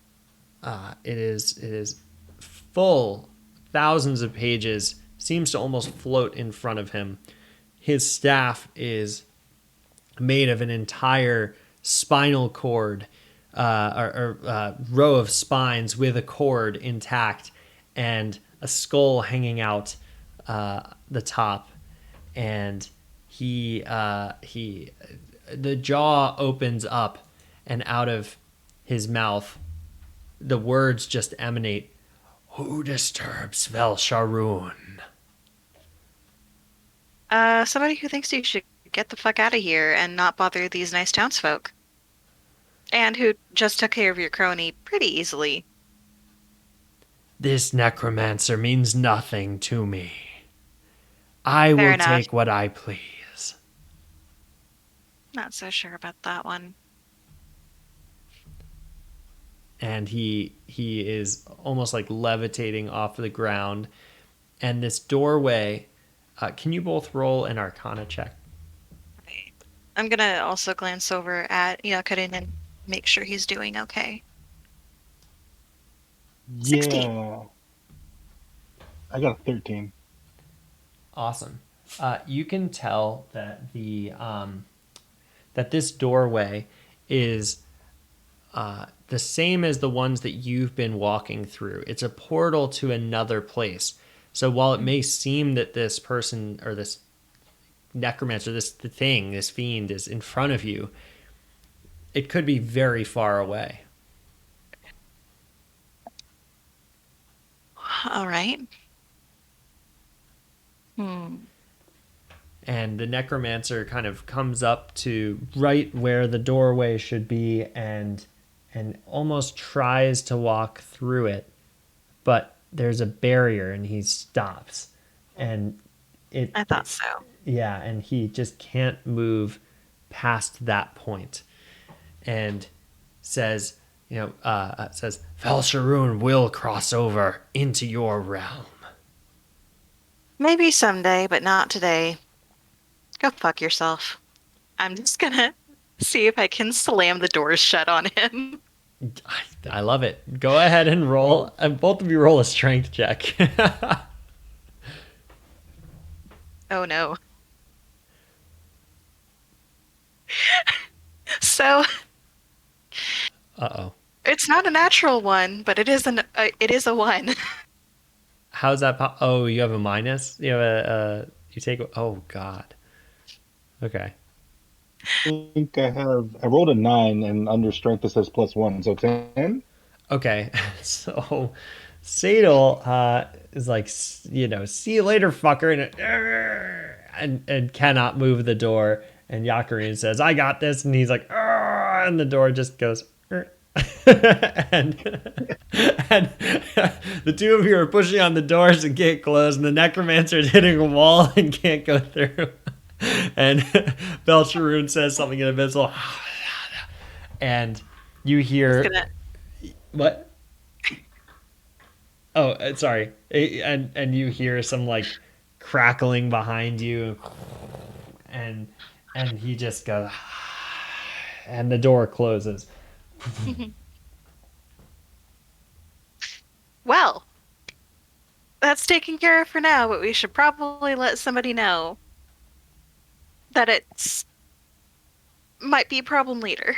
it is full, thousands of pages, seems to almost float in front of him. His staff is made of an entire spinal cord, or row of spines with a cord intact, and a skull hanging out the top. And the jaw opens up, and out of his mouth, the words just emanate: "Who disturbs Velsharoon?" Somebody who thinks you should get the fuck out of here and not bother these nice townsfolk. And who just took care of your crony pretty easily. This necromancer means nothing to me. I Fair will enough. take what I please. Not so sure about that one. And he is almost like levitating off the ground. And this doorway, can you both roll an Arcana check? Right. I'm gonna also glance over at Yakaryn and make sure he's doing okay. 16. Yeah, I got a 13. Awesome. You can tell that that this doorway is the same as the ones that you've been walking through. It's a portal to another place. So while it may seem that this person or this necromancer, this thing, this fiend is in front of you, it could be very far away. All right. Hmm. And the necromancer kind of comes up to right where the doorway should be and almost tries to walk through it, but there's a barrier and he stops. And I thought so. yeah, and he just can't move past that point. And says, says, Valsharoon will cross over into your realm. Maybe someday, but not today. Go fuck yourself. I'm just gonna see if I can slam the doors shut on him. I love it. Go ahead and roll. And both of you roll a strength check. Oh no. So Uh-oh. it's not a natural one, but it is a one. How's that? Oh, you have a minus? You have you take, oh, God. Okay. I think I rolled a 9, and under strength it says +1, so 10. Okay. So Caedil is like, see you later, fucker. And cannot move the door. And Yakaryn says, I got this. And he's like, and the door just goes, and and the two of you are pushing on the doors and can't close, and the necromancer is hitting a wall and can't go through. And Belcheroon says something in Abyssal, and you hear Gonna what? Oh, sorry. And you hear some like crackling behind you, and he just goes, and the door closes. Well, that's taken care of for now, but we should probably let somebody know that it's might be a problem later.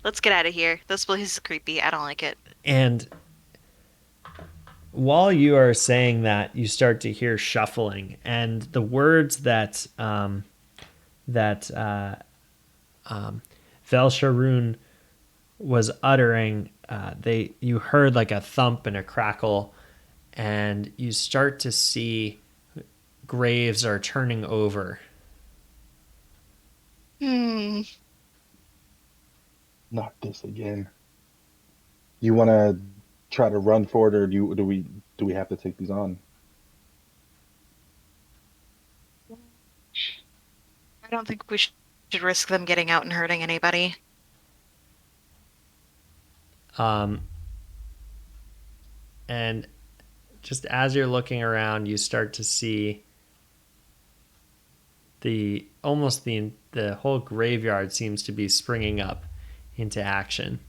Let's get out of here. This place is creepy. I don't like it. And while you are saying that, you start to hear shuffling, and the words that Velsharoon was uttering, you heard like a thump and a crackle, and you start to see graves are turning over. Hmm. Not this again. You want to try to run for it, or do we have to take these on? I don't think we should risk them getting out and hurting anybody. Um, and just as you're looking around, you start to see the whole graveyard seems to be springing up into action.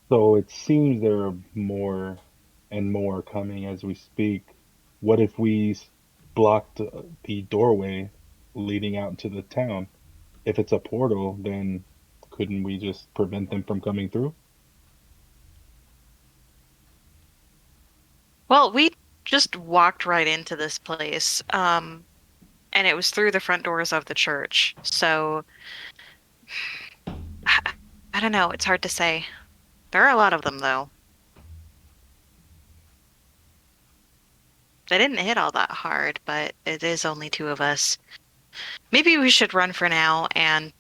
So it seems there are more and more coming as we speak. What if we blocked the doorway leading out into the town? If it's a portal, then couldn't we just prevent them from coming through? Well, we just walked right into this place, and it was through the front doors of the church. So I, I don't know. It's hard to say. There are a lot of them, though. They didn't hit all that hard, but it is only two of us. Maybe we should run for now and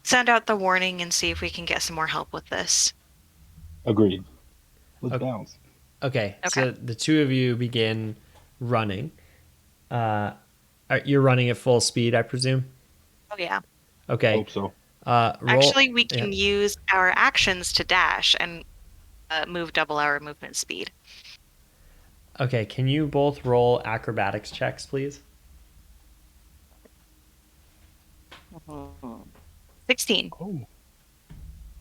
send out the warning and see if we can get some more help with this. Agreed. Let's Okay. bounce. Okay, Okay. so the two of you begin running. Are You're running at full speed, I presume. Oh, yeah. Okay. Hope so. Roll. Actually, we Yeah. can use our actions to dash and move double our movement speed. Okay. Can you both roll acrobatics checks, please? 16. Oh,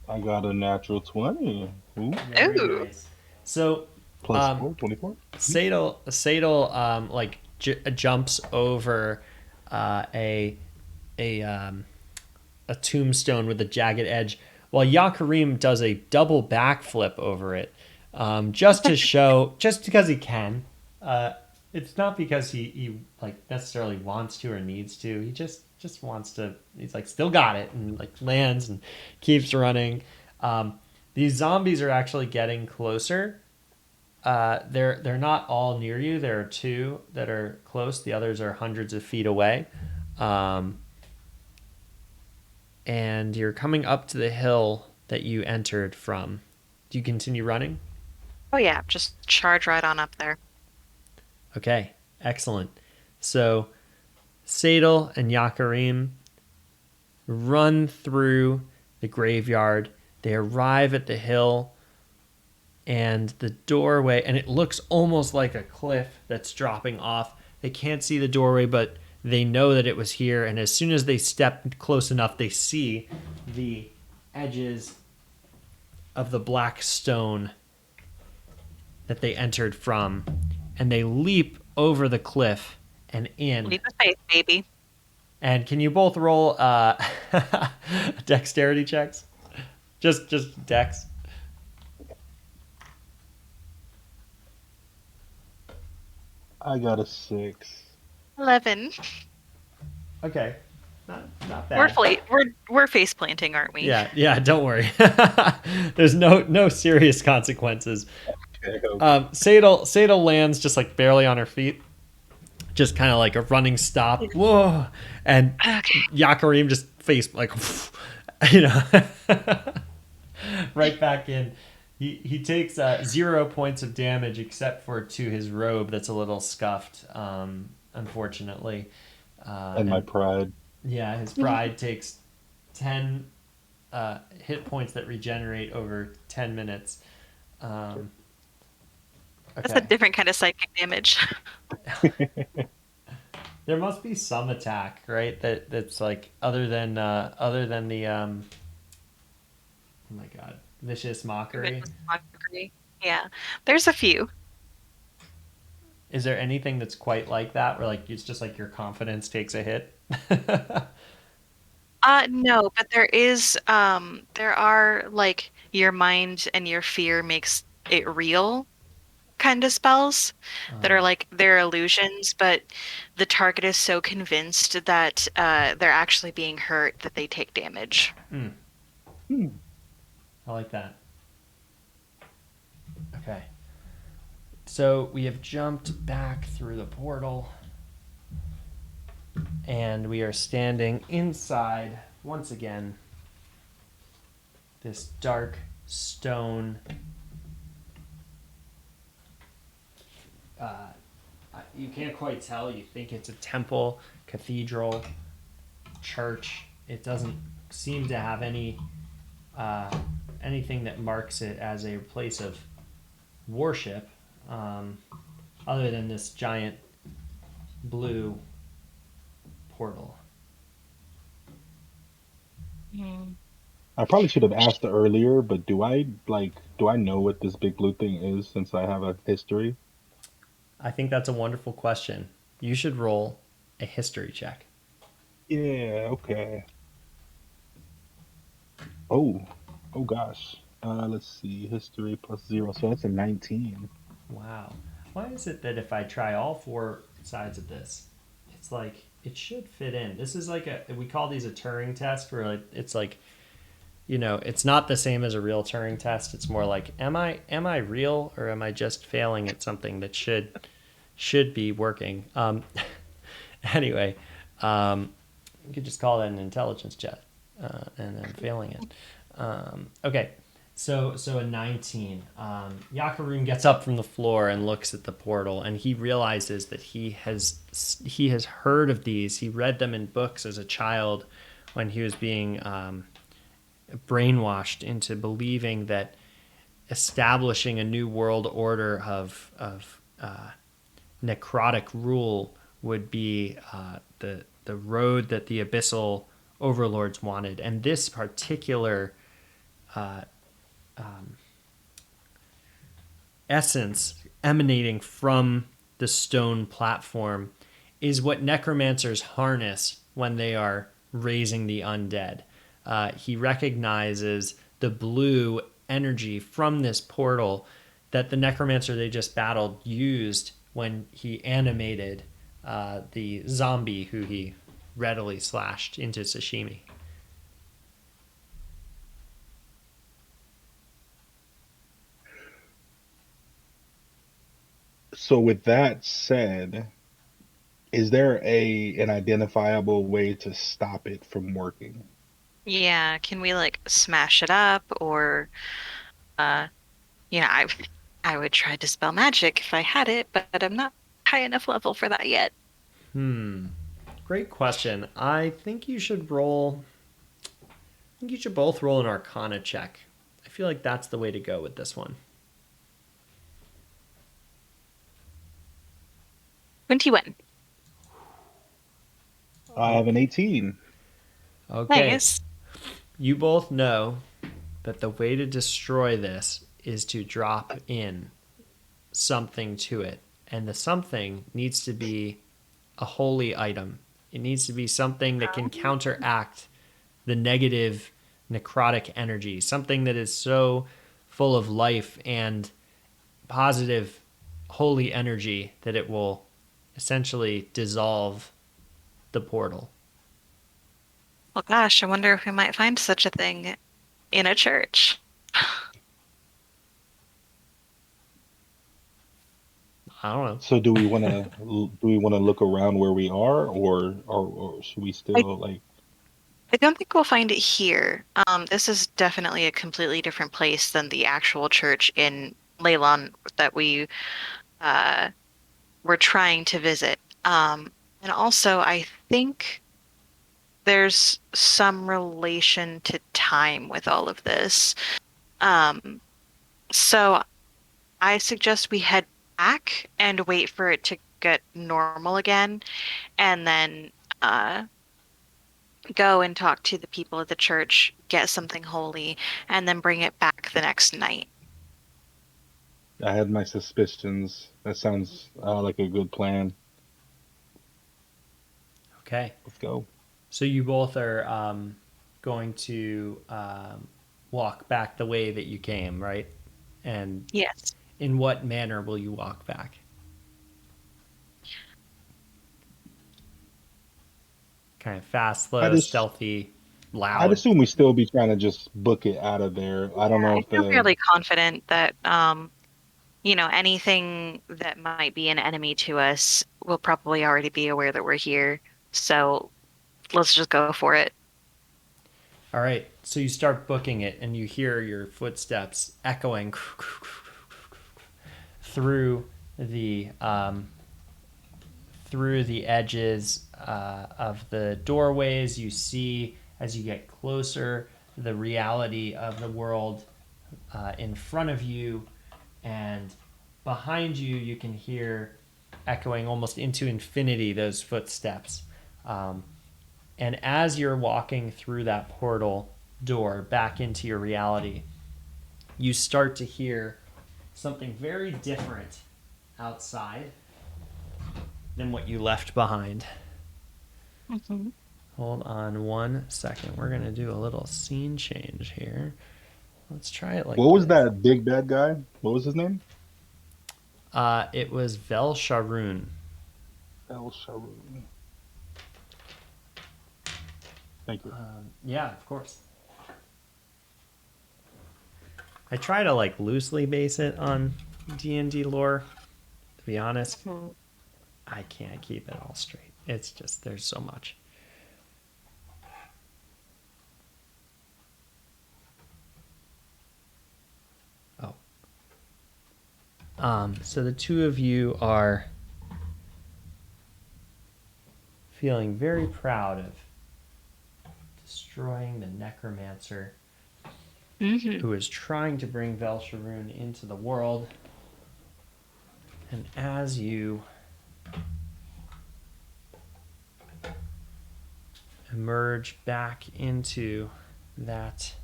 I got a natural 20. Ooh, Very Ooh. nice. So, plus um, 4, 24. Caedil like jumps over a a um, a tombstone with a jagged edge, while Yakaryn does a double backflip over it, just to show, just because he can. Uh, it's not because he like necessarily wants to or needs to. He just wants to. He's like still got it and like lands and keeps running. These zombies are actually getting closer. They're not all near you. There are two that are close. The others are hundreds of feet away. Um, and you're coming up to the hill that you entered from. Do you continue running? Oh, yeah. Just charge right on up there. Okay, excellent. So Caedil and Yakaryn run through the graveyard. They arrive at the hill and the doorway, and it looks almost like a cliff that's dropping off. They can't see the doorway, but they know that it was here. And as soon as they step close enough, they see the edges of the black stone that they entered from, and they leap over the cliff and in. Leap of faith, baby. And can you both roll dexterity checks? Just dex. I got a 6. 11. Okay, not bad. We're face planting, aren't we? Yeah. Don't worry. There's no serious consequences. Okay. Caedil lands just like barely on her feet, just kind of like a running stop. Whoa! And Okay. Yakaryn just face like, you know, right back in. He takes 0 points of damage except for to his robe that's a little scuffed, unfortunately. And my pride. Yeah, his pride takes 10 hit points that regenerate over 10 minutes. That's a Okay. different kind of psychic damage. There must be some attack, right? That's like other than the oh my god, vicious mockery. Yeah, there's a few. Is there anything that's quite like that, where like it's just like your confidence takes a hit? No, but there are like your mind and your fear makes it real kind of spells that are like they're illusions, but the target is so convinced that they're actually being hurt that they take damage. Hmm. I like that. Okay. So we have jumped back through the portal, and we are standing inside once again this dark stone you can't quite tell. You think it's a temple, cathedral, church. It doesn't seem to have anything that marks it as a place of worship, other than this giant blue portal. I probably should have asked earlier, but do I know what this big blue thing is since I have a history? I think that's a wonderful question. You should roll a history check. Yeah, okay. Oh, oh gosh. Let's see. History plus 0, so that's a 19. Wow. Why is it that if I try all four sides of this, it's like it should fit in? This is like we call these a Turing test, where like it's like, it's not the same as a real Turing test. It's more like, am I real, or am I just failing at something that should be working? Anyway, you could just call that an intelligence check, and I'm failing it. Okay, So a 19. Yakaryn gets up from the floor and looks at the portal, and he realizes that he has heard of these. He read them in books as a child when he was being brainwashed into believing that establishing a new world order of necrotic rule would be the road that the abyssal overlords wanted, and this particular essence emanating from the stone platform is what necromancers harness when they are raising the undead. He recognizes the blue energy from this portal that the necromancer they just battled used when he animated the zombie who he readily slashed into sashimi. So with that said, is there an identifiable way to stop it from working? Yeah, can we like smash it up or uh you know, I would try to spell magic if I had it, but I'm not high enough level for that yet. Great question. I think you should roll. I think you should both roll an Arcana check. I feel like that's the way to go with this one. 21. I have an 18. Okay. Nice. You both know that the way to destroy this is to drop in something to it. And the something needs to be a holy item. It needs to be something that can counteract the negative necrotic energy, something that is so full of life and positive holy energy that it will essentially dissolve the portal. Well, gosh, I wonder if we might find such a thing in a church. I don't know. So do we want to look around where we are, or should we I, still like? I don't think we'll find it here. This is definitely a completely different place than the actual church in Leilon that we uh, were trying to visit. And also, I think there's some relation to time with all of this. Um, so I suggest we head back and wait for it to get normal again, and then uh, go and talk to the people at the church, get something holy, and then bring it back the next night. I had my suspicions. That sounds like a good plan. Okay. Let's go. So you both are going to walk back the way that you came, right? And Yes. in what manner will you walk back? Kind of fast, I slow, just stealthy, I'd loud. assume we still be trying to just book it out of there. I don't Yeah, know I if feel the fairly confident that anything that might be an enemy to us will probably already be aware that we're here. So let's just go for it. All right. So you start booking it, and you hear your footsteps echoing through the through the edges of the doorways. You see, as you get closer, the reality of the world in front of you, and behind you, you can hear echoing almost into infinity those footsteps. And as you're walking through that portal door back into your reality, you start to hear something very different outside than what you left behind. Mhm. Hold on 1 second. We're going to do a little scene change here. Let's try it like what was this. that big bad guy? What was his name? It was Vel Sharoon. El Sharoon. Thank you. Yeah, of course. I try to like loosely base it on D&D lore. To be honest, Mhm. I can't keep it all straight. It's just there's so much. So the two of you are feeling very proud of destroying the necromancer Mm-hmm. who is trying to bring Velsharoon into the world. And as you emerge back into that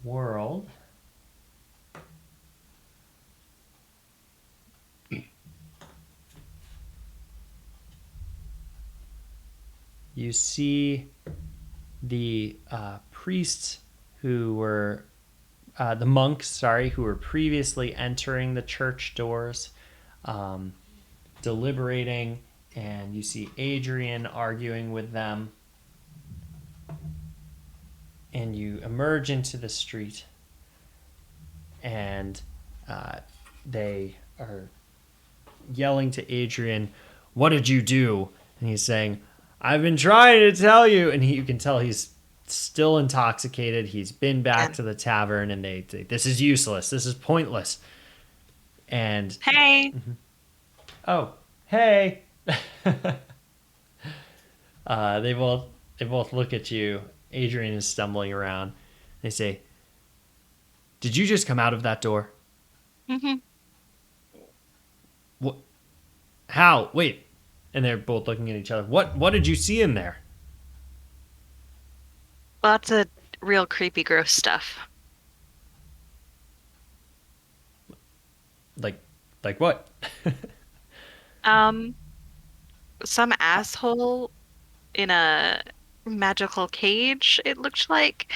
world, you see the priests who were the monks, sorry, who were previously entering the church doors, deliberating, and you see Adrian arguing with them. And you emerge into the street, and they are yelling to Adrian, "What did you do?" And he's saying, "I've been trying to tell you." And you can tell he's still intoxicated. He's been back And to the tavern, and they say, "This is useless. This is pointless." And hey, oh, hey, they both look at you. Adrian is stumbling around. They say, "Did you just come out of that door?" mm-hmm. What? How? Wait. And they're both looking at each other. What did you see in there? Lots of real creepy, gross stuff. Like like what? Um, some asshole in a magical cage, it looked like,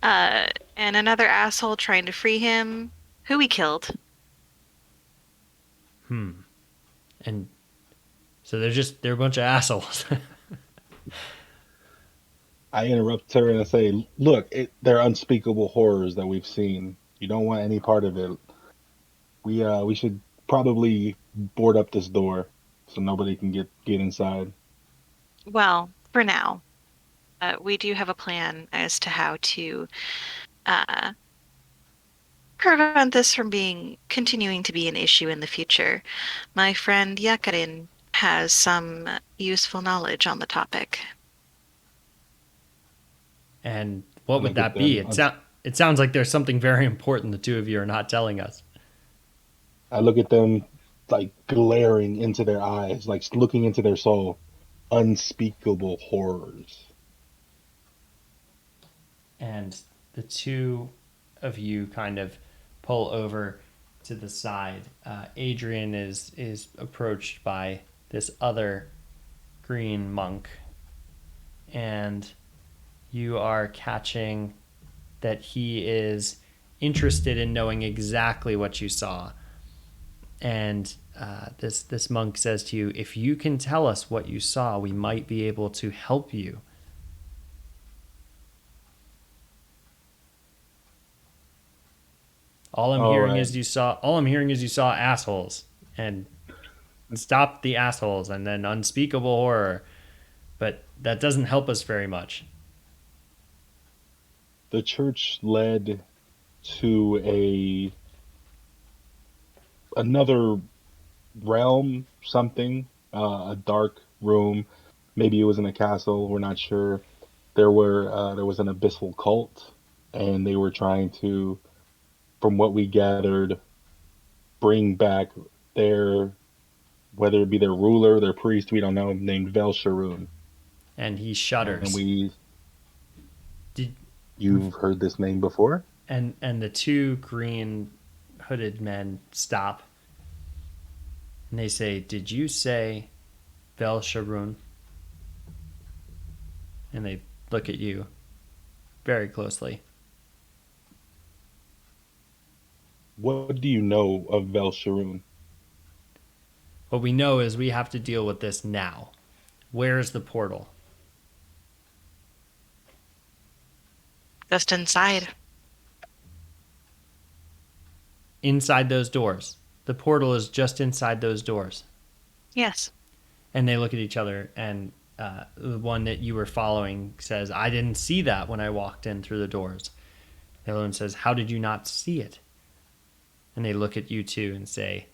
uh, and another asshole trying to free him, who he killed. And so they're a bunch of assholes. I interrupt her and I say, "Look, they're unspeakable horrors that we've seen. You don't want any part of it. We should probably board up this door so nobody can get inside." Well, for now, we do have a plan as to how to uh, prevent this from being continuing to be an issue in the future. My friend Yakaryn has some useful knowledge on the topic. And I what would look at that be? them. It sounds like there's something very important the two of you are not telling us. I look at them like glaring into their eyes, like looking into their soul. Unspeakable horrors. And the two of you kind of pull over to the side. Adrian is approached by this other green monk, and you are catching that he is interested in knowing exactly what you saw. And this monk says to you, "If you can tell us what you saw, we might be able to help you." All I'm All hearing right. is you saw. All I'm hearing is you saw assholes, and stop the assholes, and then unspeakable horror. But that doesn't help us very much. The church led to a another realm, something, a dark room. Maybe it was in a castle. We're not sure. There was an abyssal cult, and they were trying to, from what we gathered, bring back their, whether it be their ruler, their priest, we don't know, named Velsharoon. And he And shudders. we, Did you've heard this name before? and the two green hooded men stop, and they say, "Did you say Velsharoon?" And they look at you very closely. What do you know of Velsharoon? What we know is we have to deal with this now. Where's the portal? Just inside. Inside those doors. The portal is just inside those doors. Yes. And they look at each other, and the one that you were following says, "I didn't see that when I walked in through the doors." The other one says, "How did you not see it?" And they look at you two and say,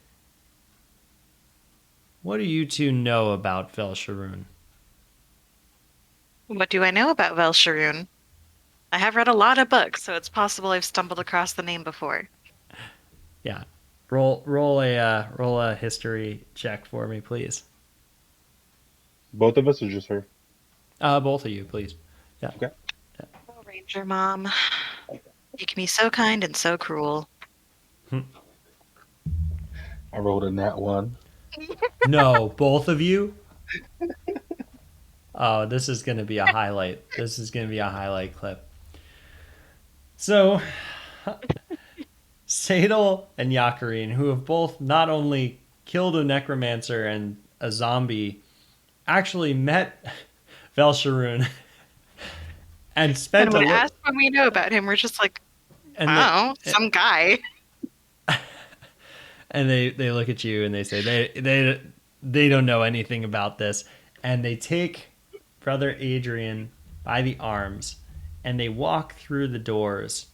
"What do you two know about Velsharoon?" What do I know about Velsharoon? I have read a lot of books, so it's possible I've stumbled across the name before. Yeah. Roll a history check for me, please. Both of us or just her? Both of you, please. Yeah. Okay. Oh, Ranger Mom, you can be so kind and so cruel. I rolled a nat one. No, both of you. Oh, this is going to be a highlight. This is going to be a highlight clip. So, Caedil and Yakaryn, who have both not only killed a necromancer and a zombie, actually met Velsharoon and And spent a when little. asked what we know about him, we're just like, And they oh, some guy. and they look at you and they say they don't know anything about this, and they take brother Adrian by the arms and they walk through the doors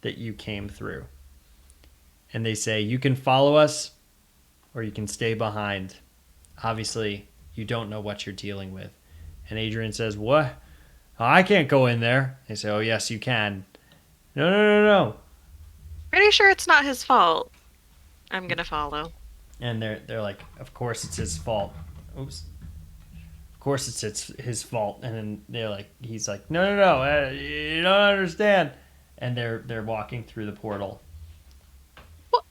that you came through, and they say, "You can follow us or you can stay behind. Obviously you don't know what you're dealing with." And Adrian says, "What? I can't go in there." They say, "Oh yes you can." "No, no, no, no." Pretty sure it's not his fault. I'm gonna follow. And they're like, "Of course it's his fault." Oops. Of course it's his fault. And then they're like, he's like, "No, no, no, you don't understand." And they're walking through the portal. Well,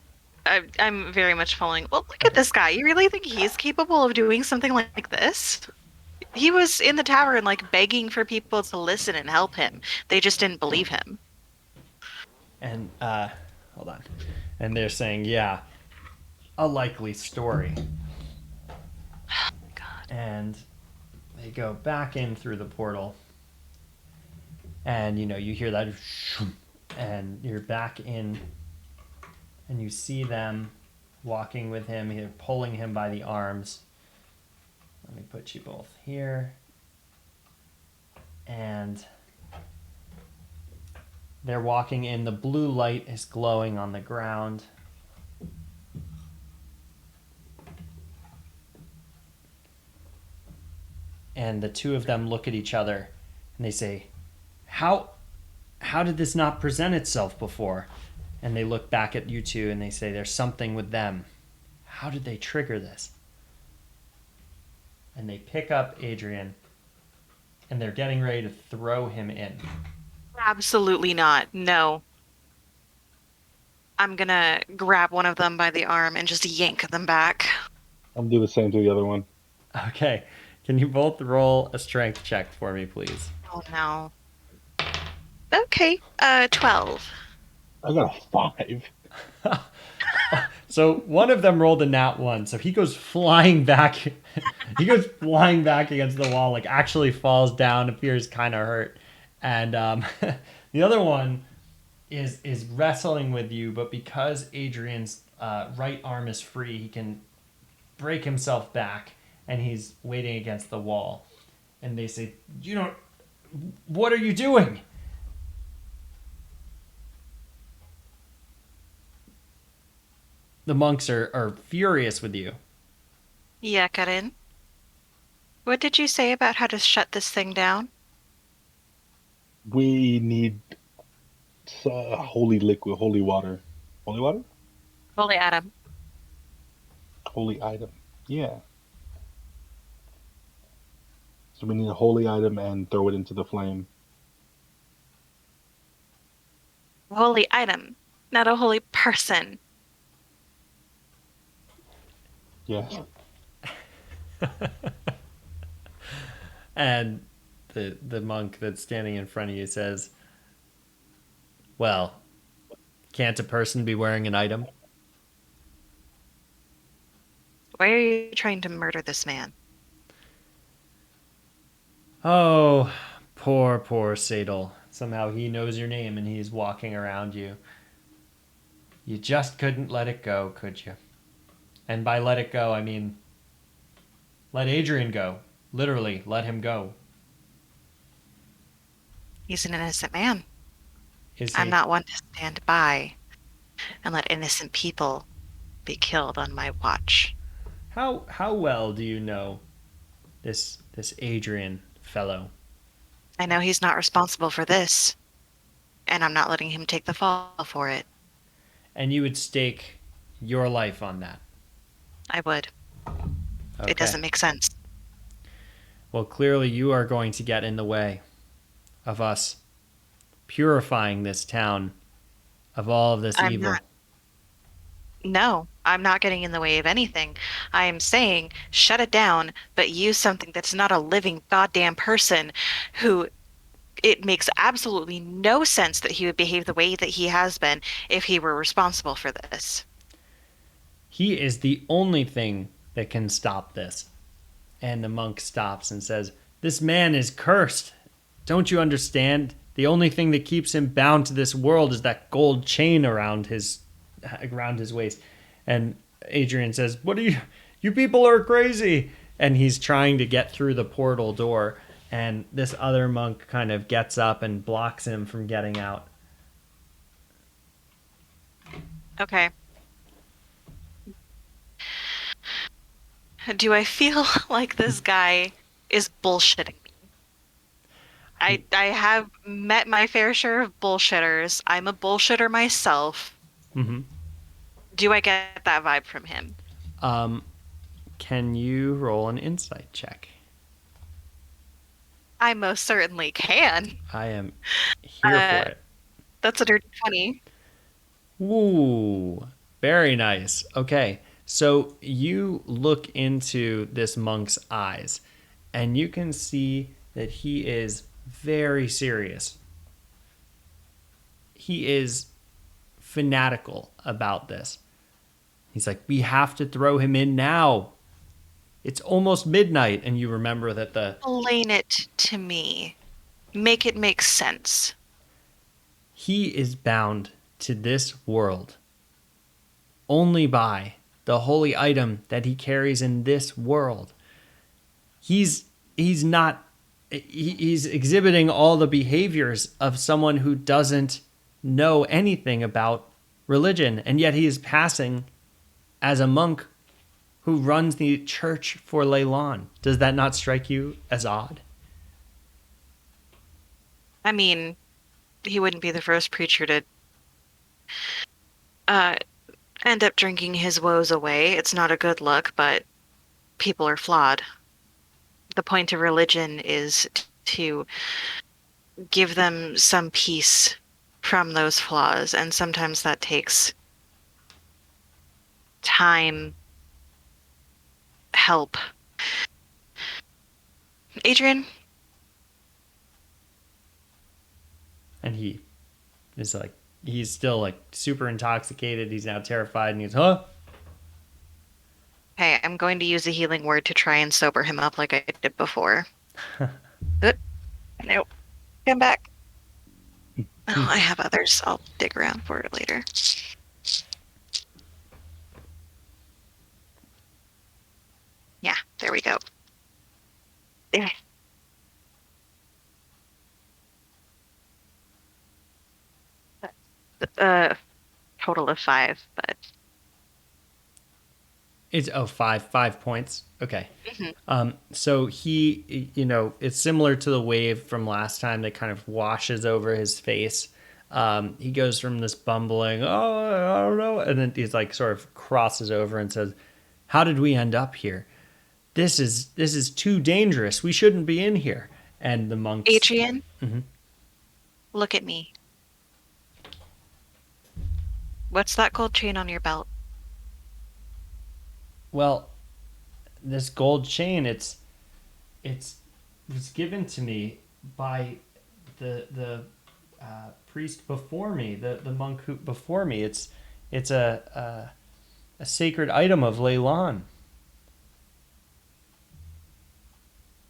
I'm very much following. Well, look at this guy. You really think he's capable of doing something like this? He was in the tavern, like begging for people to listen and help him. They just didn't believe him. And hold on. And they're saying, "Yeah, a likely story." God. And they go back in through the portal. And you hear that, and you're back in, and you see them walking with him, you're pulling him by the arms. Let me put you both here. And they're walking in. The blue light is glowing on the ground. And the two of them look at each other and they say, How did this not present itself before?" And they look back at you two and they say, "There's something with them. How did they trigger this?" And they pick up Adrian and they're getting ready to throw him in. Absolutely not. No. I'm gonna grab one of them by the arm and just yank them back. I'll do the same to the other one. Okay. Can you both roll a strength check for me, please? Oh no. Okay, 12. I got a 5. So one of them rolled a nat one, so he goes flying back. He goes flying back against the wall, like actually falls down, appears kind of hurt, and the other one is wrestling with you, but because Adrian's right arm is free, he can break himself back, and he's waiting against the wall. And they say, "What are you doing?" The monks are furious with you. Yakaryn, what did you say about how to shut this thing down? We need holy liquid, holy water. Holy water? Holy Adam. Holy item. Yeah. So we need a holy item and throw it into the flame. Holy item, not a holy person. Yes. And the monk that's standing in front of you says, "Well, can't a person be wearing an item?" Why are you trying to murder this man? Oh, poor Caedil. Somehow he knows your name and he's walking around you. You just couldn't let it go, could you? And by let it go, I mean let Adrian go. Literally, let him go. He's an innocent man. Is I'm he? not one to stand by. and let innocent people be killed on my watch. How well do you know this Adrian fellow? I know he's not responsible for this, and I'm not letting him take the fall for it. And you would stake your life on that. I would. It Okay. doesn't make sense. Well, clearly you are going to get in the way of us purifying this town of all of this I'm not. evil. No, I'm not getting in the way of anything. I am saying shut it down, but use something that's not a living goddamn person who it makes absolutely no sense that he would behave the way that he has been if he were responsible for this. He is the only thing that can stop this. And the monk stops and says, "This man is cursed. Don't you understand? The only thing that keeps him bound to this world is that gold chain around his waist." And Adrian says, "What are you? You people are crazy!" And he's trying to get through the portal door, and this other monk kind of gets up and blocks him from getting out. Okay. Do I feel like this guy is bullshitting me? I have met my fair share of bullshitters. I'm a bullshitter myself. Mm-hmm. Do I get that vibe from him? Um, can you roll an insight check? I most certainly can. I am here for Uh, it. that's a dirty 20. Ooh, very nice. Okay, so you look into this monk's eyes, and you can see that he is very serious. He is fanatical about this. He's like, "We have to throw him in now. It's almost midnight." And you remember that Explain it to me. Make it make sense. he is bound to this world only by the holy item that he carries in this world. He's not he's exhibiting all the behaviors of someone who doesn't know anything about religion, and yet he is passing as a monk who runs the church for Leilon. Does that not strike you as odd? I mean, he wouldn't be the first preacher to uh, end up drinking his woes away. It's not a good look, but people are flawed. The point of religion is to give them some peace from those flaws, and sometimes that takes time, help. Adrian, And he is like, he's still like super intoxicated. He's now terrified, and he's, "Huh?" hey, I'm going to use a healing word to try and sober him up like I did before. Good. Nope. Come back. Oh, I have others. I'll dig around for it later. Yeah, there we go. There. Uh, total of 5, but It's 5 points. Okay. mhm. So he, it's similar to the wave from last time that kind of washes over his face. He goes from this bumbling, "Oh, I don't know," and then he's like sort of crosses over and says, "How did we end up here? This is too dangerous. We shouldn't be in here." And the monks, Adrian, Mhm. look at me. What's that gold chain on your belt? "Well, this gold chain, it's was given to me by the priest before me, the monk who before me. It's a sacred item of Leilon."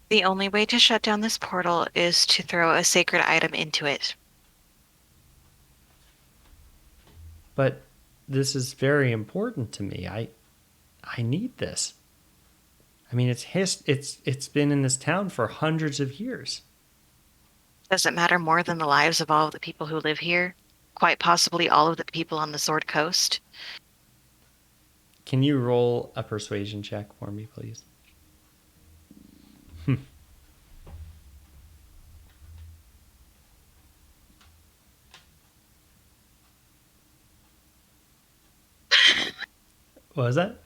The only way to shut down this portal is to throw a sacred item into it. But this is very important to me. I need this. I mean, it's been in this town for hundreds of years. Does it matter more than the lives of all of the people who live here? quite possibly all of the people on the Sword Coast. Can you roll a persuasion check for me, please? What was that?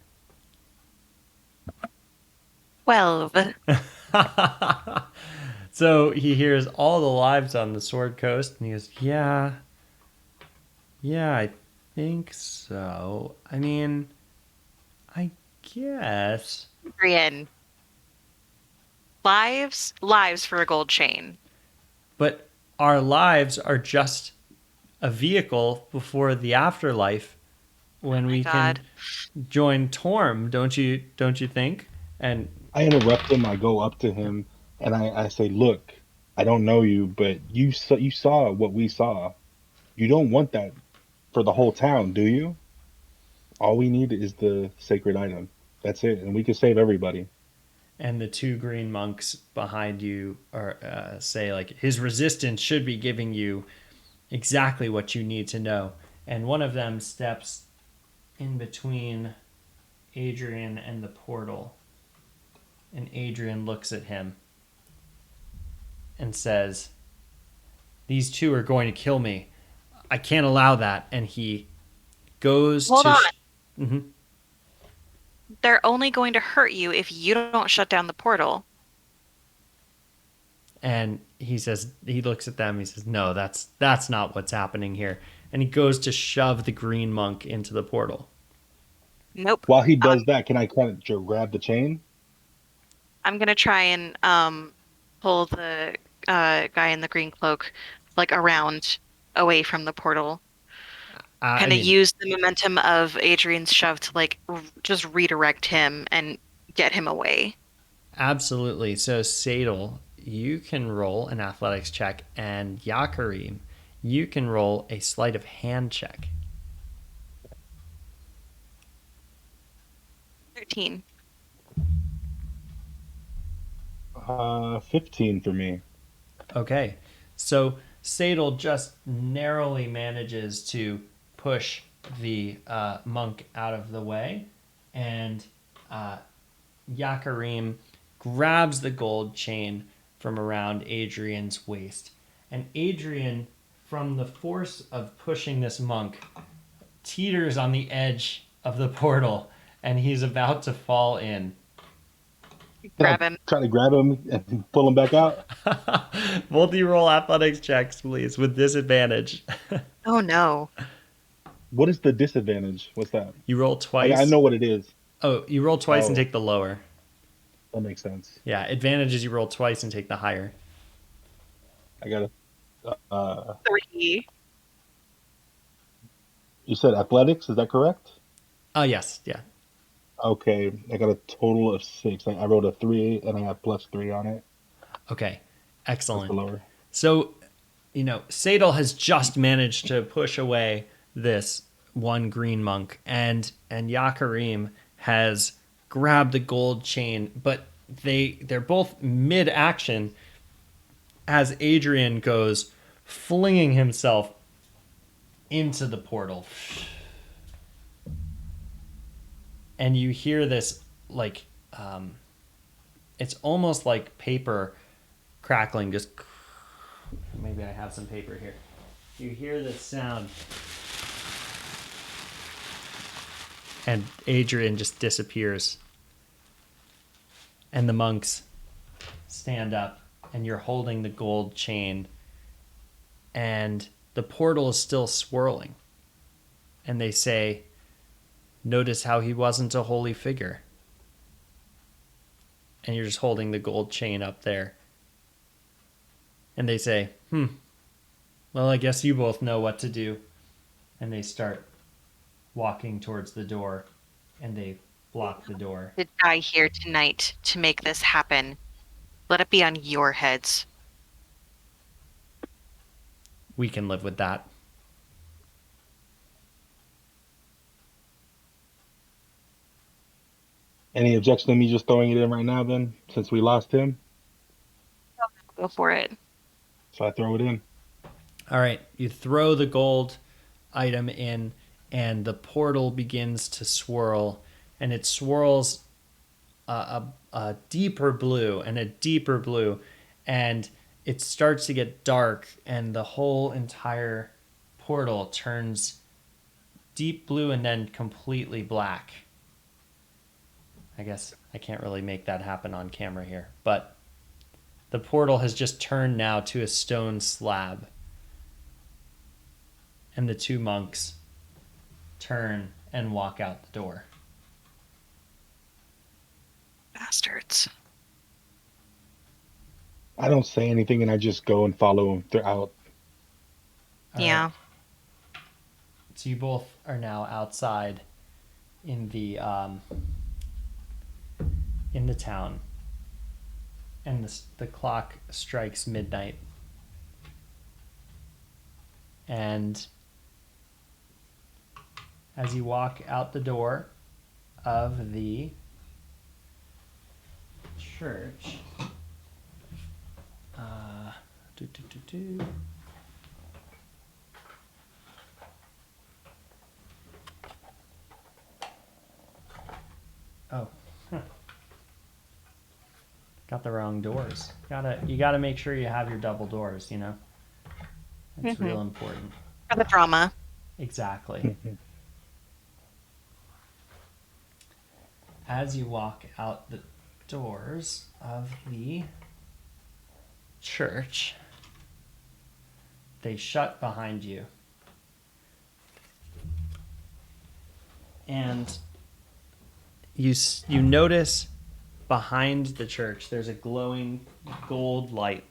12. So he hears all the lives on the Sword Coast, and he goes, "Yeah, yeah, I think so. I mean, I guess, Adrian, lives for a gold chain. but our lives are just a vehicle before the afterlife when My we can God. join Torm. Don't you think?" And I interrupt him. I go up to him and I say, "Look, I don't know you, but you saw what we saw. You don't want that for the whole town, do you? All we need is the sacred item. That's it, and we can save everybody." the two green monks behind you are say like his resistance should be giving you exactly what you need to know. And one of them steps in between Adrian and the portal. And Adrian looks at him and says, "These two are going to kill me. I can't allow that." And he goes Hold to. on. Mhm. They're only going to hurt you if you don't shut down the portal. And he says, he looks at them. He says, "No, that's not what's happening here." And he goes to shove the green monk into the portal. Nope. While he Um, does that, can I kind of grab the chain? I'm gonna try and pull the guy in the green cloak like around away from the portal. I Kind of mean, use the momentum of Adrian's shove to like just redirect him and get him away. absolutely. So, Caedil, you can roll an athletics check, and Yakaryn, you can roll a sleight of hand check. 13. 15 for me. Okay. So, Caedil just narrowly manages to push the monk out of the way, and uh, Yakaryn grabs the gold chain from around Adrian's waist. And Adrian, from the force of pushing this monk, teeters on the edge of the portal, and he's about to fall in. Can I Grab him. try to grab him and pull him back out? Multi roll athletics checks, please, with disadvantage. Oh no. What is the disadvantage? What's that? You roll I twice. know what it is. Oh, you roll twice and Oh, take the lower. that makes sense. Yeah, advantage is you roll twice and take the higher. I got to. Three. You said athletics, is that correct? Oh, yes, yeah. Okay, I got a total of 6. I rolled a 3 and I have +3 on it. Okay, That's the excellent. lower. So, Caedil has just managed to push away this one green monk, and Yakaryn has grabbed the gold chain, but they're both mid action as Adrian goes flinging himself into the portal, and you hear this like it's almost like paper crackling, just maybe I have some paper here. You hear this sound, and Adrian just disappears. And the monks stand up, and you're holding the gold chain, and the portal is still swirling. And they say, "Notice how he wasn't a holy figure." And you're just holding the gold chain up there. And they say, "Well, I guess you both know what to do." And they start walking towards the door, and they block the door. To die here tonight to make this happen. Let it be on your heads. We can live with that. Any objection to me just throwing it in right now, then, since we lost him? Go for it. So I throw it in. All right, you throw the gold item in, and the portal begins to swirl, and it swirls a deeper blue and a deeper blue, and it starts to get dark, and the whole entire portal turns deep blue and then completely black. I guess I can't really make that happen on camera here, but the portal has just turned now to a stone slab. And the two monks turn and walk out the door. Bastards. I don't say anything and I just go and follow him out. All Yeah. right. So you both are now outside in the town, and the clock strikes midnight, and as you walk out the door of the church, do, do, do, do. Oh, got the wrong doors. You gotta make sure you have your double doors. You know, it's real important. For the drama. Exactly. As you walk out the doors of the church, they shut behind you. And you notice behind the church there's a glowing gold light.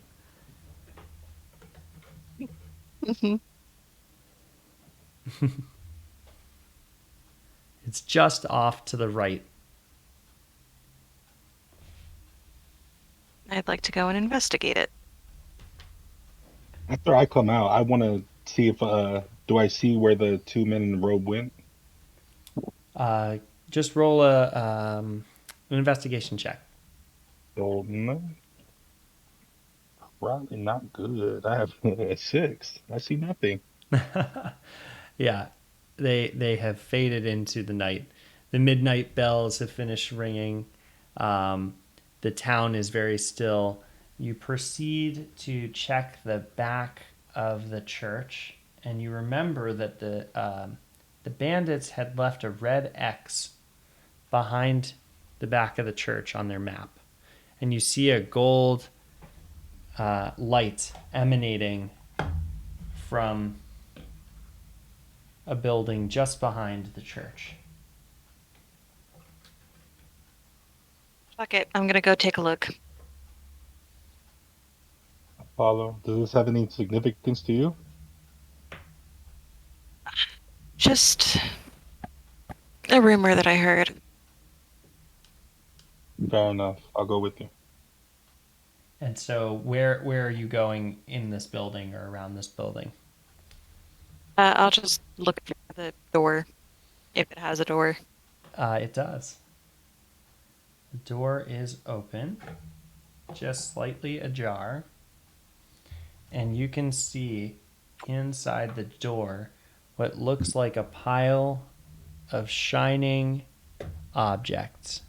It's just off to the right. I'd like to go and investigate it. After I come out, I want to see if do I see where the two men in the robe went? Just roll an investigation check. Oh no, probably not good. I have a 6. I see nothing. Yeah, they have faded into the night. The midnight bells have finished ringing. The town is very still. You proceed to check the back of the church, and you remember that the bandits had left a red X behind the back of the church on their map, and you see a gold light emanating from a building just behind the church. Fuck it. I'm gonna go take a look. Follow. Does this have any significance to you? Just a rumor that I heard. Fair enough. I'll go with you. And so where are you going in this building or around this building? I'll just look for the door, if it has a door. It does. The door is open, just slightly ajar, and you can see inside the door what looks like a pile of shining objects.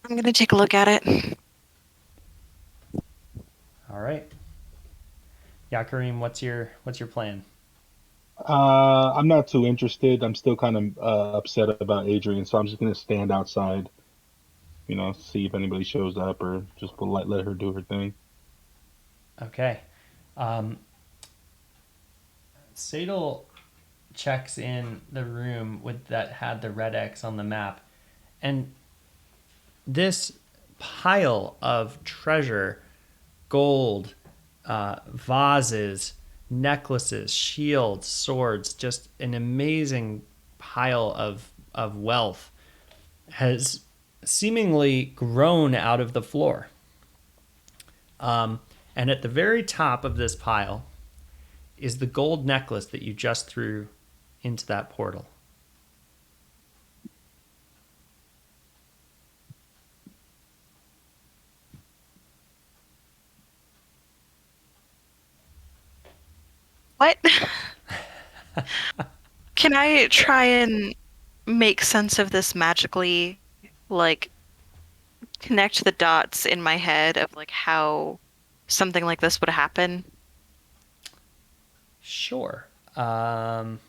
I'm gonna take a look at it. All right. Yakaryn, what's your plan? I'm not too interested. I'm still kind of upset about Adrian, so I'm just gonna stand outside. See if anybody shows up, or just let her do her thing. Okay. Caedil checks in the room that had the red X on the map, and this pile of treasure, gold, vases, necklaces, shields, swords, just an amazing pile of wealth, has seemingly grown out of the floor. And at the very top of this pile is the gold necklace that you just threw into that portal. What? Can I try and make sense of this magically? Like, connect the dots in my head of like how something like this would happen? Sure. Um,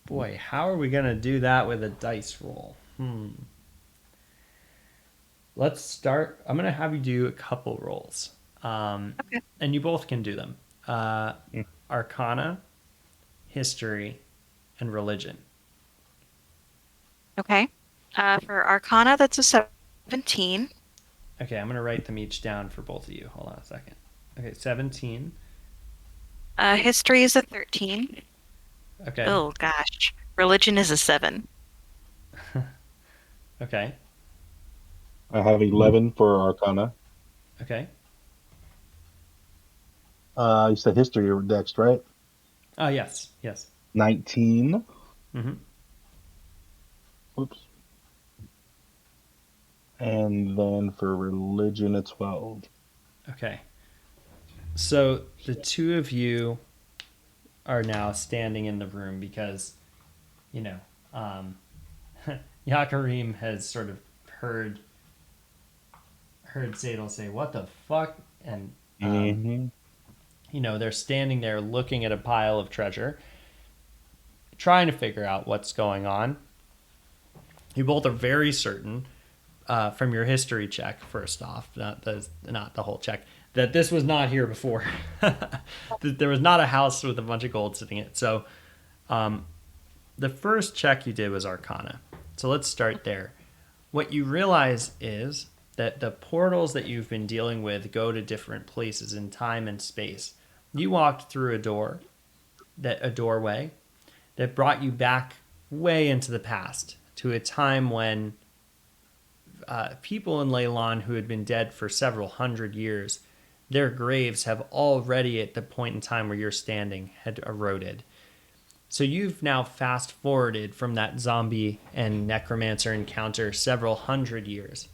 Boy, how are we gonna do that with a dice roll? Let's start. I'm gonna have you do a couple rolls, Okay. and you both can do them. Uh, Mm. Arcana, history, and religion. Okay. For Arcana, that's a 17. Okay, I'm gonna write them each down for both of you. Hold on a second. Okay, 17. History is a 13. Okay, Oh gosh. Religion is a 7. okay, I have 11 for Arcana. okay. You said history next, right? Oh yes, yes. 19. Hmm. Whoops. And then for religion, a 12. Okay. So the two of you are now standing in the room because you know um, Yakaryn has sort of heard Caedil say, "What the fuck?" and Hmm. they're standing there looking at a pile of treasure, trying to figure out what's going on. You both are very certain from your history check, first off, not the whole check, that this was not here before. That there was not a house with a bunch of gold sitting in it. So the first check you did was Arcana. So let's start there. What you realize is that the portals that you've been dealing with go to different places in time and space. You walked through a doorway that brought you back way into the past to a time when people in Leilon who had been dead for several hundred years, their graves have already, at the point in time where you're standing, had eroded. So you've now fast forwarded from that zombie and necromancer encounter several hundred years.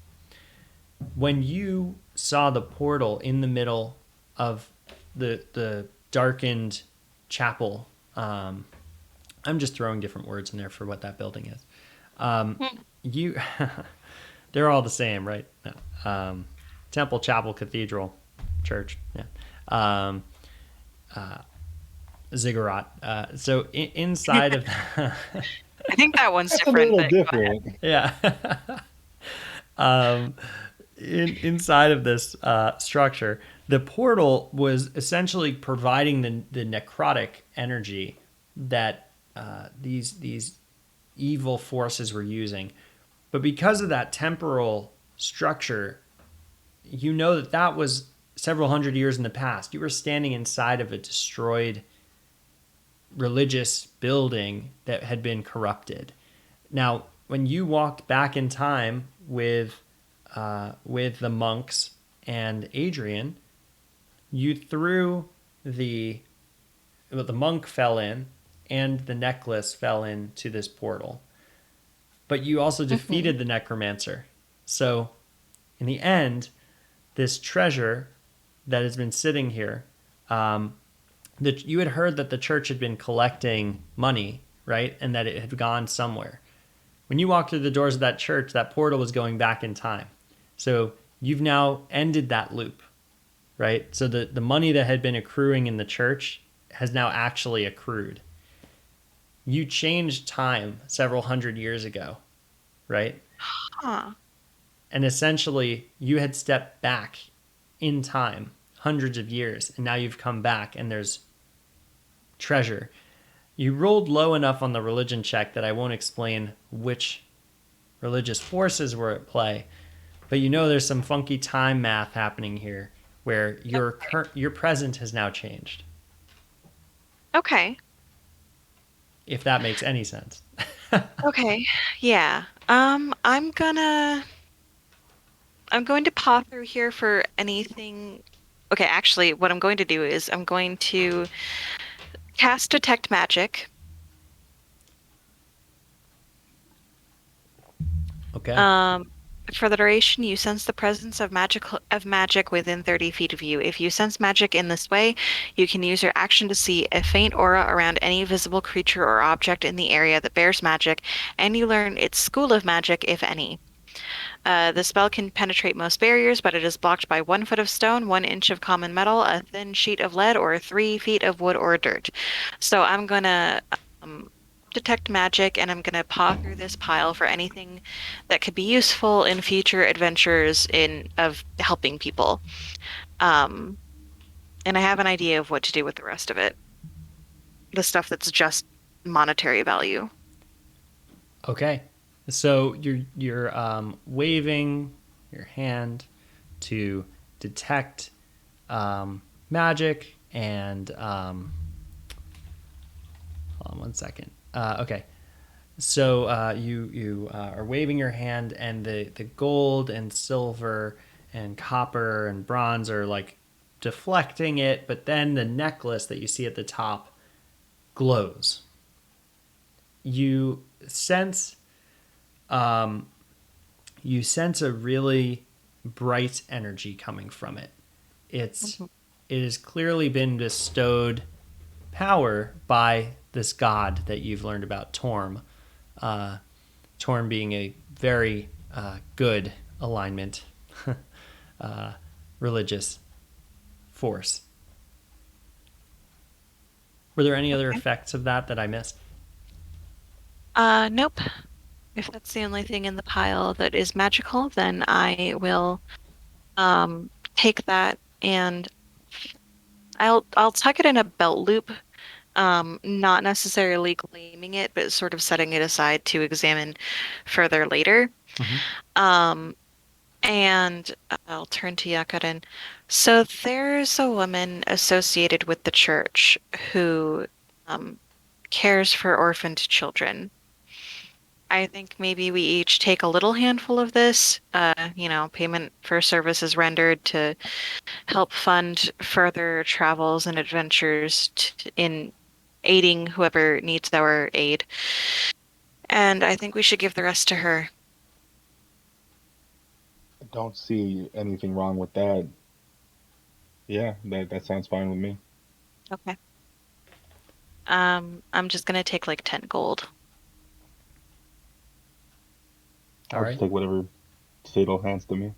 When you saw the portal in the middle of the darkened chapel, I'm just throwing different words in there for what that building is. You, they're all the same, right? No. Temple, chapel, cathedral, church. Yeah. Um, Ziggurat. So inside of I think that one's That's a different, little but go ahead. different. yeah, inside of this structure, the portal was essentially providing the necrotic energy that these evil forces were using. But because of that temporal structure, you know that was several hundred years in the past. You were standing inside of a destroyed religious building that had been corrupted. Now, when you walked back in time with the monks and Adrian, you threw the monk fell in, and the necklace fell into this portal. But you also Hmm. defeated the necromancer. So, in the end, this treasure that has been sitting here, that you had heard that the church had been collecting money, right, and that it had gone somewhere. When you walked through the doors of that church, that portal was going back in time. So you've now ended that loop, right? So the money that had been accruing in the church has now actually accrued. You changed time several hundred years ago, right? Huh. And essentially, you had stepped back in time hundreds of years, and now you've come back and there's treasure. You rolled low enough on the religion check that I won't explain which religious forces were at play, but you know there's some funky time math happening here where your present has now changed. Okay. If that makes any sense. Okay. Yeah. I'm going to paw through here for anything. Okay, actually, what I'm going to do is I'm going to cast Detect Magic. Okay. Um, For the duration, you sense the presence of magic within 30 feet of you. If you sense magic in this way, you can use your action to see a faint aura around any visible creature or object in the area that bears magic, and you learn its school of magic, if any. The spell can penetrate most barriers, but it is blocked by 1 foot of stone, 1 inch of common metal, a thin sheet of lead, or 3 feet of wood or dirt. So I'm gonna um, detect magic, and I'm gonna paw through this pile for anything that could be useful in future adventures in of helping people. Um, and I have an idea of what to do with the rest of it. The stuff that's just monetary value. Okay. So you're waving your hand to detect magic and hold on one second. Okay. So you are waving your hand, and the gold and silver and copper and bronze are like deflecting it, but then the necklace that you see at the top glows. You sense you sense a really bright energy coming from it. Mhm. It has clearly been bestowed power by this god that you've learned about, Torm. Uh, Torm being a very good alignment, religious force. Were there any other Okay. effects of that I missed? Nope. If that's the only thing in the pile that is magical, then I will take that and I'll tuck it in a belt loop, not necessarily claiming it, but sort of setting it aside to examine further later. Mm-hmm. Um, and I'll turn to Yakaryn. So there's a woman associated with the church who um, cares for orphaned children. I think maybe we each take a little handful of this, payment for services rendered to help fund further travels and adventures in aiding whoever needs our aid. And I think we should give the rest to her. I don't see anything wrong with that. Yeah, that sounds fine with me. Okay. I'm just gonna take like 10 gold. All I'll just right. take whatever Caedil hands to me.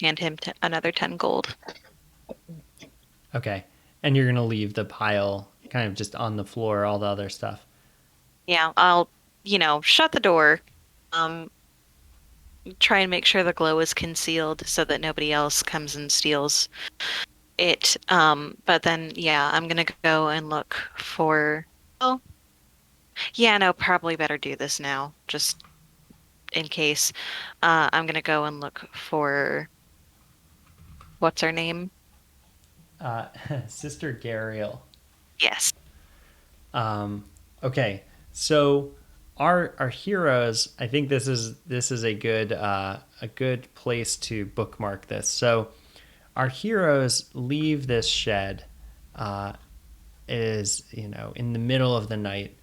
Hand him t another 10 gold. Okay. And you're going to leave the pile kind of just on the floor, all the other stuff. Yeah, I'll, shut the door. Um, Try and make sure the glow is concealed so that nobody else comes and steals it. But then, yeah, I'm gonna go and look for. Oh, yeah, no, probably better do this now, just in case. I'm gonna go and look for what's her name? Uh, Sister Gariel. Yes. Um, okay, so our heroes. I think this is a good place to bookmark this. So our heroes leave this shed. Uh, it is in the middle of the night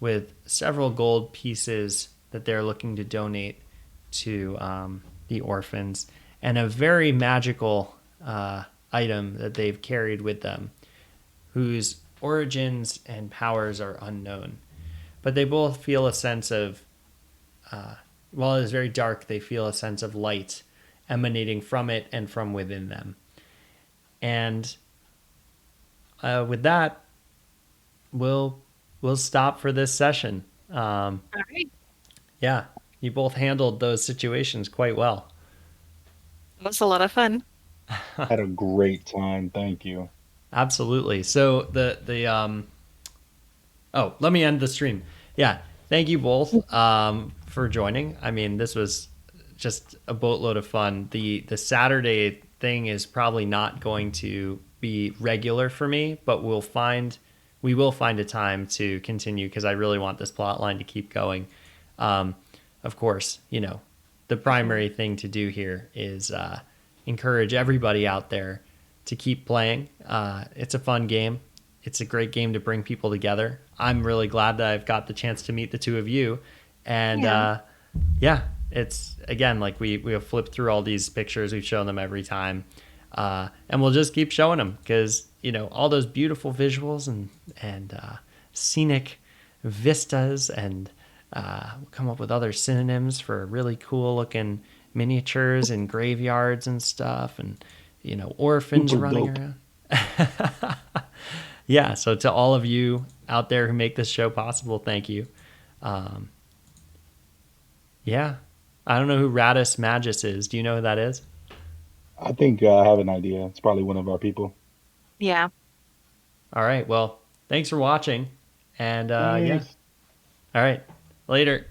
with several gold pieces that they're looking to donate to the orphans, and a very magical item that they've carried with them, whose origins and powers are unknown. But they both feel a sense of, while it is very dark, they feel a sense of light emanating from it and from within them. And with that, we'll stop for this session. All right. Yeah, you both handled those situations quite well. That was a lot of fun. Had a great time. Thank you. Absolutely. So oh, let me end the stream. Yeah, thank you both for joining. I mean, this was just a boatload of fun. The Saturday thing is probably not going to be regular for me, but we will find a time to continue because I really want this plot line to keep going. Um, of course, the Mhm. primary thing to do here is encourage everybody out there to keep playing. It's a fun game. It's a great game to bring people together. I'm really glad that I've got the chance to meet the two of you. And Yeah. yeah, it's again like we have flipped through all these pictures. We've shown them every time, and we'll just keep showing them because all those beautiful visuals and scenic vistas, and we'll come up with other synonyms for really cool looking miniatures and graveyards and stuff, and orphans Super running dope. around. Yeah, so to all of you out there who make this show possible, thank you. Um, yeah, I don't know who Radis Magus is. Do you know who that is? I think I have an idea. It's probably one of our people. Yeah. All right, well, thanks for watching, and yeah, Thanks. all right, later.